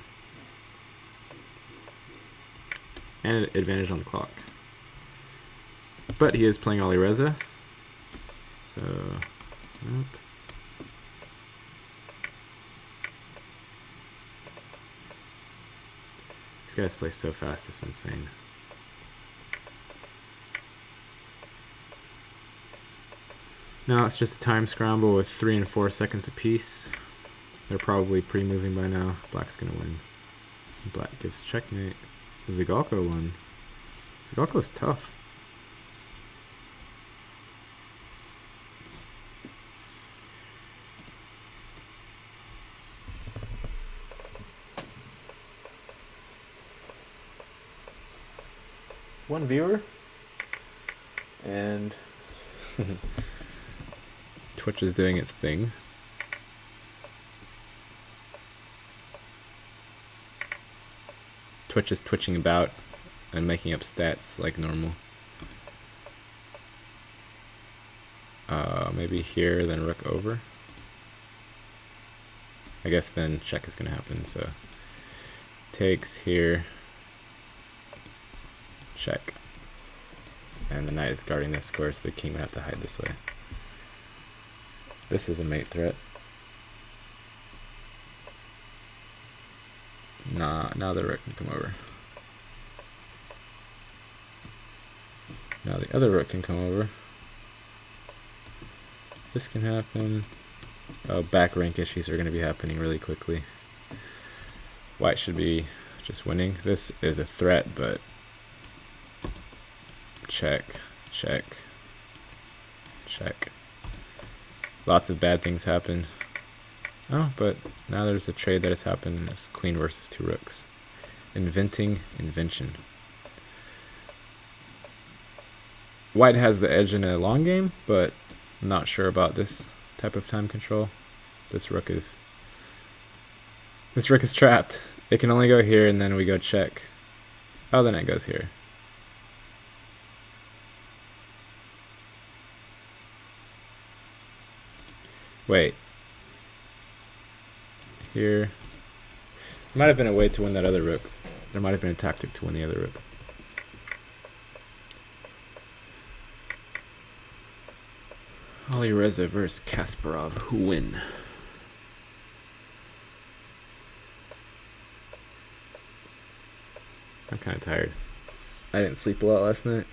And an advantage on the clock. But he is playing Alireza. So... Nope. These guys play so fast, it's insane. Now it's just a time scramble with 3 and 4 seconds apiece. They're probably pre-moving by now. Black's gonna win. Black gives checkmate. Zigalko won. Zigalko is tough. One viewer. And Twitch is doing its thing. Twitch is twitching about and making up stats like normal. Maybe here, then rook over. I guess then check is going to happen, so takes here, check. And the knight is guarding this square, so the king would have to hide this way. This is a mate threat. Nah, now the rook can come over. Now the other rook can come over. This can happen. Oh, back rank issues are going to be happening really quickly. White should be just winning. This is a threat, but check, check, check. Lots of bad things happen. Oh, but now there's a trade that has happened, and it's queen versus 2 rooks. Inventing invention. White has the edge in a long game, but I'm not sure about this type of time control. This rook is trapped. It can only go here, and then we go check. Oh, then it goes here. Wait. Here. There might have been a way to win that other rook. There might have been a tactic to win the other rook. Alireza versus Kasparov. Who win? I'm kind of tired. I didn't sleep a lot last night.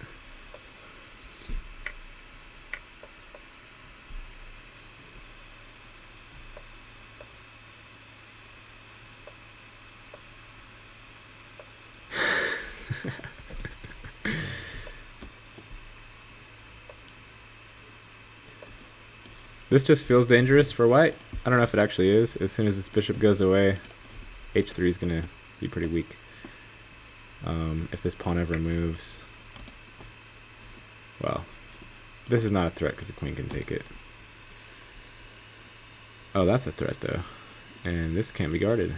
This just feels dangerous for white. I don't know if it actually is. As soon as this bishop goes away, h3 is going to be pretty weak. If this pawn ever moves, well, this is not a threat because the queen can take it. Oh, that's a threat though. And this can't be guarded.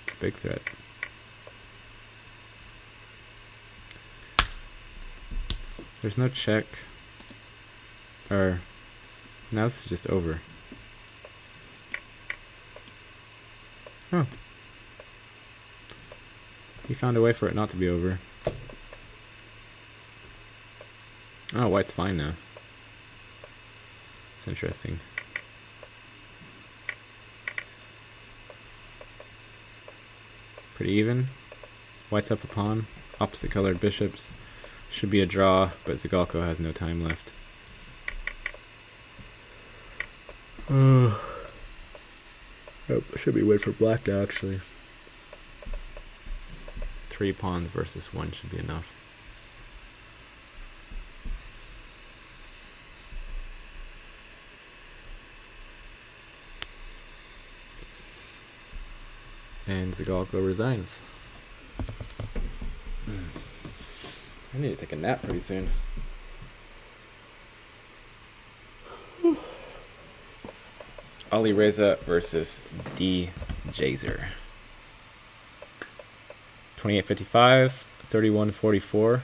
It's a big threat. There's no check. Or, now this is just over. Oh. He found a way for it not to be over. Oh, white's fine now. It's interesting. Pretty even. White's up a pawn. Opposite colored bishops. Should be a draw, but Zigalko has no time left. Oh, should be a win for black actually. 3 pawns versus 1 should be enough. And Zigalko resigns. I need to take a nap pretty soon. Ali Reza versus D. Jazer. 28.55, 31.44.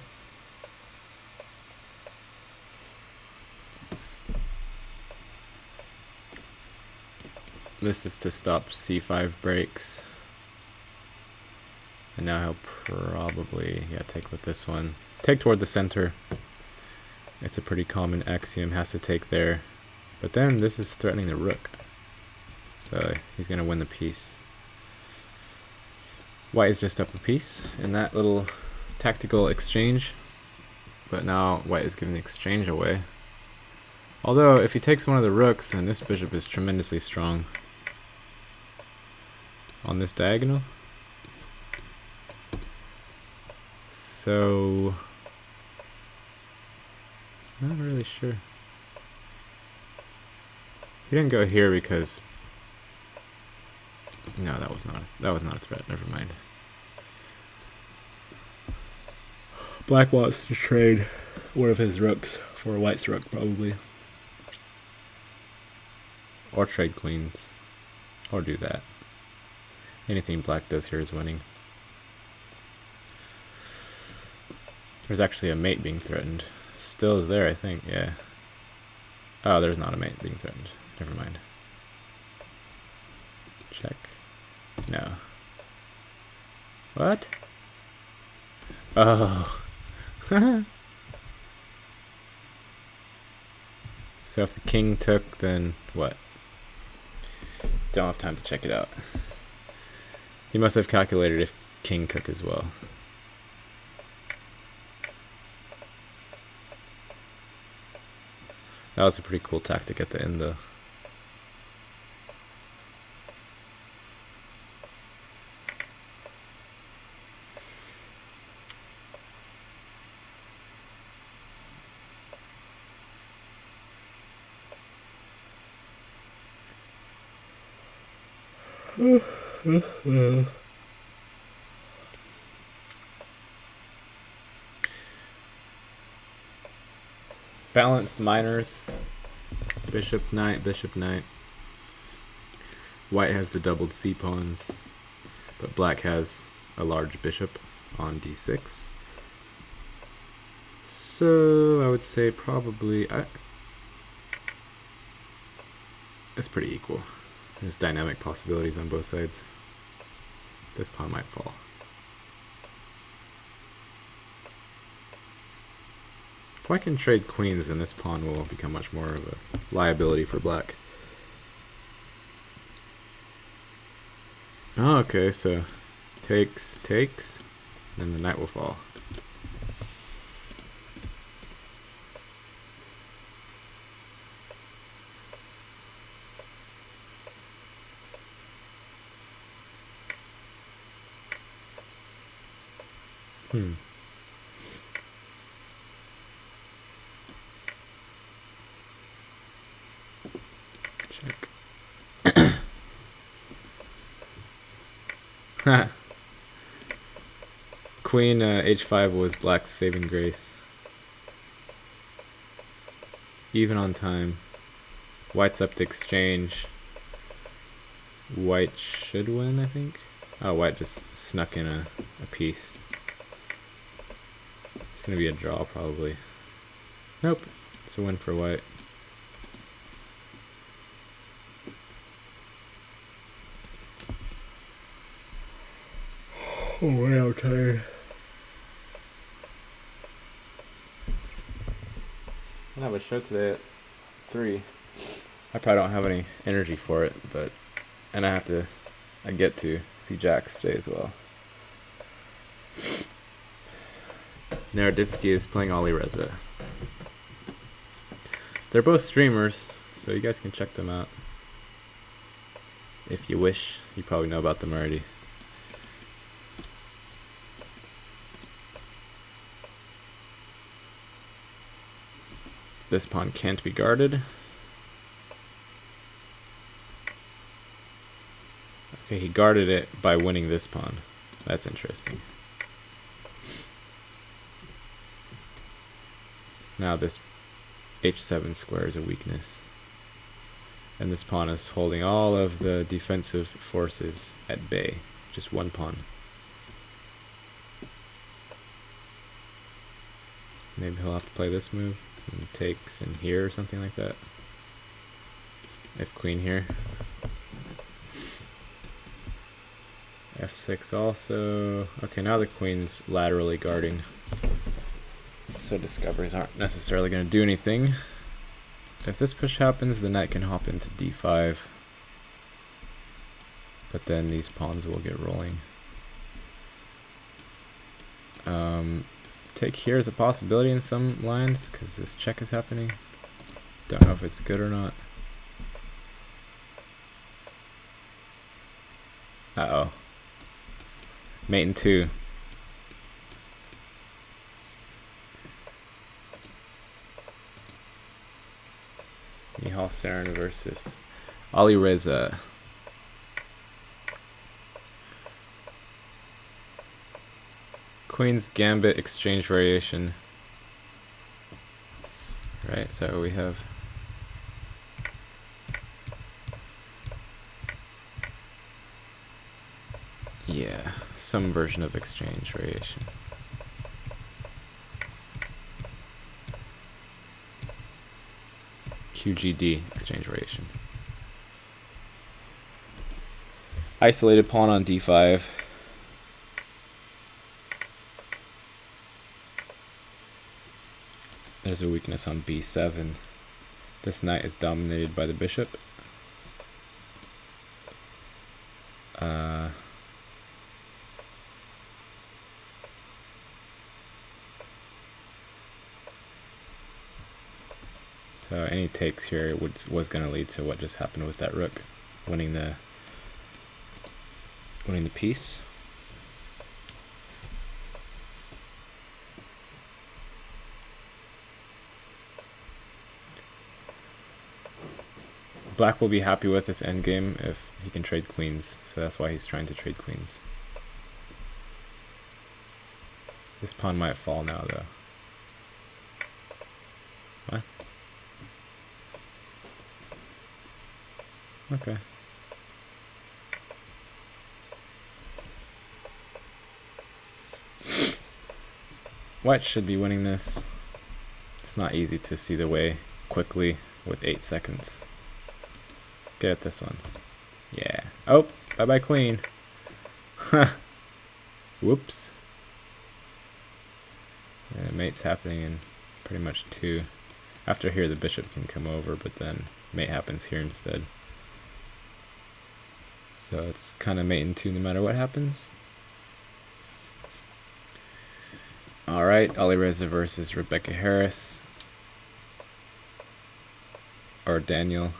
This is to stop c5 breaks. And now he'll probably, take with this one. Take toward the center. It's a pretty common axiom, has to take there. But then this is threatening the rook. So he's going to win the piece. White is just up a piece in that little tactical exchange. But now white is giving the exchange away. Although if he takes one of the rooks, then this bishop is tremendously strong. On this diagonal. So, not really sure. He didn't go here because no, that was not a threat. Never mind. Black wants to trade one of his rooks for white's rook, probably, or trade queens, or do that. Anything black does here is winning. There's actually a mate being threatened. Still is there, I think, yeah. Oh, there's not a mate being threatened. Never mind. Check. No. What? Oh. So if the king took, then what? Don't have time to check it out. He must have calculated if king took as well. That was a pretty cool tactic at the end, though. Balanced minors. Bishop knight, bishop knight. White has the doubled c pawns, but black has a large bishop on d6. So I would say probably it's pretty equal. There's dynamic possibilities on both sides. This pawn might fall. If I can trade queens, then this pawn will become much more of a liability for black. Oh, okay, so takes, then the knight will fall. Check. Queen h5 was black's saving grace. Even on time. White's up to exchange. White should win, I think. Oh, white just snuck in a piece. It's gonna be a draw, probably. Nope, it's a win for white. Oh, wow, I'm tired. I have a show today at 3. I probably don't have any energy for it, but I get to see Jax today as well. Naroditsky is playing Alireza. They're both streamers, so you guys can check them out if you wish. You probably know about them already. This pawn can't be guarded. Okay, he guarded it by winning this pawn. That's interesting. Now this h7 square is a weakness. And this pawn is holding all of the defensive forces at bay. Just one pawn. Maybe he'll have to play this move. And takes in here or something like that. If queen here. F6 also. Okay, now the queen's laterally guarding. So discoveries aren't necessarily going to do anything. If this push happens, the knight can hop into d5. But then these pawns will get rolling. Take here is a possibility in some lines because this check is happening. Don't know if it's good or not. Uh-oh. Mate in 2. Nihal Sarin versus Alireza. Queen's Gambit exchange variation. Right, is that what we have? Yeah, some version of exchange variation. QGD exchange variation. Isolated pawn on d5. There's a weakness on b7. This knight is dominated by the bishop. So any takes here was going to lead to what just happened with that rook, winning the piece. Black will be happy with this endgame if he can trade queens, so that's why he's trying to trade queens. This pawn might fall now, though. What? Okay. White should be winning this. It's not easy to see the way quickly with 8 seconds. Get at this one. Yeah. Oh, bye-bye queen. Whoops. Yeah, mate's happening in pretty much 2. After here, the bishop can come over, but then mate happens here instead. So it's kind of mate in 2 no matter what happens. Alright, Alireza versus Rebecca Harris. Or Daniel.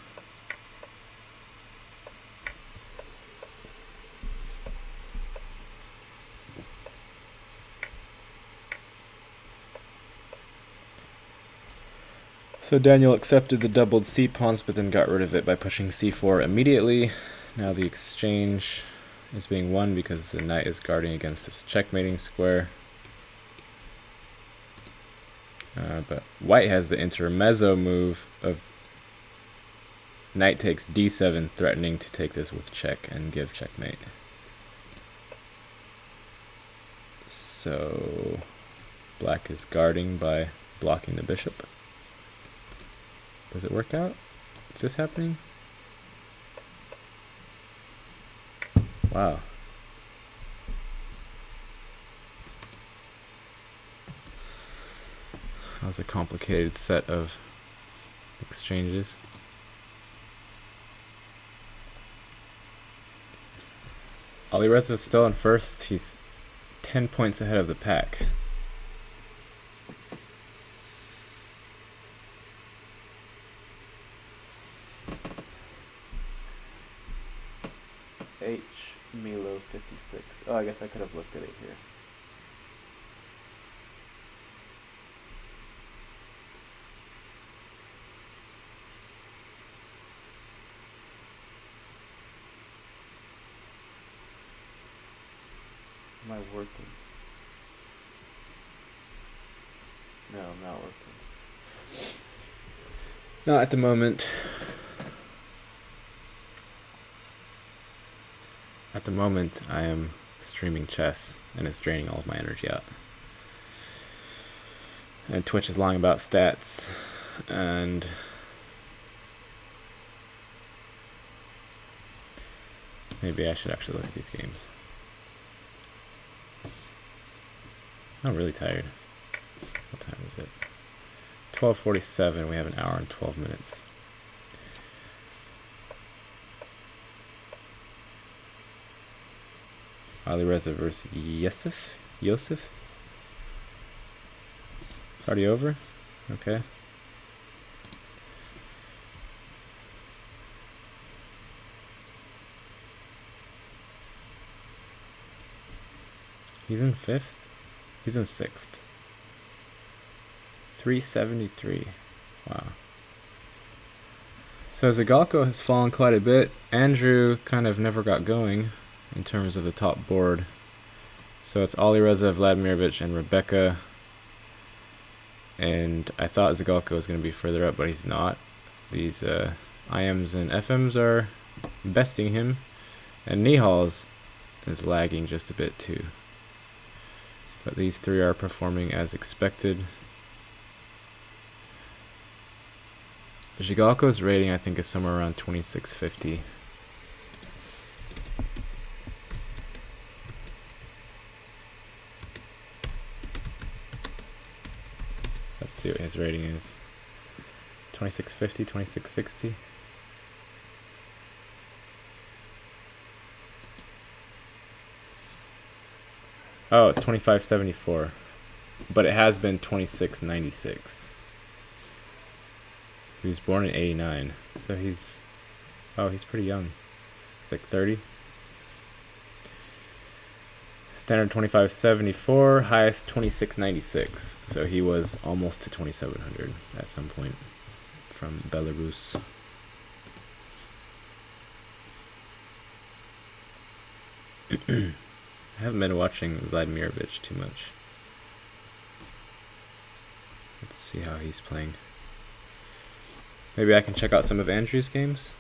So Daniel accepted the doubled c pawns, but then got rid of it by pushing c4 immediately. Now the exchange is being won because the knight is guarding against this checkmating square. But white has the intermezzo move of knight takes d7, threatening to take this with check and give checkmate. So black is guarding by blocking the bishop. Does it work out? Is this happening? Wow. That was a complicated set of exchanges. Alireza is still in first. He's 10 points ahead of the pack. H Milo 56. Oh, I guess I could have looked at it here. Am I working? No, I'm not working. Not at the moment. At the moment, I am streaming chess, and it's draining all of my energy out. And Twitch is lying about stats, and maybe I should actually look at these games. I'm really tired. What time is it? 12:47. We have an hour and 12 minutes. Ali Reza versus Yosef. It's already over? Okay. He's in 5th? He's in 6th. 373. Wow. So Zagalko has fallen quite a bit. Andrew kind of never got going in terms of the top board. So it's Alireza, Vladimirovich, and Rebecca. And I thought Zagalko was going to be further up, but he's not. These IMs and FMs are besting him. And Nihal's is lagging just a bit too. But these three are performing as expected. Zagalko's rating, I think, is somewhere around 2650. Let's see what his rating is. 2650, 2660. Oh, it's 2574. But it has been 2696. He was born in 89. So he's pretty young. He's like 30. Standard 2574, highest 2696. So he was almost to 2700 at some point from Belarus. I haven't been watching Vladimirovich too much. Let's see how he's playing. Maybe I can check out some of Andrew's games.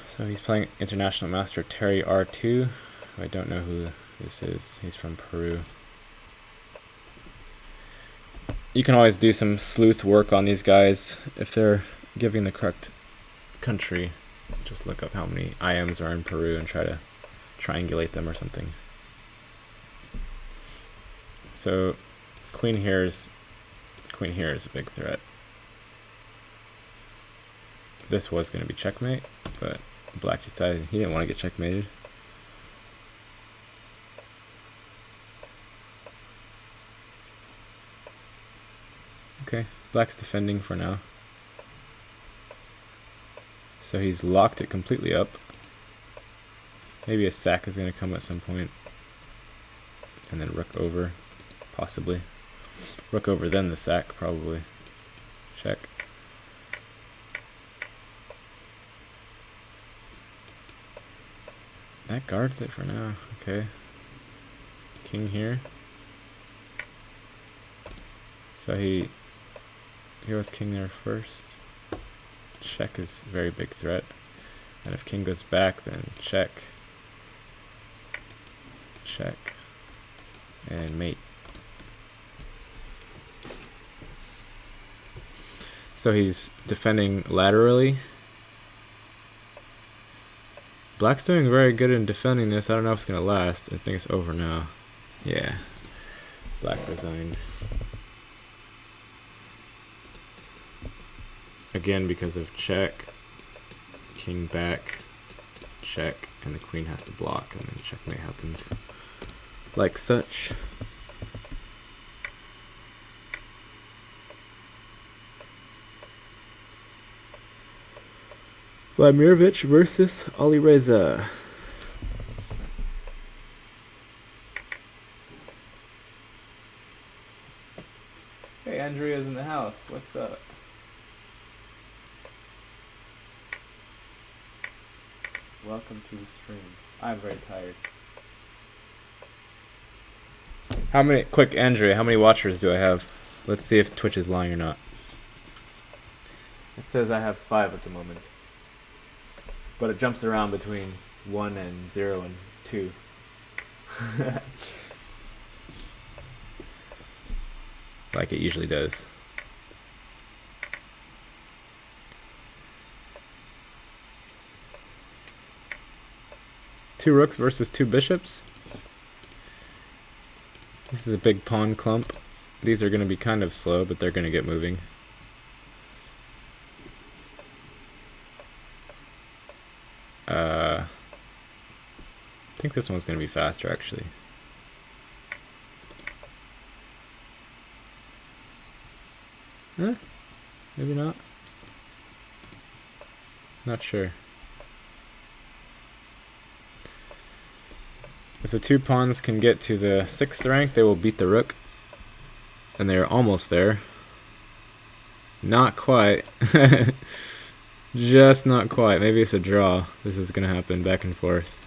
So he's playing International Master Terry R2. I don't know who this is. He's from Peru. You can always do some sleuth work on these guys if they're giving the correct country. Just look up how many IMs are in Peru and try to triangulate them or something. So queen here is a big threat. This was going to be checkmate, but Black decided he didn't want to get checkmated. Okay, Black's defending for now. So he's locked it completely up. Maybe a sack is going to come at some point. And then rook over, possibly. Rook over, then the sack, probably. Check. That guards it for now. Okay. King here. So he goes king there first. Check is a very big threat. And if king goes back, then check. Check. And mate. So he's defending laterally. Black's doing very good in defending this. I don't know if it's going to last. I think it's over now. Yeah. Black resigned. Again, because of check. King back. Check. And the queen has to block. And then checkmate happens. like such. Vladimirovich versus Alireza. Hey, Andrea's in the house. What's up? Welcome to the stream. I'm very tired. How many, quick Andrea, how many watchers do I have? Let's see if Twitch is lying or not. It says I have 5 at the moment. But it jumps around between 1 and 0 and 2. Like it usually does. Two rooks versus 2 bishops. This is a big pawn clump. These are going to be kind of slow, but they're going to get moving. I think this one's going to be faster, actually. Huh? Maybe not. Not sure. If the 2 pawns can get to the 6th rank, they will beat the rook. And they're almost there. Not quite. Just not quite. Maybe it's a draw. This is going to happen back and forth.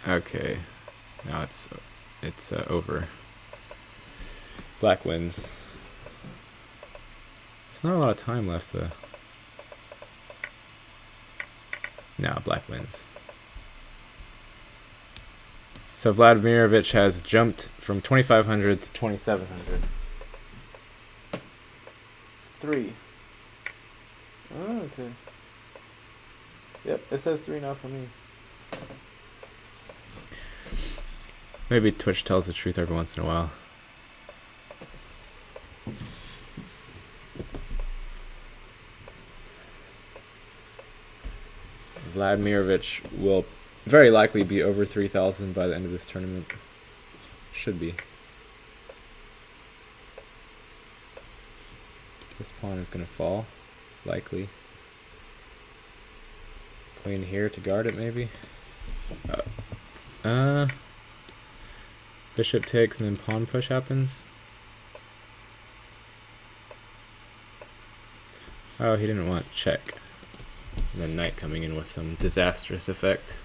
Okay. Now it's over. Black wins. There's not a lot of time left though. Now black wins. So Vladimirovich has jumped from 2,500 to 2,700. 3. Oh, okay. Yep, it says 3 now for me. Maybe Twitch tells the truth every once in a while. Vladimirovich will very likely be over 3,000 by the end of this tournament. Should be. This pawn is going to fall, likely. Queen here to guard it, maybe. Bishop takes and then pawn push happens. Oh, he didn't want check. And then knight coming in with some disastrous effect.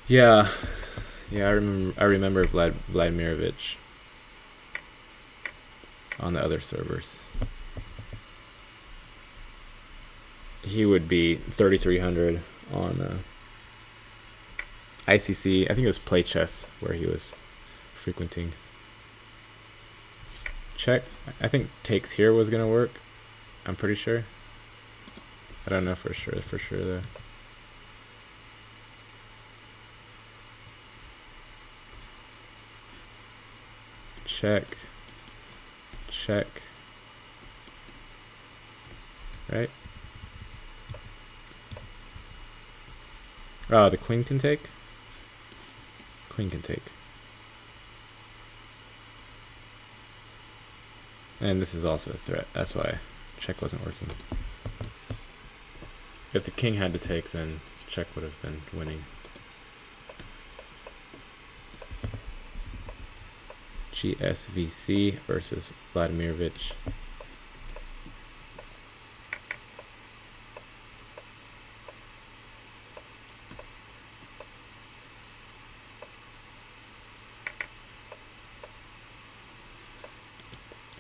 Yeah, I remember Vladimirovich on the other servers. He would be 3,300 on ICC. I think it was Play Chess where he was frequenting. Check. I think takes here was gonna work. I'm pretty sure. I don't know for sure though. Check. Check. Right? Oh, the queen can take? Queen can take. And this is also a threat. That's why check wasn't working. If the king had to take, then check would have been winning. GSVC versus Vladimirovich.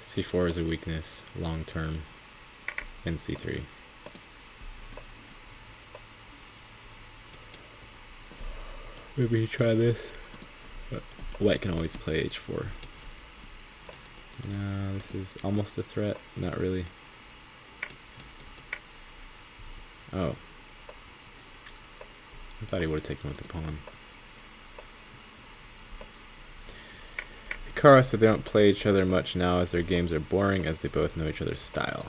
C4 is a weakness long term in C3. Maybe you try this. But white can always play H4. No, this is almost a threat. Not really. Oh. I thought he would have taken with the pawn. Hikaru said they don't play each other much now as their games are boring as they both know each other's style.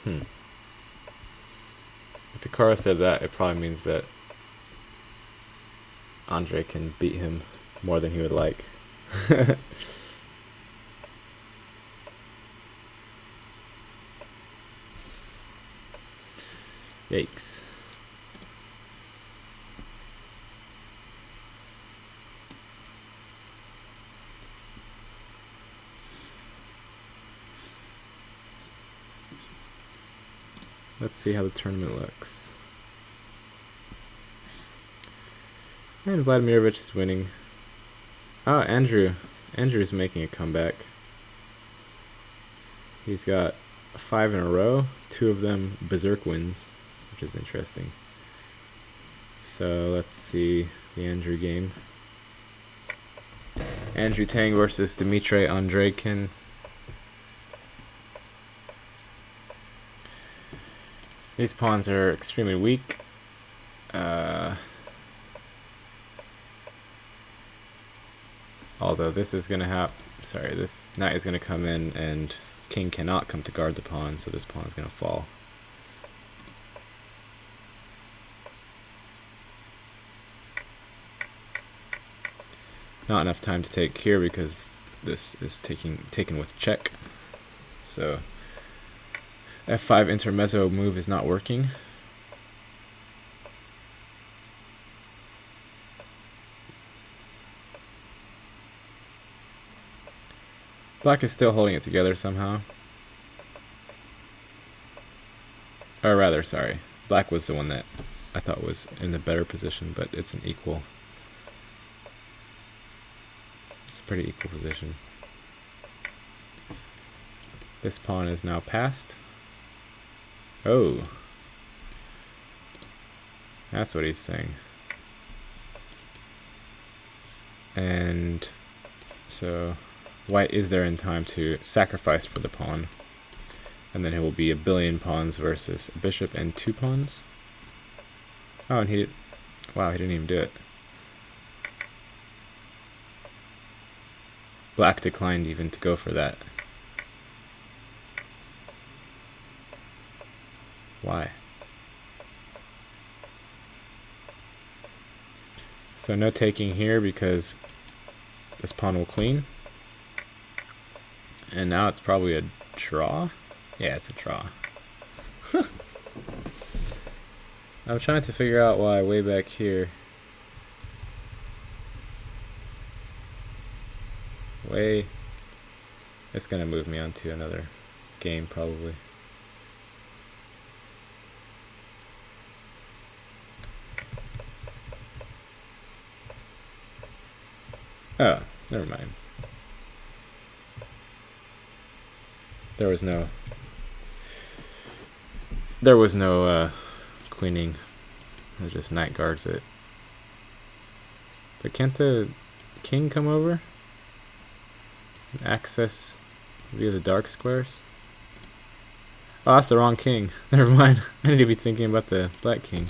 If Hikaru said that, it probably means that Andre can beat him more than he would like. Yikes. Let's see how the tournament looks. And Vladimirovich is winning. Oh, Andrew's making a comeback. He's got 5 in a row, 2 of them berserk wins, which is interesting. So let's see the Andrew game. Andrew Tang versus Dmitry Andreikin. These pawns are extremely weak. Although this is going to this knight is going to come in and king cannot come to guard the pawn, so this pawn is going to fall. Not enough time to take here because this is taken with check. So F5 intermezzo move is not working. Black is still holding it together somehow. Or rather, sorry. Black was the one that I thought was in the better position, but it's an equal. It's a pretty equal position. This pawn is now passed. Oh. That's what he's saying. And so white is there in time to sacrifice for the pawn. And then it will be a billion pawns versus a bishop and 2 pawns. Oh, and he did. Wow, he didn't even do it. Black declined even to go for that. Why? So no taking here because this pawn will queen. And now it's probably a draw? Yeah, it's a draw. I'm trying to figure out why way back here. It's gonna move me on to another game probably. Oh, never mind. There was no queening. It just knight guards it. But can't the king come over and access via the dark squares? Oh, that's the wrong king. Never mind. I need to be thinking about the black king.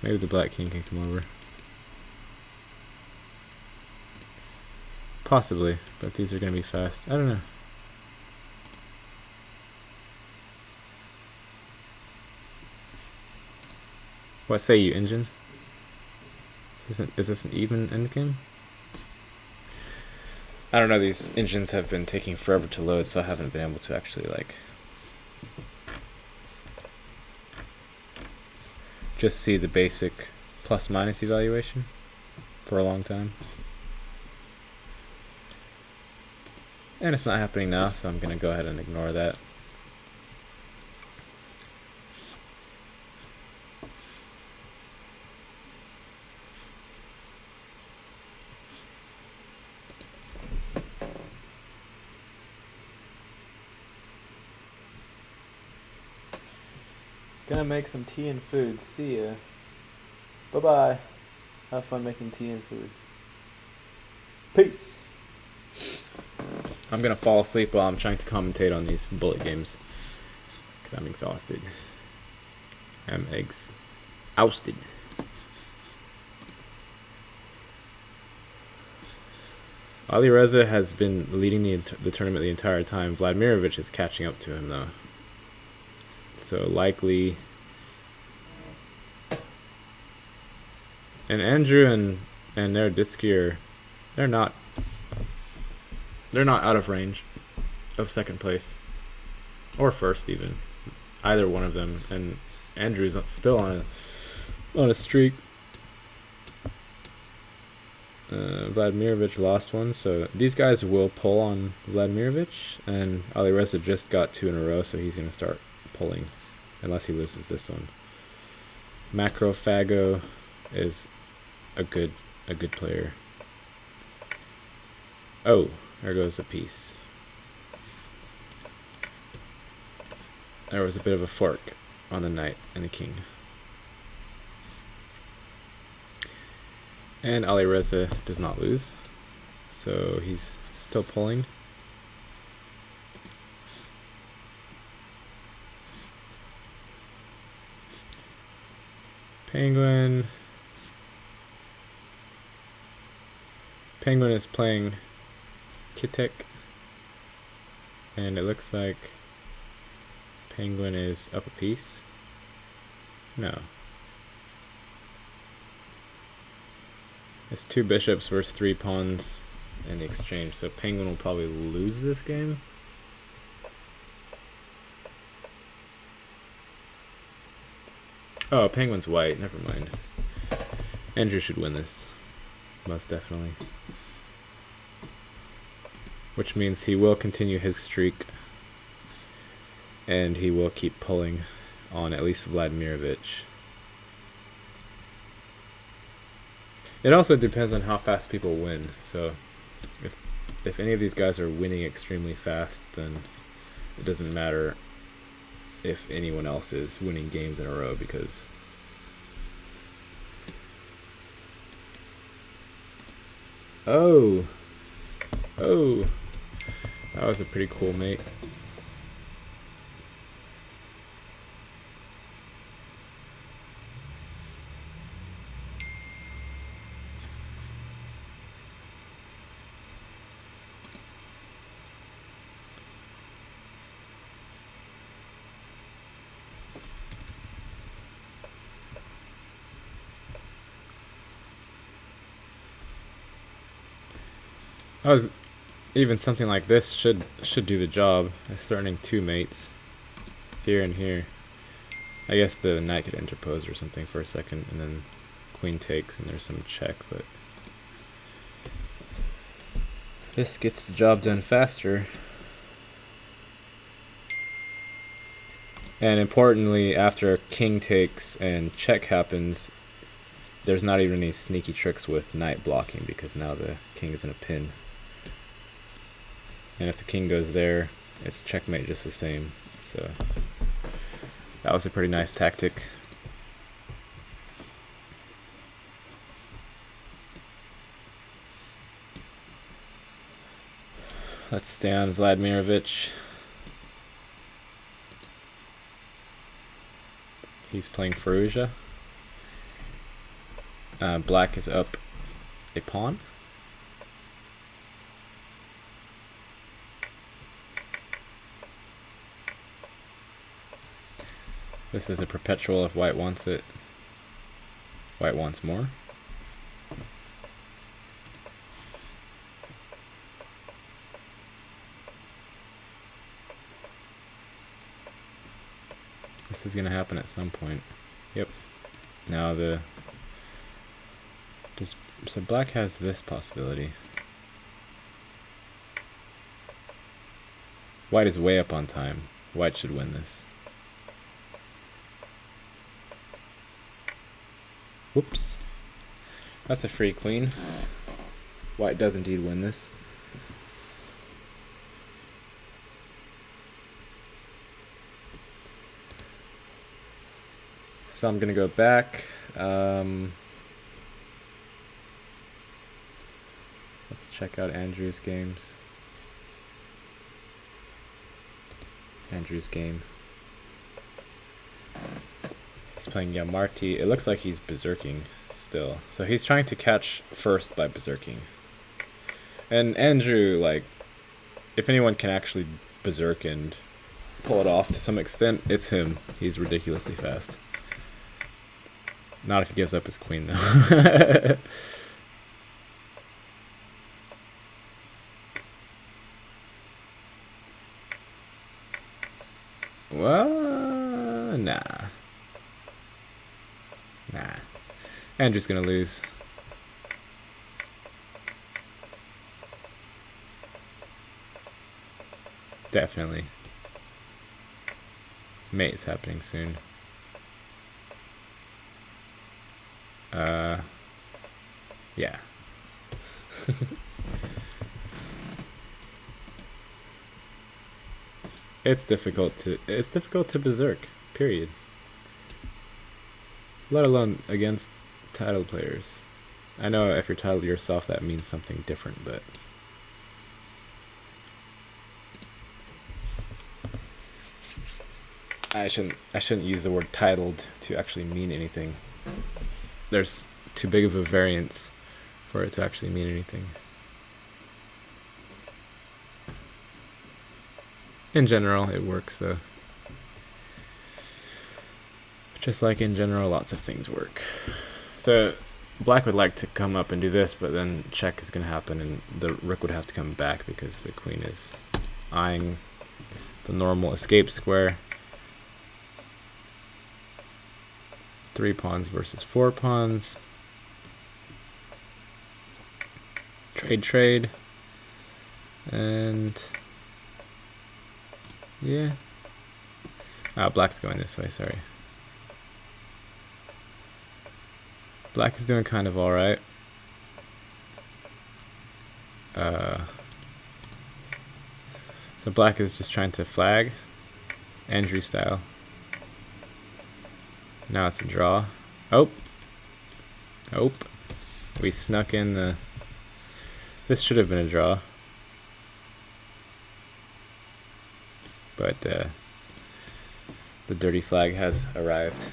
Maybe the black king can come over. Possibly, but these are going to be fast. I don't know. What say you, engine? Is this an even endgame? I don't know, these engines have been taking forever to load, so I haven't been able to actually, like, just see the basic plus-minus evaluation for a long time. And it's not happening now, so I'm going to go ahead and ignore that. Gonna make some tea and food. See ya. Bye-bye. Have fun making tea and food. Peace. I'm gonna fall asleep while I'm trying to commentate on these bullet games because I'm exhausted. Eggs ousted. Alireza has been leading the tournament the entire time. Vladimirovich is catching up to him, though. So likely... And Andrew and Nerditsky they're not out of range of second place. Or first, even. Either one of them. And Andrew's still on a streak. Vladimirovich lost one, so these guys will pull on Vladimirovich, and Alireza just got 2 in a row, so he's going to start pulling, unless he loses this one. Macrophago is a good player. Oh, there goes a piece. There was a bit of a fork on the knight and the king. And Alireza does not lose, so he's still pulling. Penguin is playing Kitek, and it looks like Penguin is up a piece. No. It's 2 bishops versus 3 pawns in the exchange, so Penguin will probably lose this game. Oh, Penguin's white, never mind. Andrew should win this, most definitely. Which means he will continue his streak, and he will keep pulling on at least Vladimirovich. It also depends on how fast people win. So if any of these guys are winning extremely fast, then it doesn't matter if anyone else is winning games in a row, because oh, that was a pretty cool mate. Even something like this should do the job. It's threatening 2 mates here and here. I guess the knight could interpose or something for a second, and then queen takes, and there's some check. But this gets the job done faster. And importantly, after king takes and check happens, there's not even any sneaky tricks with knight blocking, because now the king is in a pin. And if the king goes there, it's checkmate just the same. So that was a pretty nice tactic. Let's stay on Vladimirovich. He's playing Firouzja. Black is up a pawn. This is a perpetual if white wants it. White wants more. This is going to happen at some point. Yep. Now so black has this possibility. White is way up on time. White should win this. Whoops. That's a free queen. White does indeed win this. So I'm going to go back. Let's check out Andrew's games. Andrew's game. He's Black's playing Yamarti. It looks like he's berserking still. So he's trying to catch first by berserking. And Andrew, like, if anyone can actually berserk and pull it off to some extent, it's him. He's ridiculously fast. Not if he gives up his queen, though. Well, nah. Andrew's gonna lose. Definitely. Mate's happening soon. Yeah. It's difficult to berserk, period. Let alone against titled players. I know if you're titled yourself that means something different, but I shouldn't use the word titled to actually mean anything. There's too big of a variance for it to actually mean anything. In general, it works though. Just like in general, lots of things work. So Black would like to come up and do this, but then check is going to happen and the rook would have to come back because the queen is eyeing the normal escape square. 3 pawns versus 4 pawns. Trade. And yeah. Black's going this way, sorry. Black is doing kind of alright. So Black is just trying to flag, Andrew style. Now it's a draw. Oh! We snuck in the... This should have been a draw. But the dirty flag has arrived.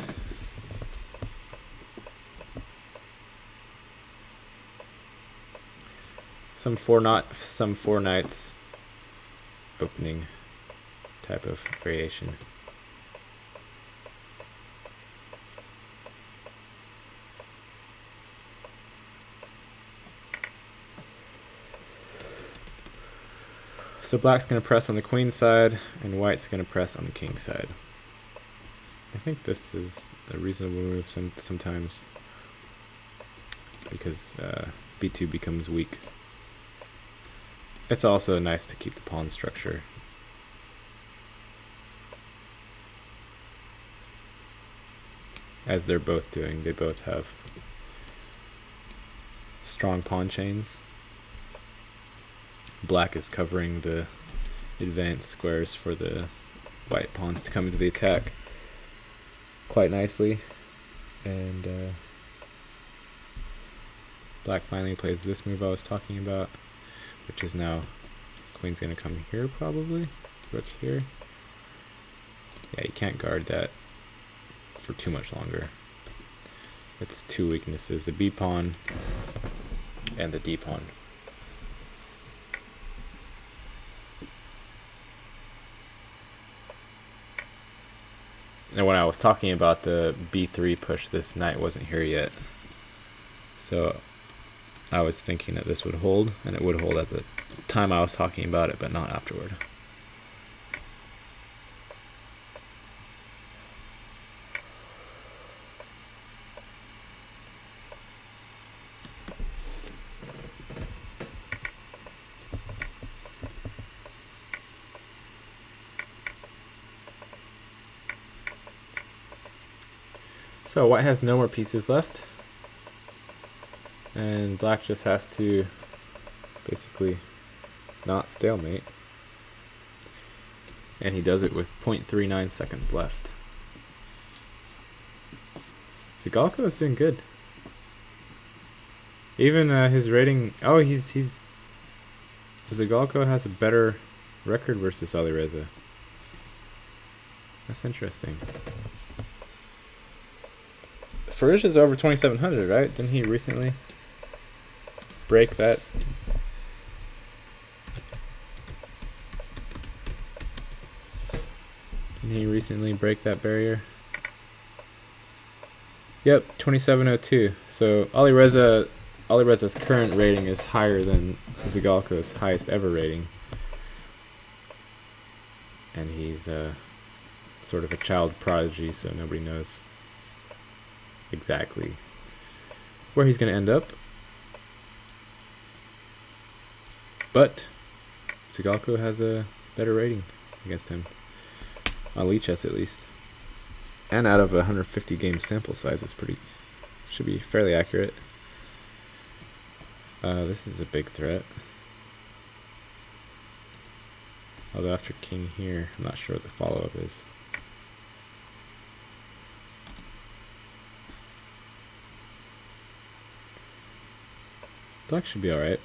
Some four knights opening type of variation. So Black's going to press on the queen side, and White's going to press on the king side. I think this is a reasonable move sometimes, because b2 becomes weak. It's also nice to keep the pawn structure. As they're both doing, they both have strong pawn chains. Black is covering the advanced squares for the white pawns to come into the attack quite nicely. And Black finally plays this move I was talking about, which is now queen's going to come here probably, rook here. Yeah, you can't guard that for too much longer. It's two weaknesses, the b pawn and the d pawn. And when I was talking about the b3 push, this knight wasn't here yet. So I was thinking that this would hold, and it would hold at the time I was talking about it, but not afterward. So White has no more pieces left, and Black just has to basically not stalemate, and he does it with 0.39 seconds left. Zygalko is doing good. Even his rating, Zygalko has a better record versus Alireza. That's interesting. Firouzja's over 2,700, right? Didn't he recently break that? Didn't he recently break that barrier? Yep, 2702. So Alireza's current rating is higher than Zygalko's highest ever rating. And he's sort of a child prodigy, so nobody knows exactly where he's going to end up. But Zygalko has a better rating against him, on lichess at least. And out of a 150 game sample size, it's should be fairly accurate. This is a big threat. Although after king here, I'm not sure what the follow-up is. Black should be alright.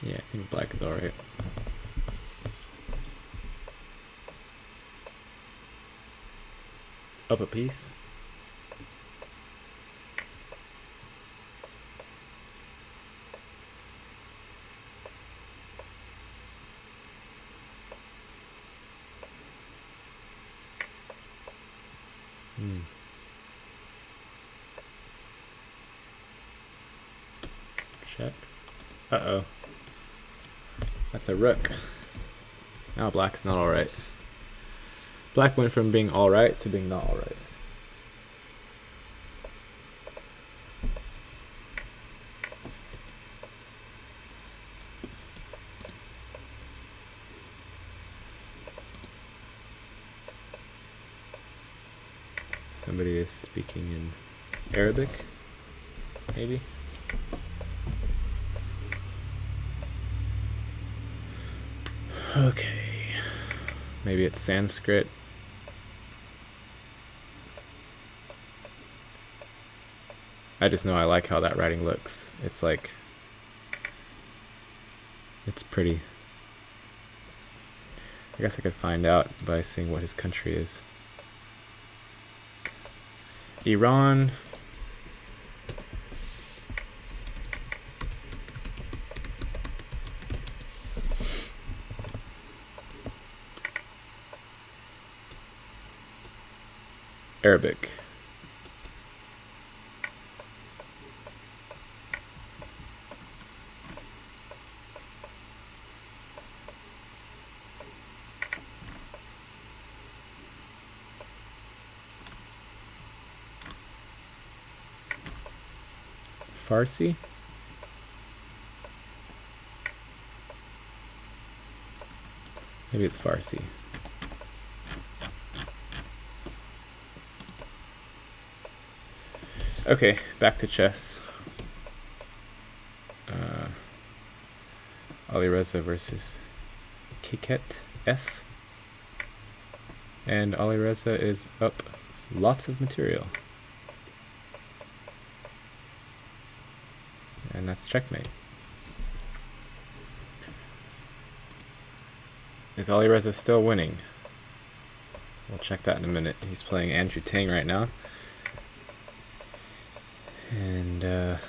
Yeah, I think black is alright. Up a piece. Check. Uh-oh. That's a rook. Now black's not alright. Black went from being alright to being not alright. Somebody is speaking in Arabic, maybe? Okay. Maybe it's Sanskrit. I just know I like how that writing looks. It's like, it's pretty. I guess I could find out by seeing what his country is. Iran. Arabic. Farsi? Maybe it's Farsi. Okay, back to chess. Alireza versus Kiket F. And Alireza is up lots of material. And that's checkmate. Is Alireza still winning? We'll check that in a minute. He's playing Andrew Tang right now. And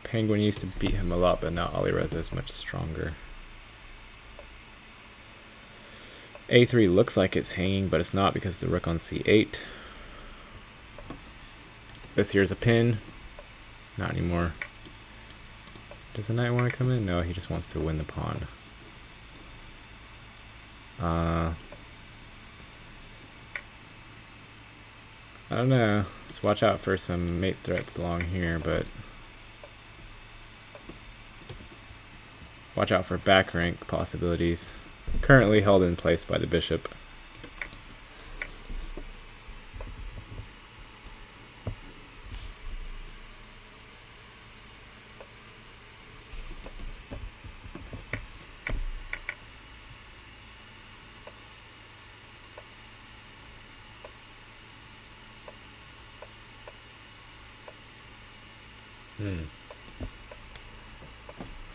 Penguin used to beat him a lot, but now Alireza is much stronger. A3 looks like it's hanging, but it's not because the rook on C8. This here's a pin. Not anymore. Does the knight want to come in? No, he just wants to win the pawn. I don't know. Let's watch out for some mate threats along here, but watch out for back rank possibilities. Currently held in place by the bishop.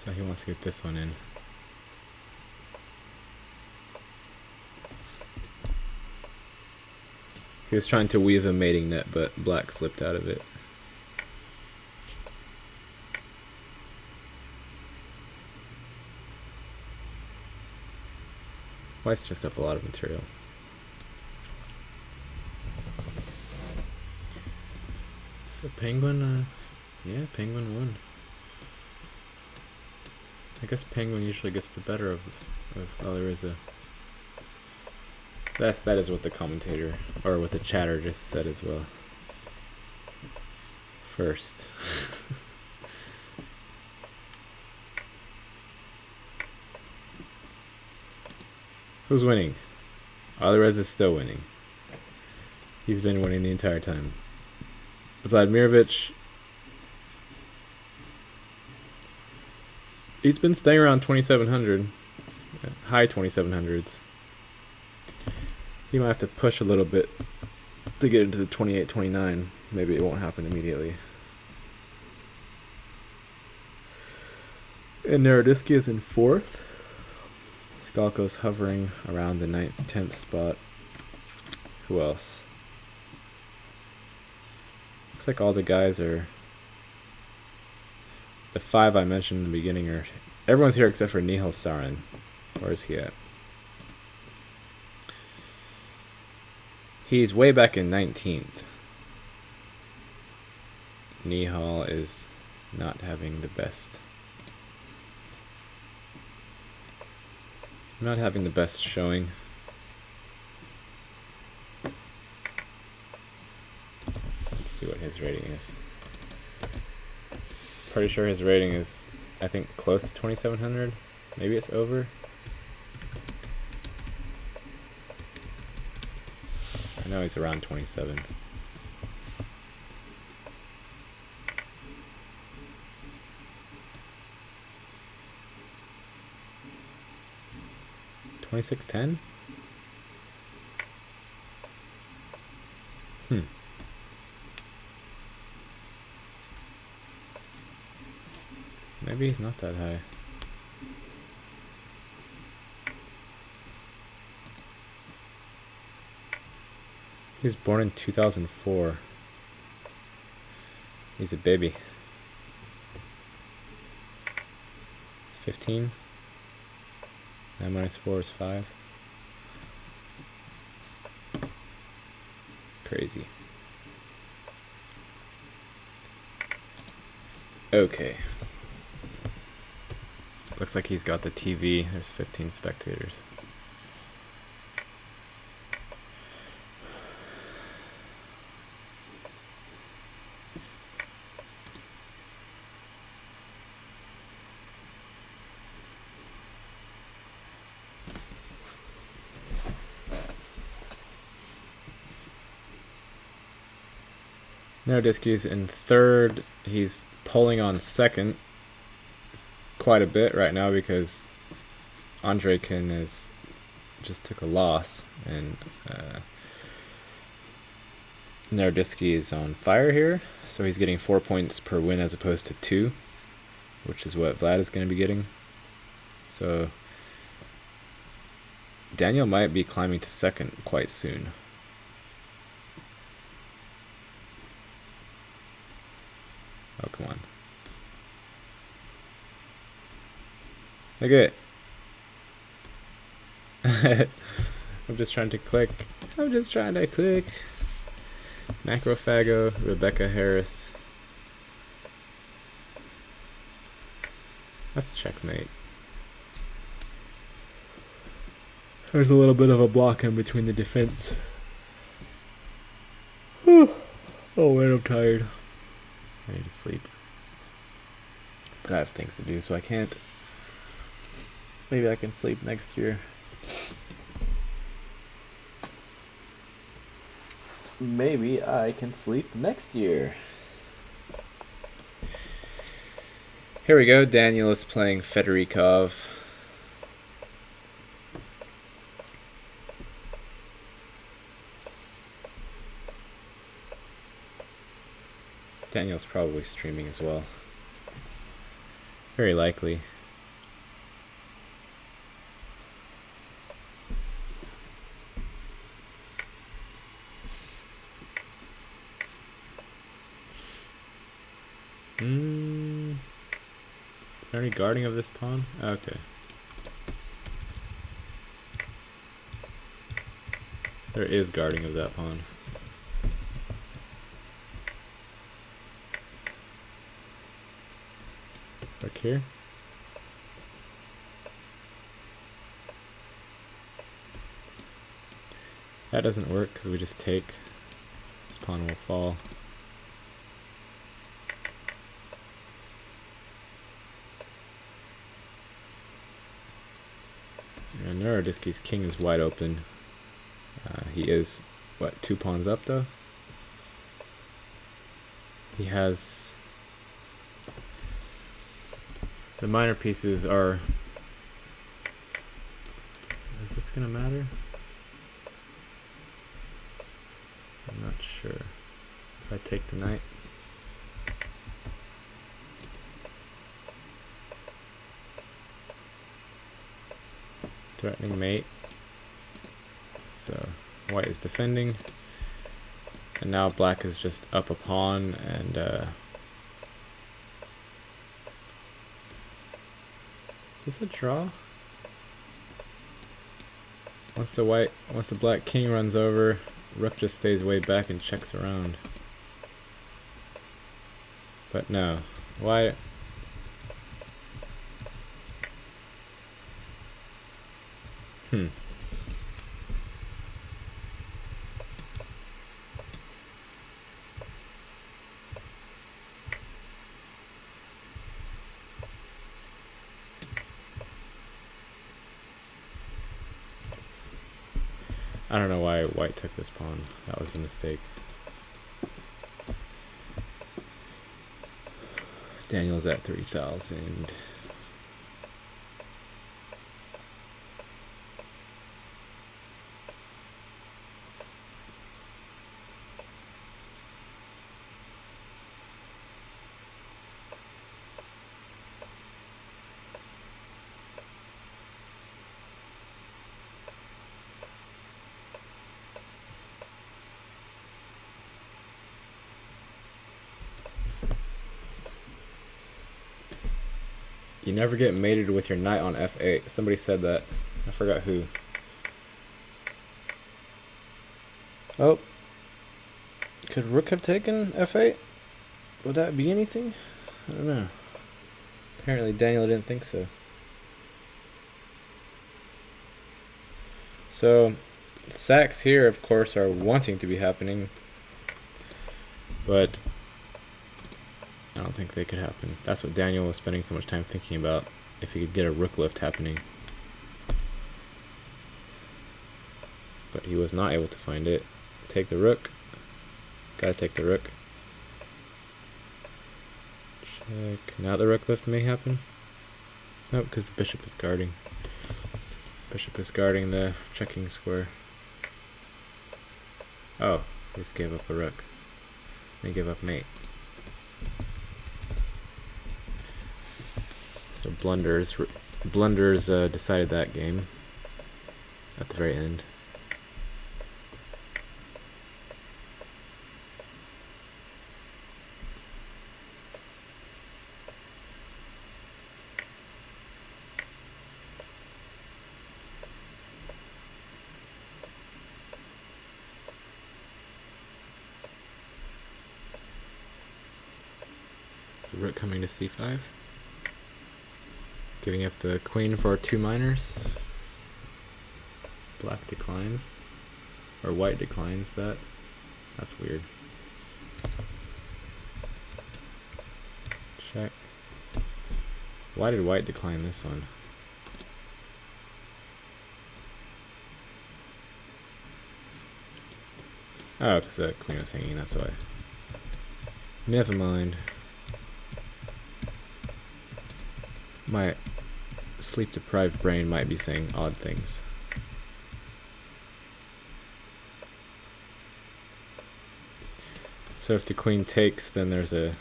So he wants to get this one in. He was trying to weave a mating net, but black slipped out of it. White's just up a lot of material. So Penguin, yeah, Penguin won. I guess Penguin usually gets the better of Alireza. That is what the commentator, or what the chatter just said as well. First. Who's winning? Alireza is still winning. He's been winning the entire time. Vladimirovich, he's been staying around 2,700, high 2,700s. He might have to push a little bit to get into the 28, 29. Maybe it won't happen immediately. And Naroditsky is in 4th. Skalko's hovering around the 9th, 10th spot. Who else? Looks like all the guys are... The 5 I mentioned in the beginning are... Everyone's here except for Nihal Sarin. Where is he at? He's way back in 19th. Nihal is not having the best. Not having the best showing. Let's see what his rating is. Pretty sure his rating is, I think, close to 2,700. Maybe it's over. I know he's around 27. $26.10? Maybe he's not that high. He was born in 2004. He's a baby. He's 15. 9 minus 4 is 5. Crazy. Okay. Looks like he's got the TV. There's 15 spectators. Naroditsky's in 3rd. He's pulling on 2nd quite a bit right now because Andreikin is just took a loss, and Naroditsky is on fire here, so he's getting 4 points per win as opposed to 2, which is what Vlad is going to be getting. So Daniel might be climbing to 2nd quite soon. Oh, come on. Look at it. I'm just trying to click. Macrophago, Rebecca Harris. That's checkmate. There's a little bit of a block in between the defense. Oh man, I'm tired. I need to sleep. But I have things to do, so I can't. Maybe I can sleep next year. Maybe I can sleep next year. Here we go. Daniel is playing Fedorikov. Daniel's probably streaming as well. Very likely. Is there any guarding of this pawn? Okay. There is guarding of that pawn. Back here. That doesn't work because we just take. This pawn will fall. And Neurodisky's king is wide open. He is, what, 2 pawns up though? He has... The minor pieces are... Is this gonna matter? I'm not sure. If I take the knight. Threatening mate. So white is defending. And now black is just up a pawn and is this a draw? Once the black king runs over, rook just stays way back and checks around. But no. Why? I don't know why white took this pawn. That was the mistake. Daniel's at 3,000. You never get mated with your knight on f8. Somebody said that. I forgot who. Oh. Could rook have taken f8? Would that be anything? I don't know. Apparently Daniel didn't think so. So, sacks here, of course, are wanting to be happening. But I don't think they could happen. That's what Daniel was spending so much time thinking about, if he could get a rook lift happening. But he was not able to find it. Take the rook. Gotta take the rook. Check. Now the rook lift may happen. Nope, because the bishop is guarding. Bishop is guarding the checking square. Oh, he just gave up a rook. They gave up mate. So blunders decided that game at the very end. So rook coming to c5. Giving up the queen for 2 minors. Black declines. Or white declines that. That's weird. Check. Why did white decline this one? Oh, because the queen was hanging, that's why. Never mind. My sleep-deprived brain might be saying odd things. So if the queen takes, then there's a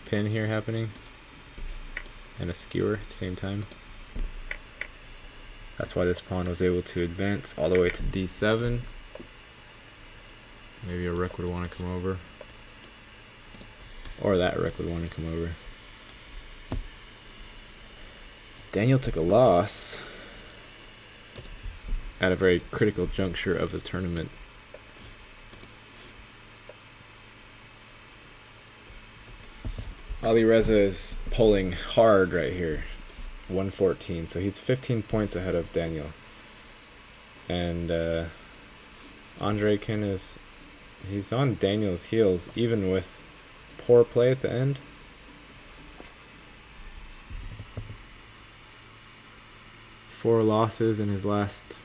pin here happening and a skewer at the same time. That's why this pawn was able to advance all the way to d7. Maybe a rook would want to come over, or that rook would want to come over. Daniel took a loss at a very critical juncture of the tournament. Ali Reza is pulling hard right here, 114, so he's 15 points ahead of Daniel. And Andreikin he's on Daniel's heels, even with poor play at the end. Four losses in his last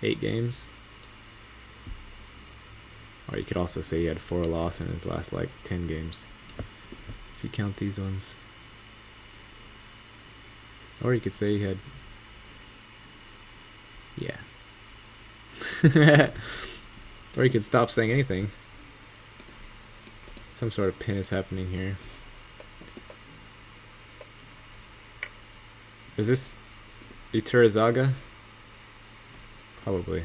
8 games. Or you could also say he had 4 losses in his last like 10 games, if you count these ones. Or you could say he had, yeah. Or you could stop saying anything. Some sort of pin is happening here. Is this Firouzja? Probably.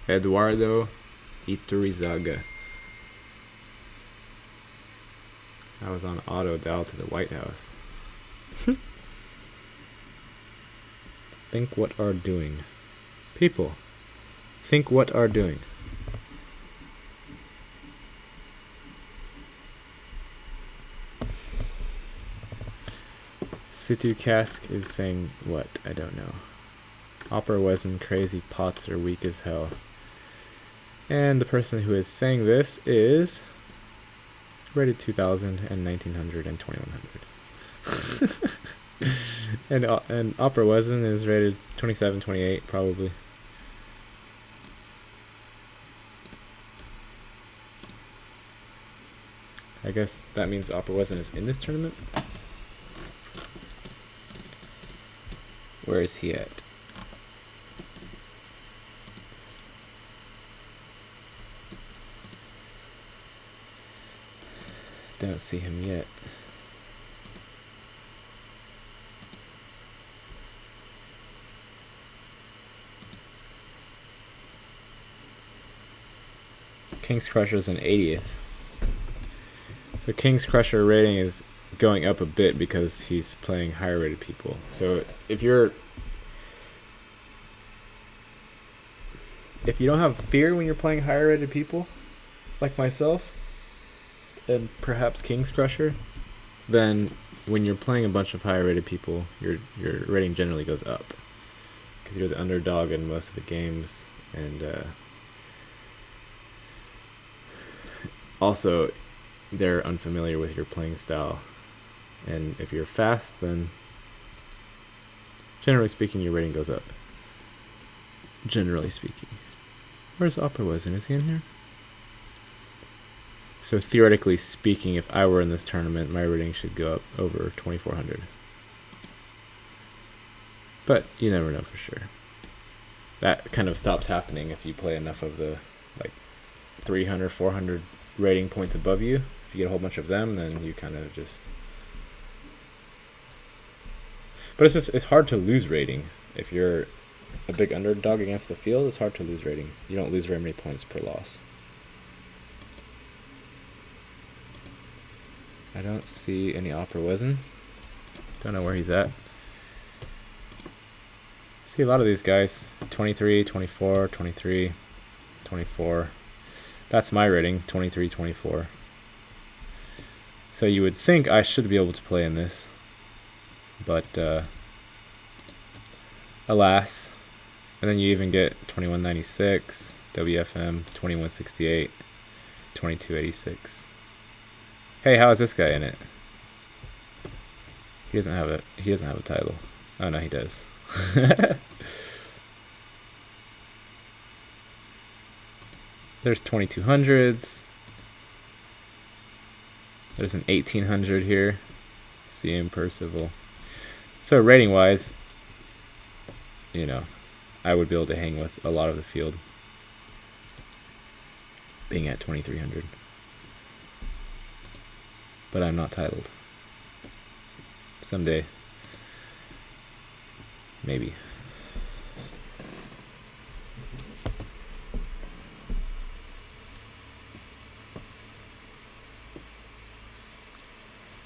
Eduardo Firouzja. I was on auto dial to the White House. Think what are doing. People, think what are doing. Situ Cask is saying what? I don't know. Opera wasn't crazy, pots are weak as hell. And the person who is saying this is rated 2000 and 1900 and 2100. and Opera wasn't is rated 27, 28 probably. I guess that means Opera wasn't is in this tournament. Where is he at? Don't see him yet. King's Crusher is an 80th. So King's Crusher rating is going up a bit because he's playing higher rated people. So if you don't have fear when you're playing higher rated people, like myself, and perhaps King's Crusher, then when you're playing a bunch of higher rated people, your rating generally goes up because you're the underdog in most of the games, and also they're unfamiliar with your playing style. And if you're fast, then generally speaking your rating goes up. Generally speaking. Where's Opera Wasn't? Is he in here? So theoretically speaking, if I were in this tournament, my rating should go up over 2400. But you never know for sure. That kind of stops happening if you play enough of the like 300, 400 rating points above you. If you get a whole bunch of them, then you kind of just... But it's hard to lose rating. If you're a big underdog against the field, it's hard to lose rating. You don't lose very many points per loss. I don't see any Opera Wizen. Don't know where he's at. I see a lot of these guys. 23, 24, 23, 24. That's my rating, 23, 24. So you would think I should be able to play in this. But alas. And then you even get 2196, WFM, 2168, 2286. Hey, how is this guy in it? He doesn't have a title. Oh no, he does. There's 2200s. There's an 1800 here. CM Percival. So rating wise, you know, I would be able to hang with a lot of the field, being at 2300. But I'm not titled. Someday. Maybe.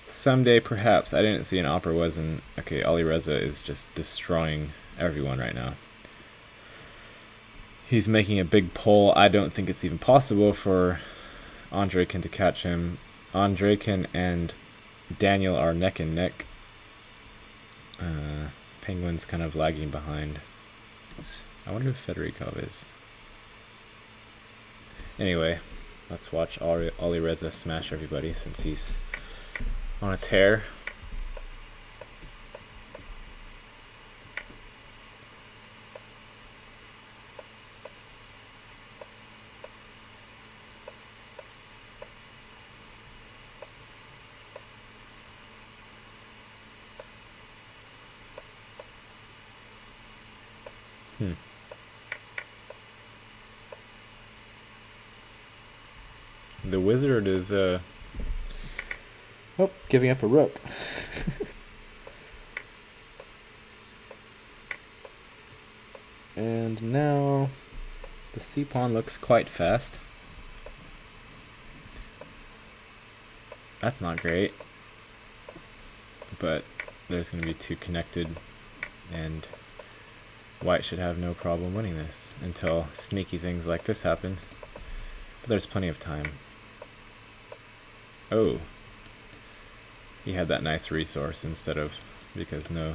Someday, perhaps. I didn't see an opera wasn't. Okay, Alireza is just destroying everyone right now. He's making a big pull. I don't think it's even possible for Andreikin to catch him. Andreikin and Daniel are neck and neck. Penguin's kind of lagging behind. I wonder who Fedorikov is. Anyway, let's watch Alireza smash everybody since he's on a tear. The wizard is giving up a rook. And now the c pawn looks quite fast. That's not great, but there's going to be two connected, and white should have no problem winning this until sneaky things like this happen. But there's plenty of time. Oh, he had that nice resource instead of, because no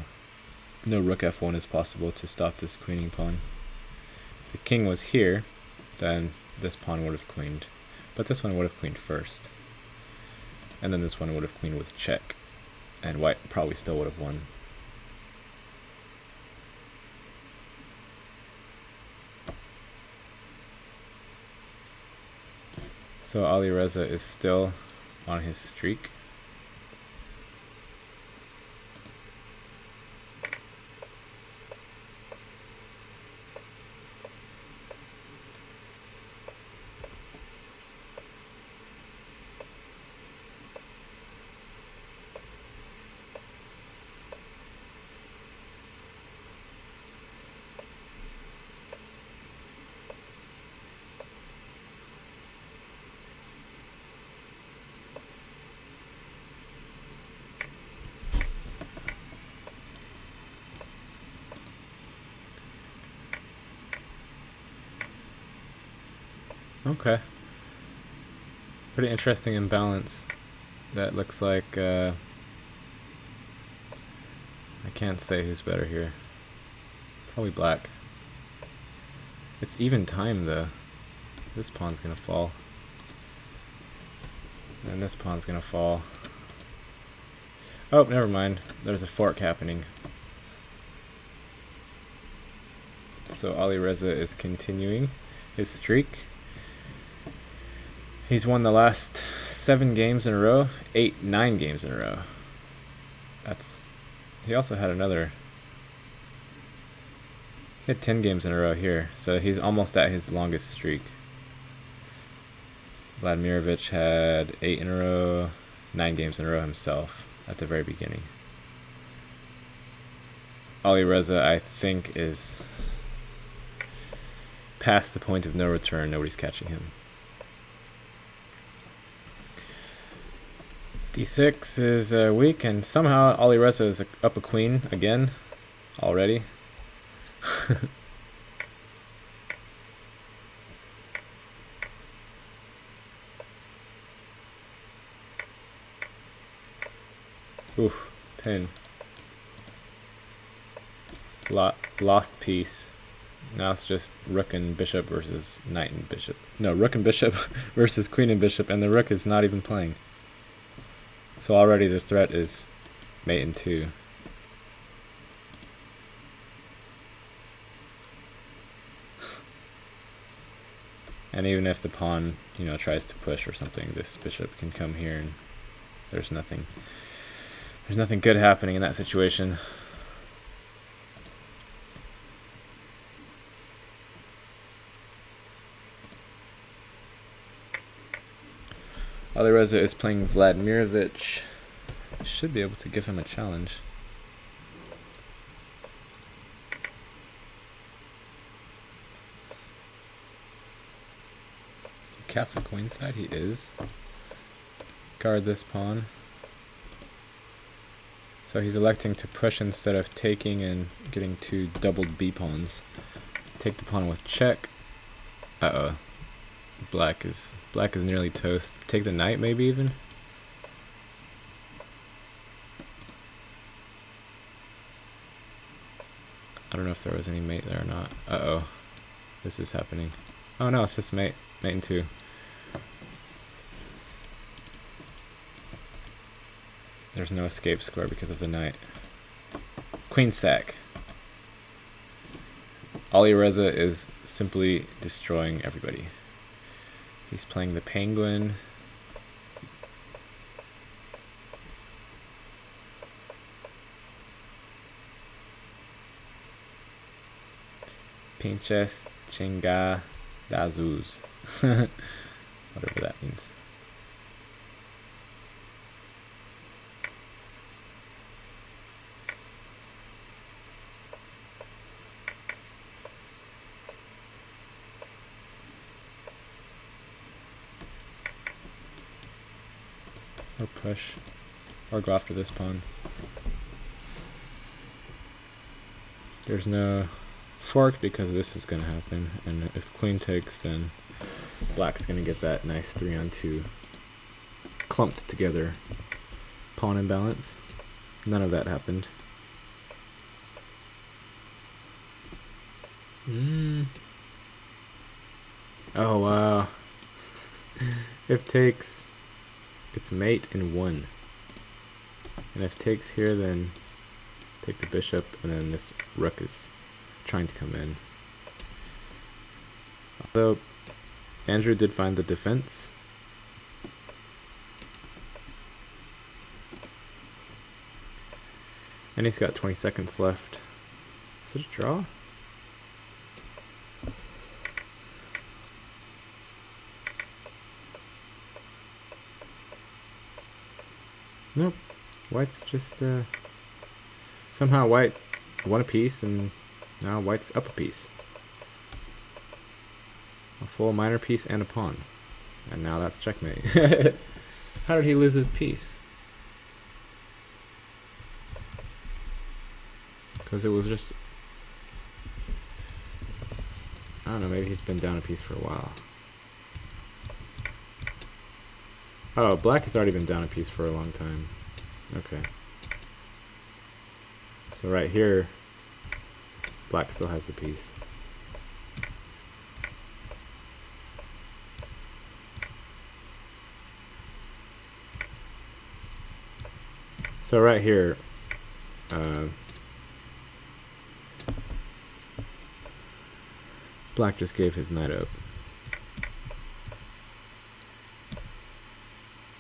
rook f1 is possible to stop this queening pawn. If the king was here, then this pawn would have queened, but this one would have queened first, and then this one would have queened with check, and white probably still would have won. So Alireza is still on his streak. Okay. Pretty interesting imbalance. That looks like, I can't say who's better here. Probably black. It's even time though. This pawn's gonna fall. And this pawn's gonna fall. Oh, never mind. There's a fork happening. So Alireza is continuing his streak. He's won the last 7 games in a row, 9 games in a row. He also had another, he had 10 games in a row here, so he's almost at his longest streak. Vladimirovich had 8 in a row, 9 games in a row himself at the very beginning. Alireza, I think, is past the point of no return. Nobody's catching him. D6 is weak, and somehow Alireza is up a queen again already. Ooh, pin. Lost piece. Now it's just rook and bishop versus knight and bishop. No, rook and bishop versus queen and bishop, and the rook is not even playing. So already the threat is mate in 2. And even if the pawn, tries to push or something, this bishop can come here, and there's nothing good happening in that situation. Alireza is playing Vladimirovich. Should be able to give him a challenge. Castle queenside, he is. Guard this pawn. So he's electing to push instead of taking and getting two doubled b pawns. Take the pawn with check. Uh-oh. Black is nearly toast. Take the knight maybe even? I don't know if there was any mate there or not. Uh-oh. This is happening. Oh no, it's just mate. Mate and two. There's no escape square because of the knight. Queen sack. Alireza is simply destroying everybody. He's playing the penguin. Pinches chinga dazuz. Whatever that means. Or push. Or go after this pawn. There's no fork because this is going to happen. And if queen takes, then black's going to get that nice 3-on-2 clumped together pawn imbalance. None of that happened. Oh, wow. If takes... It's mate in 1. And if takes here, then take the bishop, and then this rook is trying to come in. Although Andrew did find the defense. And he's got 20 seconds left. Is it a draw? Nope. White's just, somehow white won a piece, and now white's up a piece. A full minor piece and a pawn. And now that's checkmate. How did he lose his piece? Because it was just... I don't know, maybe he's been down a piece for a while. Oh, black has already been down a piece for a long time. Okay. So right here, black still has the piece. So right here, black just gave his knight up.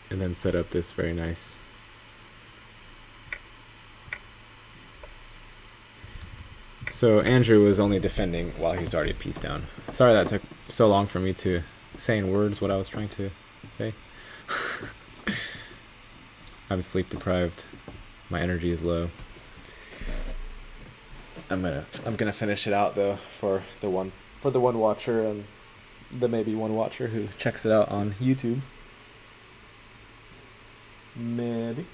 And then set up this very nice so Andrew was only defending while he's already a piece down. Sorry that took so long for me to say in words what I was trying to say. I'm sleep deprived. My energy is low. I'm gonna finish it out though for the one watcher and the maybe one watcher who checks it out on YouTube. Maybe.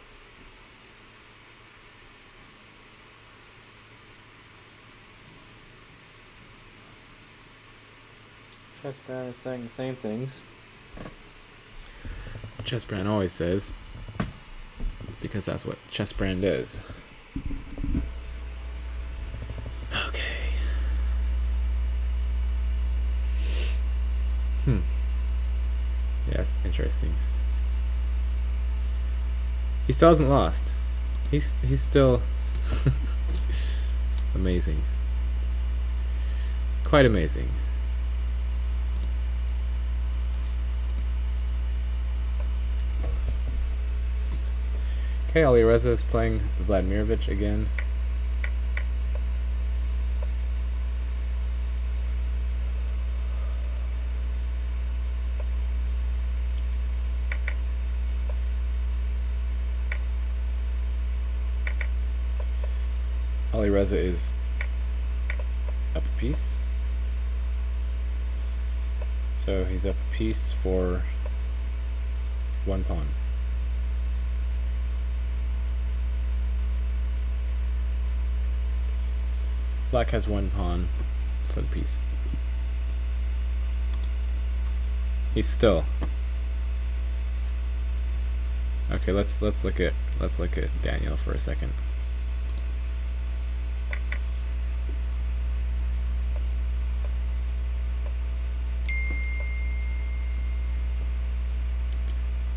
Chess Brand is saying the same things. Chess Brand always says, because that's what Chess Brand is. Okay. Yes, interesting. He still hasn't lost. He's still amazing. Quite amazing. Okay, Alireza is playing Vladimirovich again. Alireza is up a piece. So he's up a piece for 1 pawn. Black has 1 pawn for the piece. He's still. Okay, let's look at Daniel for a second.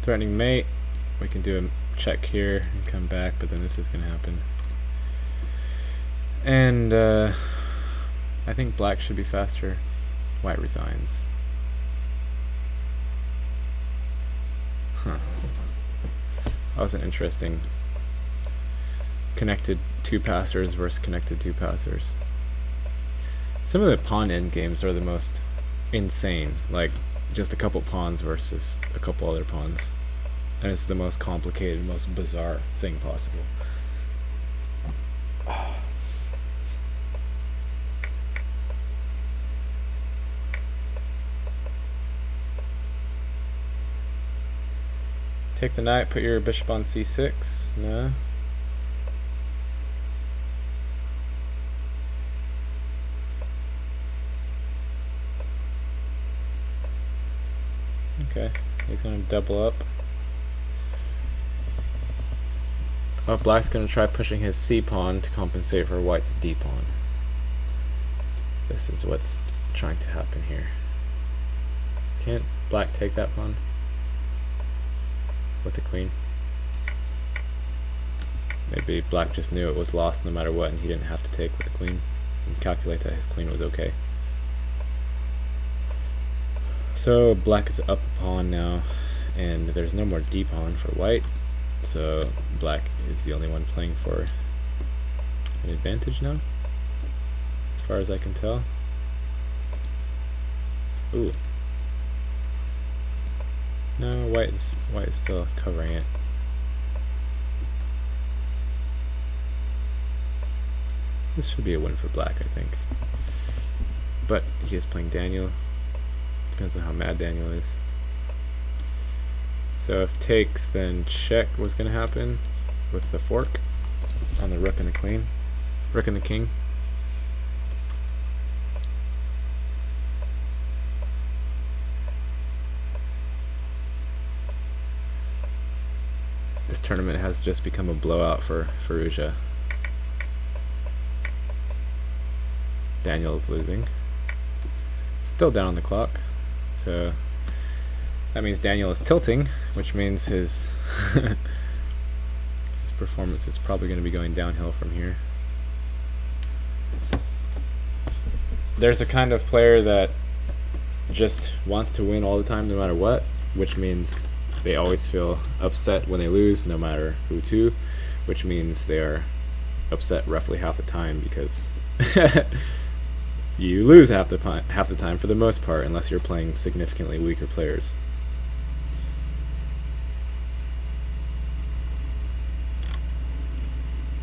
Threatening mate. We can do a check here and come back, but then this is gonna happen. And I think black should be faster. White resigns. Huh. That was an interesting connected 2 passers versus connected 2 passers. Some of the pawn end games are the most insane, like just a couple pawns versus a couple other pawns, and it's the most complicated, most bizarre thing possible. Take the knight, put your bishop on c6. No. Okay, he's going to double up. Oh, black's going to try pushing his c pawn to compensate for white's d pawn. This is what's trying to happen here. Can't black take that pawn with the queen? Maybe black just knew it was lost no matter what and he didn't have to take with the queen and calculate that his queen was okay. So black is up a pawn now, and there's no more d pawn for white, so black is the only one playing for an advantage now, as far as I can tell. Ooh. No, white is still covering it. This should be a win for black, I think. But he is playing Daniel. Depends on how mad Daniel is. So if takes, then check was going to happen with the fork on the rook and the queen. Rook and the king. This tournament has just become a blowout for Firouzja. Daniel is losing. Still down on the clock. So that means Daniel is tilting, which means his his performance is probably going to be going downhill from here. There's a kind of player that just wants to win all the time no matter what, which means they always feel upset when they lose no matter who to, which means they're upset roughly half the time because you lose half the time for the most part, unless you're playing significantly weaker players.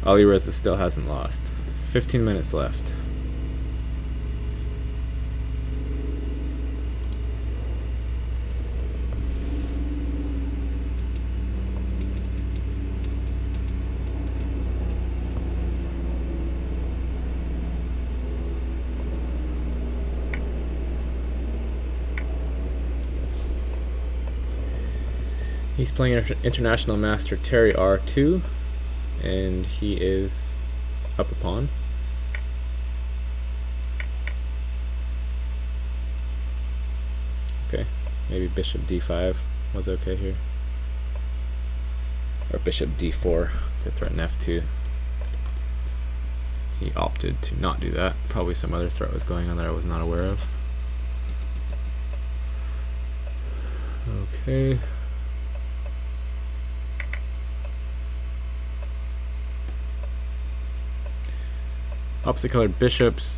Alireza still hasn't lost. 15 minutes left. He's playing International Master Terry R2, and he is up a pawn. Okay, maybe bishop d5 was okay here. Or bishop d4 to threaten f2. He opted to not do that. Probably some other threat was going on that I was not aware of. Okay. Opposite colored bishops.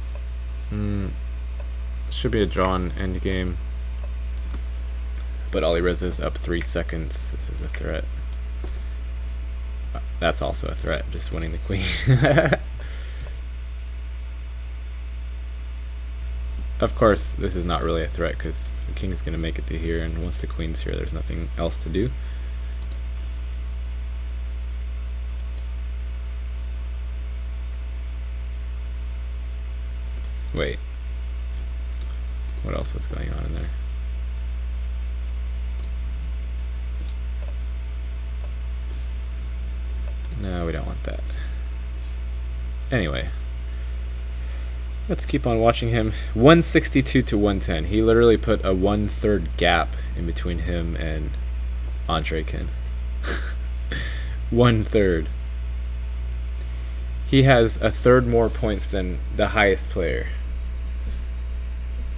Should be a drawn endgame. But Alireza is up 3 seconds. This is a threat. That's also a threat, just winning the queen. Of course, this is not really a threat because the king is going to make it to here, and once the queen's here, there's nothing else to do. Wait. What else was going on in there? No, we don't want that. Anyway. Let's keep on watching him. 162 to 110. He literally put a 1/3 gap in between him and Andreikin. 1/3. He has a third more points than the highest player.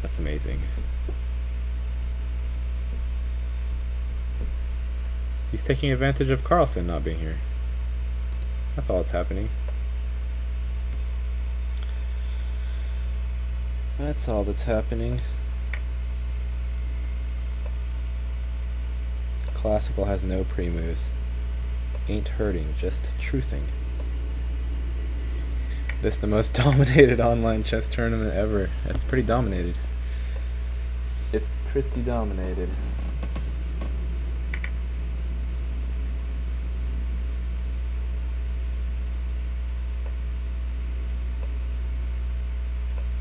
That's amazing. He's taking advantage of Carlsen not being here. That's all that's happening. That's all that's happening. Classical has no pre-moves. Ain't hurting, just truthing. This the most dominated online chess tournament ever. That's pretty dominated. It's pretty dominated.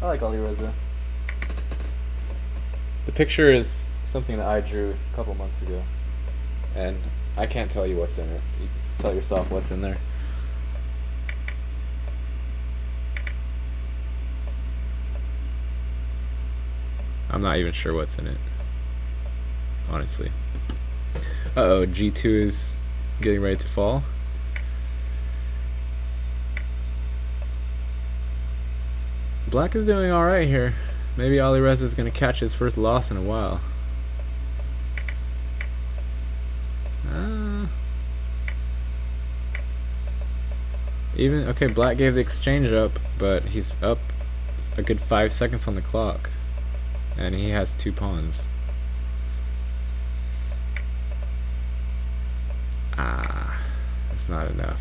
I like Alireza. The picture is something that I drew a couple months ago, and I can't tell you what's in it. You tell yourself what's in there. I'm not even sure what's in it, honestly. Uh-oh, G2 is getting ready to fall. Black is doing alright here. Maybe Alireza is going to catch his first loss in a while. Okay, Black gave the exchange up, but he's up a good 5 seconds on the clock. And he has 2 pawns. That's not enough.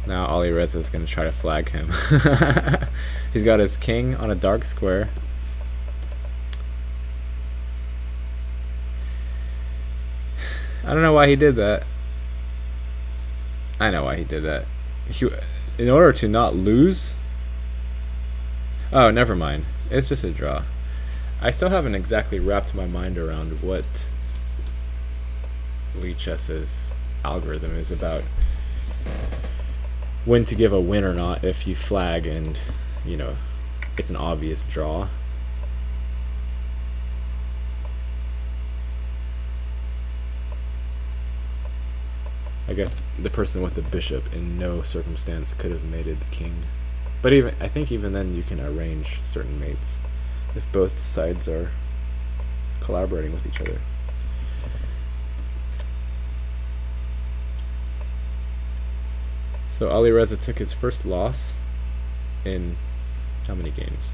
Now Alireza is going to try to flag him. He's got his king on a dark square. I don't know why he did that. I know why he did that. In order to not lose... Oh, never mind. It's just a draw. I still haven't exactly wrapped my mind around what lichess's algorithm is about. When to give a win or not if you flag and, you know, it's an obvious draw. I guess the person with the bishop in no circumstance could have mated the king. But I think even then you can arrange certain mates if both sides are collaborating with each other. So Alireza took his first loss in how many games?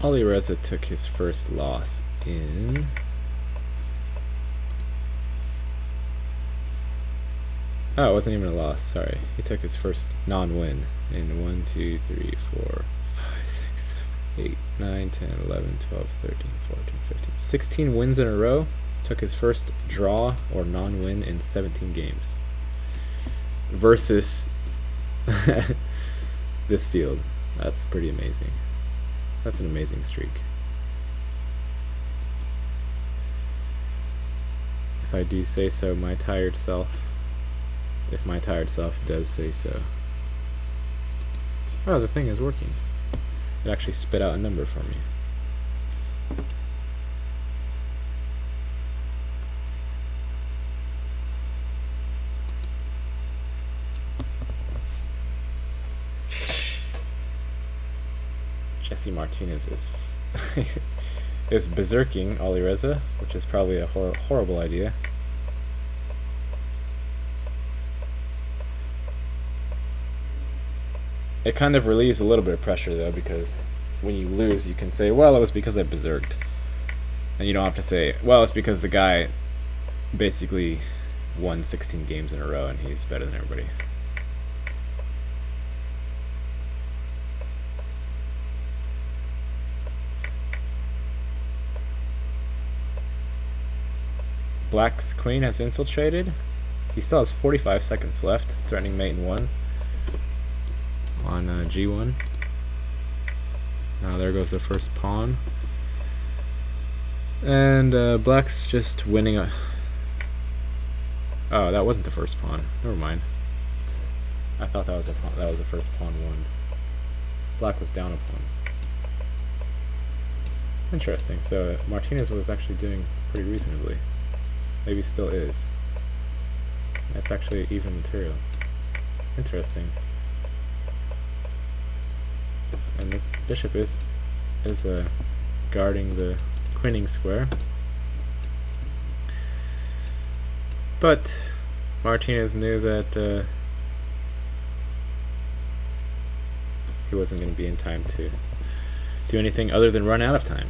Alireza took his first loss in... Oh, it wasn't even a loss, sorry. He took his first non-win in 1, 2, 3, 4, 5, 6, 7, 8, 9, 10, 11, 12, 13, 14, 15, 16 wins in a row. Took his first draw or non-win in 17 games. Versus this field. That's pretty amazing. That's an amazing streak. If I do say so, my tired self. If my tired self does say so. Oh, the thing is working. It actually spit out a number for me. Jesse Martinez is is berserking Alireza, which is probably a horrible idea. It kind of relieves a little bit of pressure though, because when you lose you can say, well, it was because I berserked. And you don't have to say, well, it's because the guy basically won 16 games in a row and he's better than everybody. Black's queen has infiltrated. He still has 45 seconds left, threatening mate in 1 on g1. Now there goes the first pawn. And Black's just winning a... Oh, that wasn't the first pawn. Never mind. I thought that was a pawn. That was the first pawn won. Black was down a pawn. Interesting. So Martinez was actually doing pretty reasonably. Maybe still is. That's actually even material. Interesting. And this bishop is guarding the queening square. But Martinez knew that he wasn't going to be in time to do anything other than run out of time.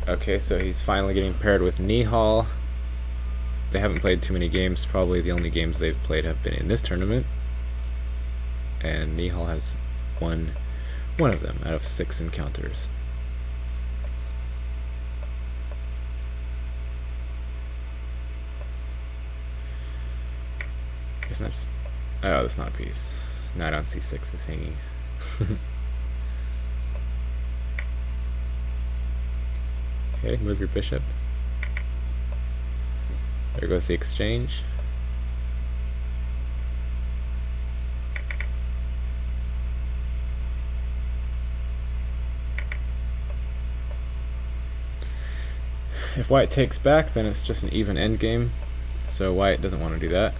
Okay, so he's finally getting paired with Nihal. They haven't played too many games. Probably the only games they've played have been in this tournament. And Nihal has won one of them out of 6 encounters. It's not just... Oh, that's not a piece. Knight on c6 is hanging. Okay, move your bishop. There goes the exchange. If white takes back, then it's just an even endgame. So white doesn't want to do that.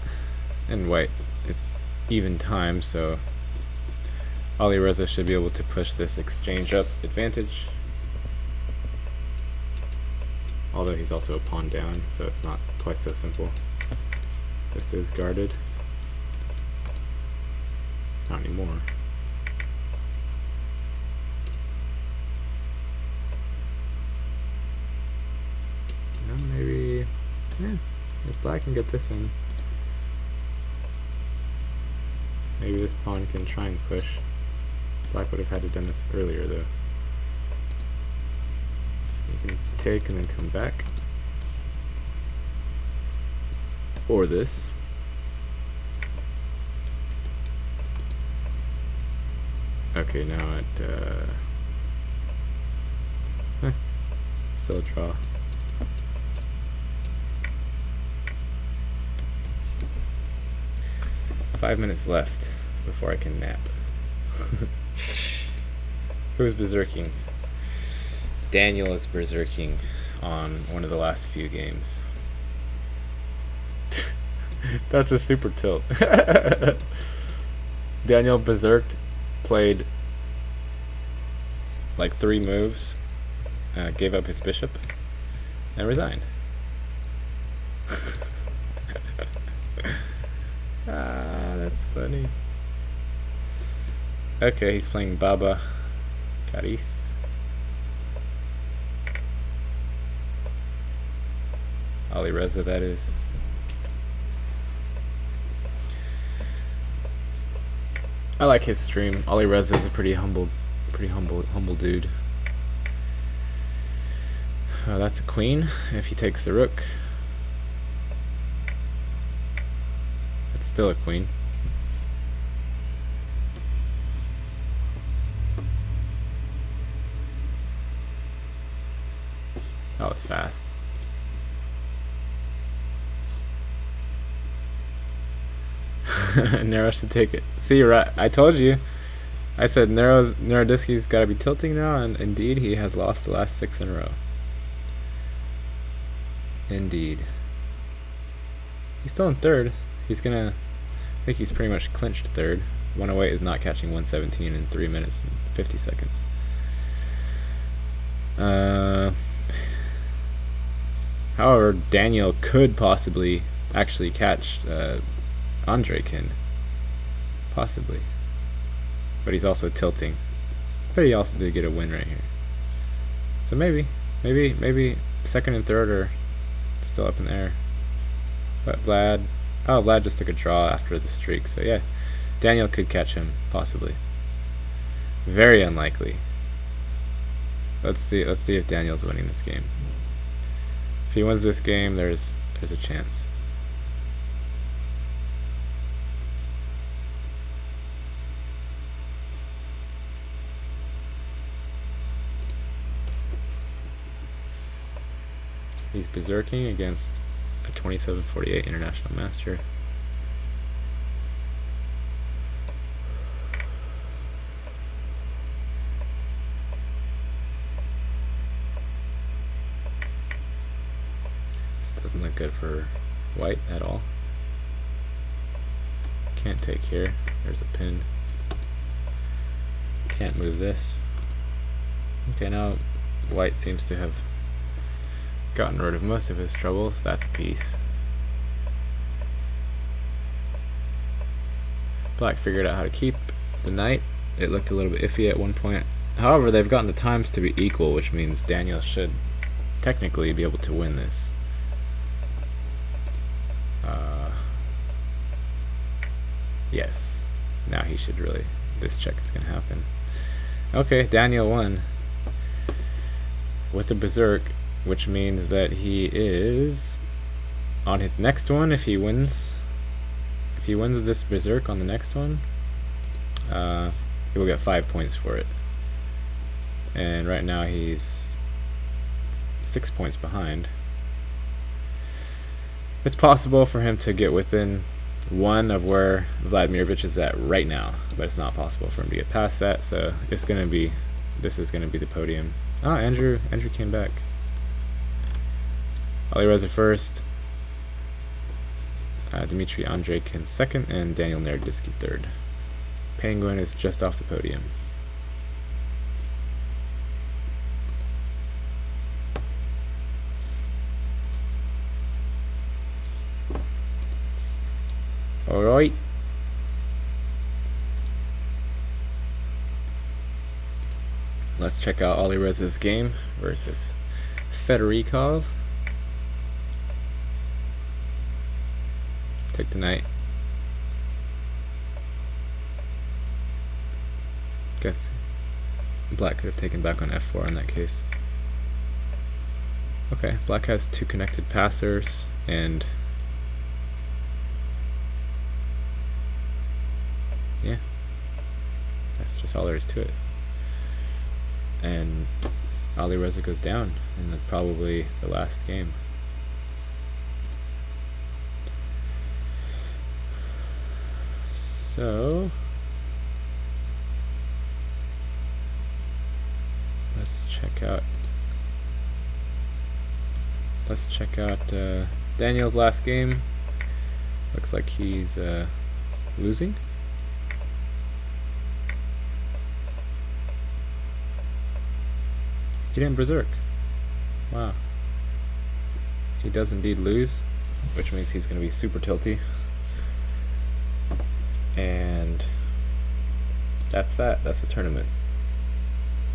And white, it's even time, so Alireza should be able to push this exchange up advantage. Although he's also a pawn down, so it's not quite so simple. This is guarded. Not anymore. Well, maybe... Yeah, if black can get this in. Maybe this pawn can try and push. Black would have had to done this earlier, though. You can take and then come back. Or this. Okay, now it still a draw. Five minutes left before I can nap. Who's berserking? Daniel is berserking on one of the last few games. That's a super tilt. Daniel berserked, played like 3 moves, gave up his bishop, and resigned. Ah, that's funny. Okay, he's playing Baba Caris. Alireza, that is. I like his stream. Alireza is a pretty humble dude. That's a queen. If he takes the rook, it's still a queen. That was fast. Nero should take it. See, right? I told you. I said Narodisky's got to be tilting now, and indeed he has lost the last 6 in a row. Indeed. He's still in 3rd. He's gonna... I think he's pretty much clinched 3rd. 108 is not catching 117 in 3 minutes and 50 seconds. However, Daniel could possibly actually catch Andreikin. Possibly. But he's also tilting. But he also did get a win right here. So maybe 2nd and 3rd are still up in the air. But Vlad just took a draw after the streak. So yeah, Daniel could catch him, possibly. Very unlikely. Let's see if Daniel's winning this game. If he wins this game, there's a chance. He's berserking against a 27-48 international master. This doesn't look good for white at all. Can't take here. There's a pin. Can't move this. Okay, now white seems to have gotten rid of most of his troubles. That's a piece. Black figured out how to keep the knight. It looked a little bit iffy at one point. However, they've gotten the times to be equal, which means Daniel should technically be able to win this. Yes. Now he should really... This check is going to happen. Okay, Daniel won with the berserk, which means that he is on his next one. If he wins this berserk on the next one, he will get 5 points for it. And right now he's 6 points behind. It's possible for him to get within one of where Vladimirovich is at right now, but it's not possible for him to get past that. So this is gonna be the podium. Ah, Andrew came back. Alireza first, Dmitry Andreikin second, and Daniel Naroditsky third. Penguin is just off the podium. Alright. Let's check out Alireza's game versus Fedorikov. Take the knight. Guess black could have taken back on f4 in that case. Okay, black has two connected passers, and yeah, that's just all there is to it. And Alireza goes down in probably the last game. So let's check out Daniel's last game. Looks like he's losing. He didn't berserk. Wow. He does indeed lose, which means he's going to be super tilty. And that's that. That's the tournament.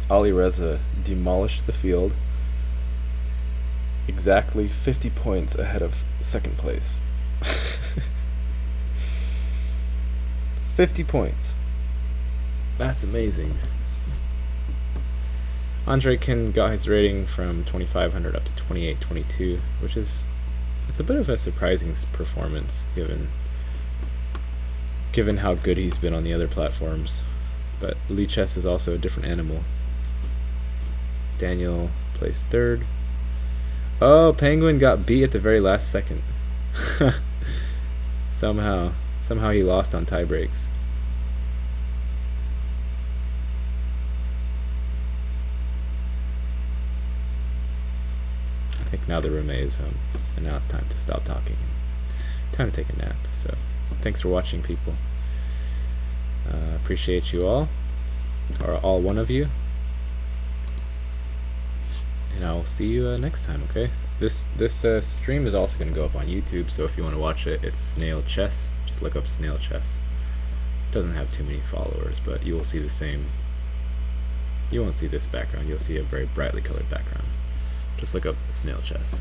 Alireza demolished the field. Exactly 50 points ahead of second place. 50 points. That's amazing. Andreikin got his rating from 2500 up to 2822, which is, it's a bit of a surprising performance given how good he's been on the other platforms. But lichess is also a different animal. Daniel placed third. Oh, Penguin got beat at the very last second. Somehow he lost on tie breaks. I think now the roommate is home, and now it's time to stop talking. Time to take a nap. So, thanks for watching, people. Appreciate you all, or all one of you. And I'll see you next time, okay? This stream is also going to go up on YouTube, so if you want to watch it, it's Snail Chess. Just look up Snail Chess. Doesn't have too many followers, but you will see the same. You won't see this background. You'll see a very brightly colored background. Just look up Snail Chess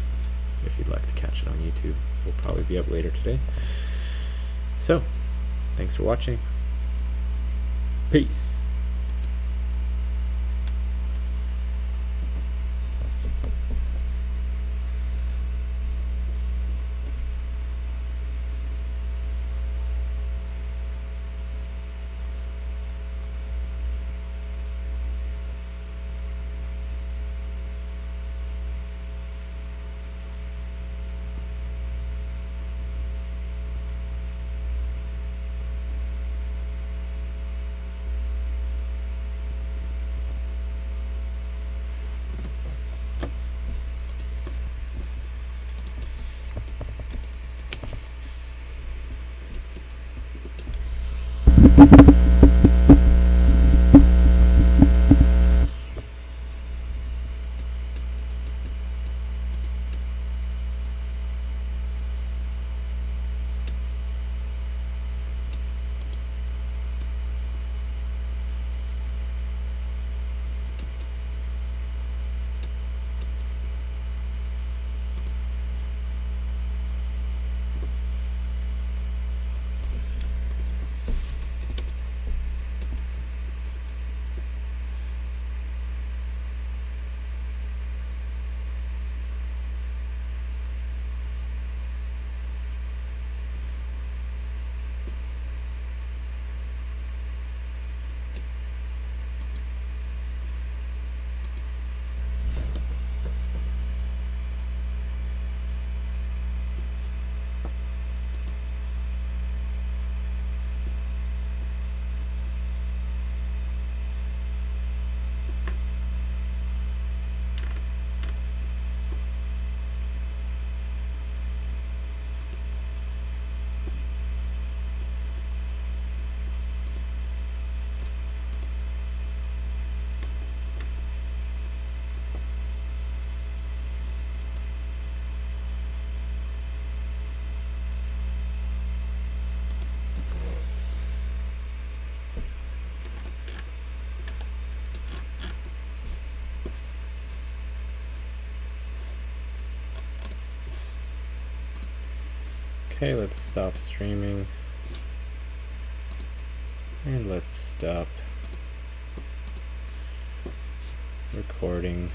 if you'd like to catch it on YouTube. Will probably be up later today. So, thanks for watching. Peace. Okay, let's stop streaming. And let's stop recording.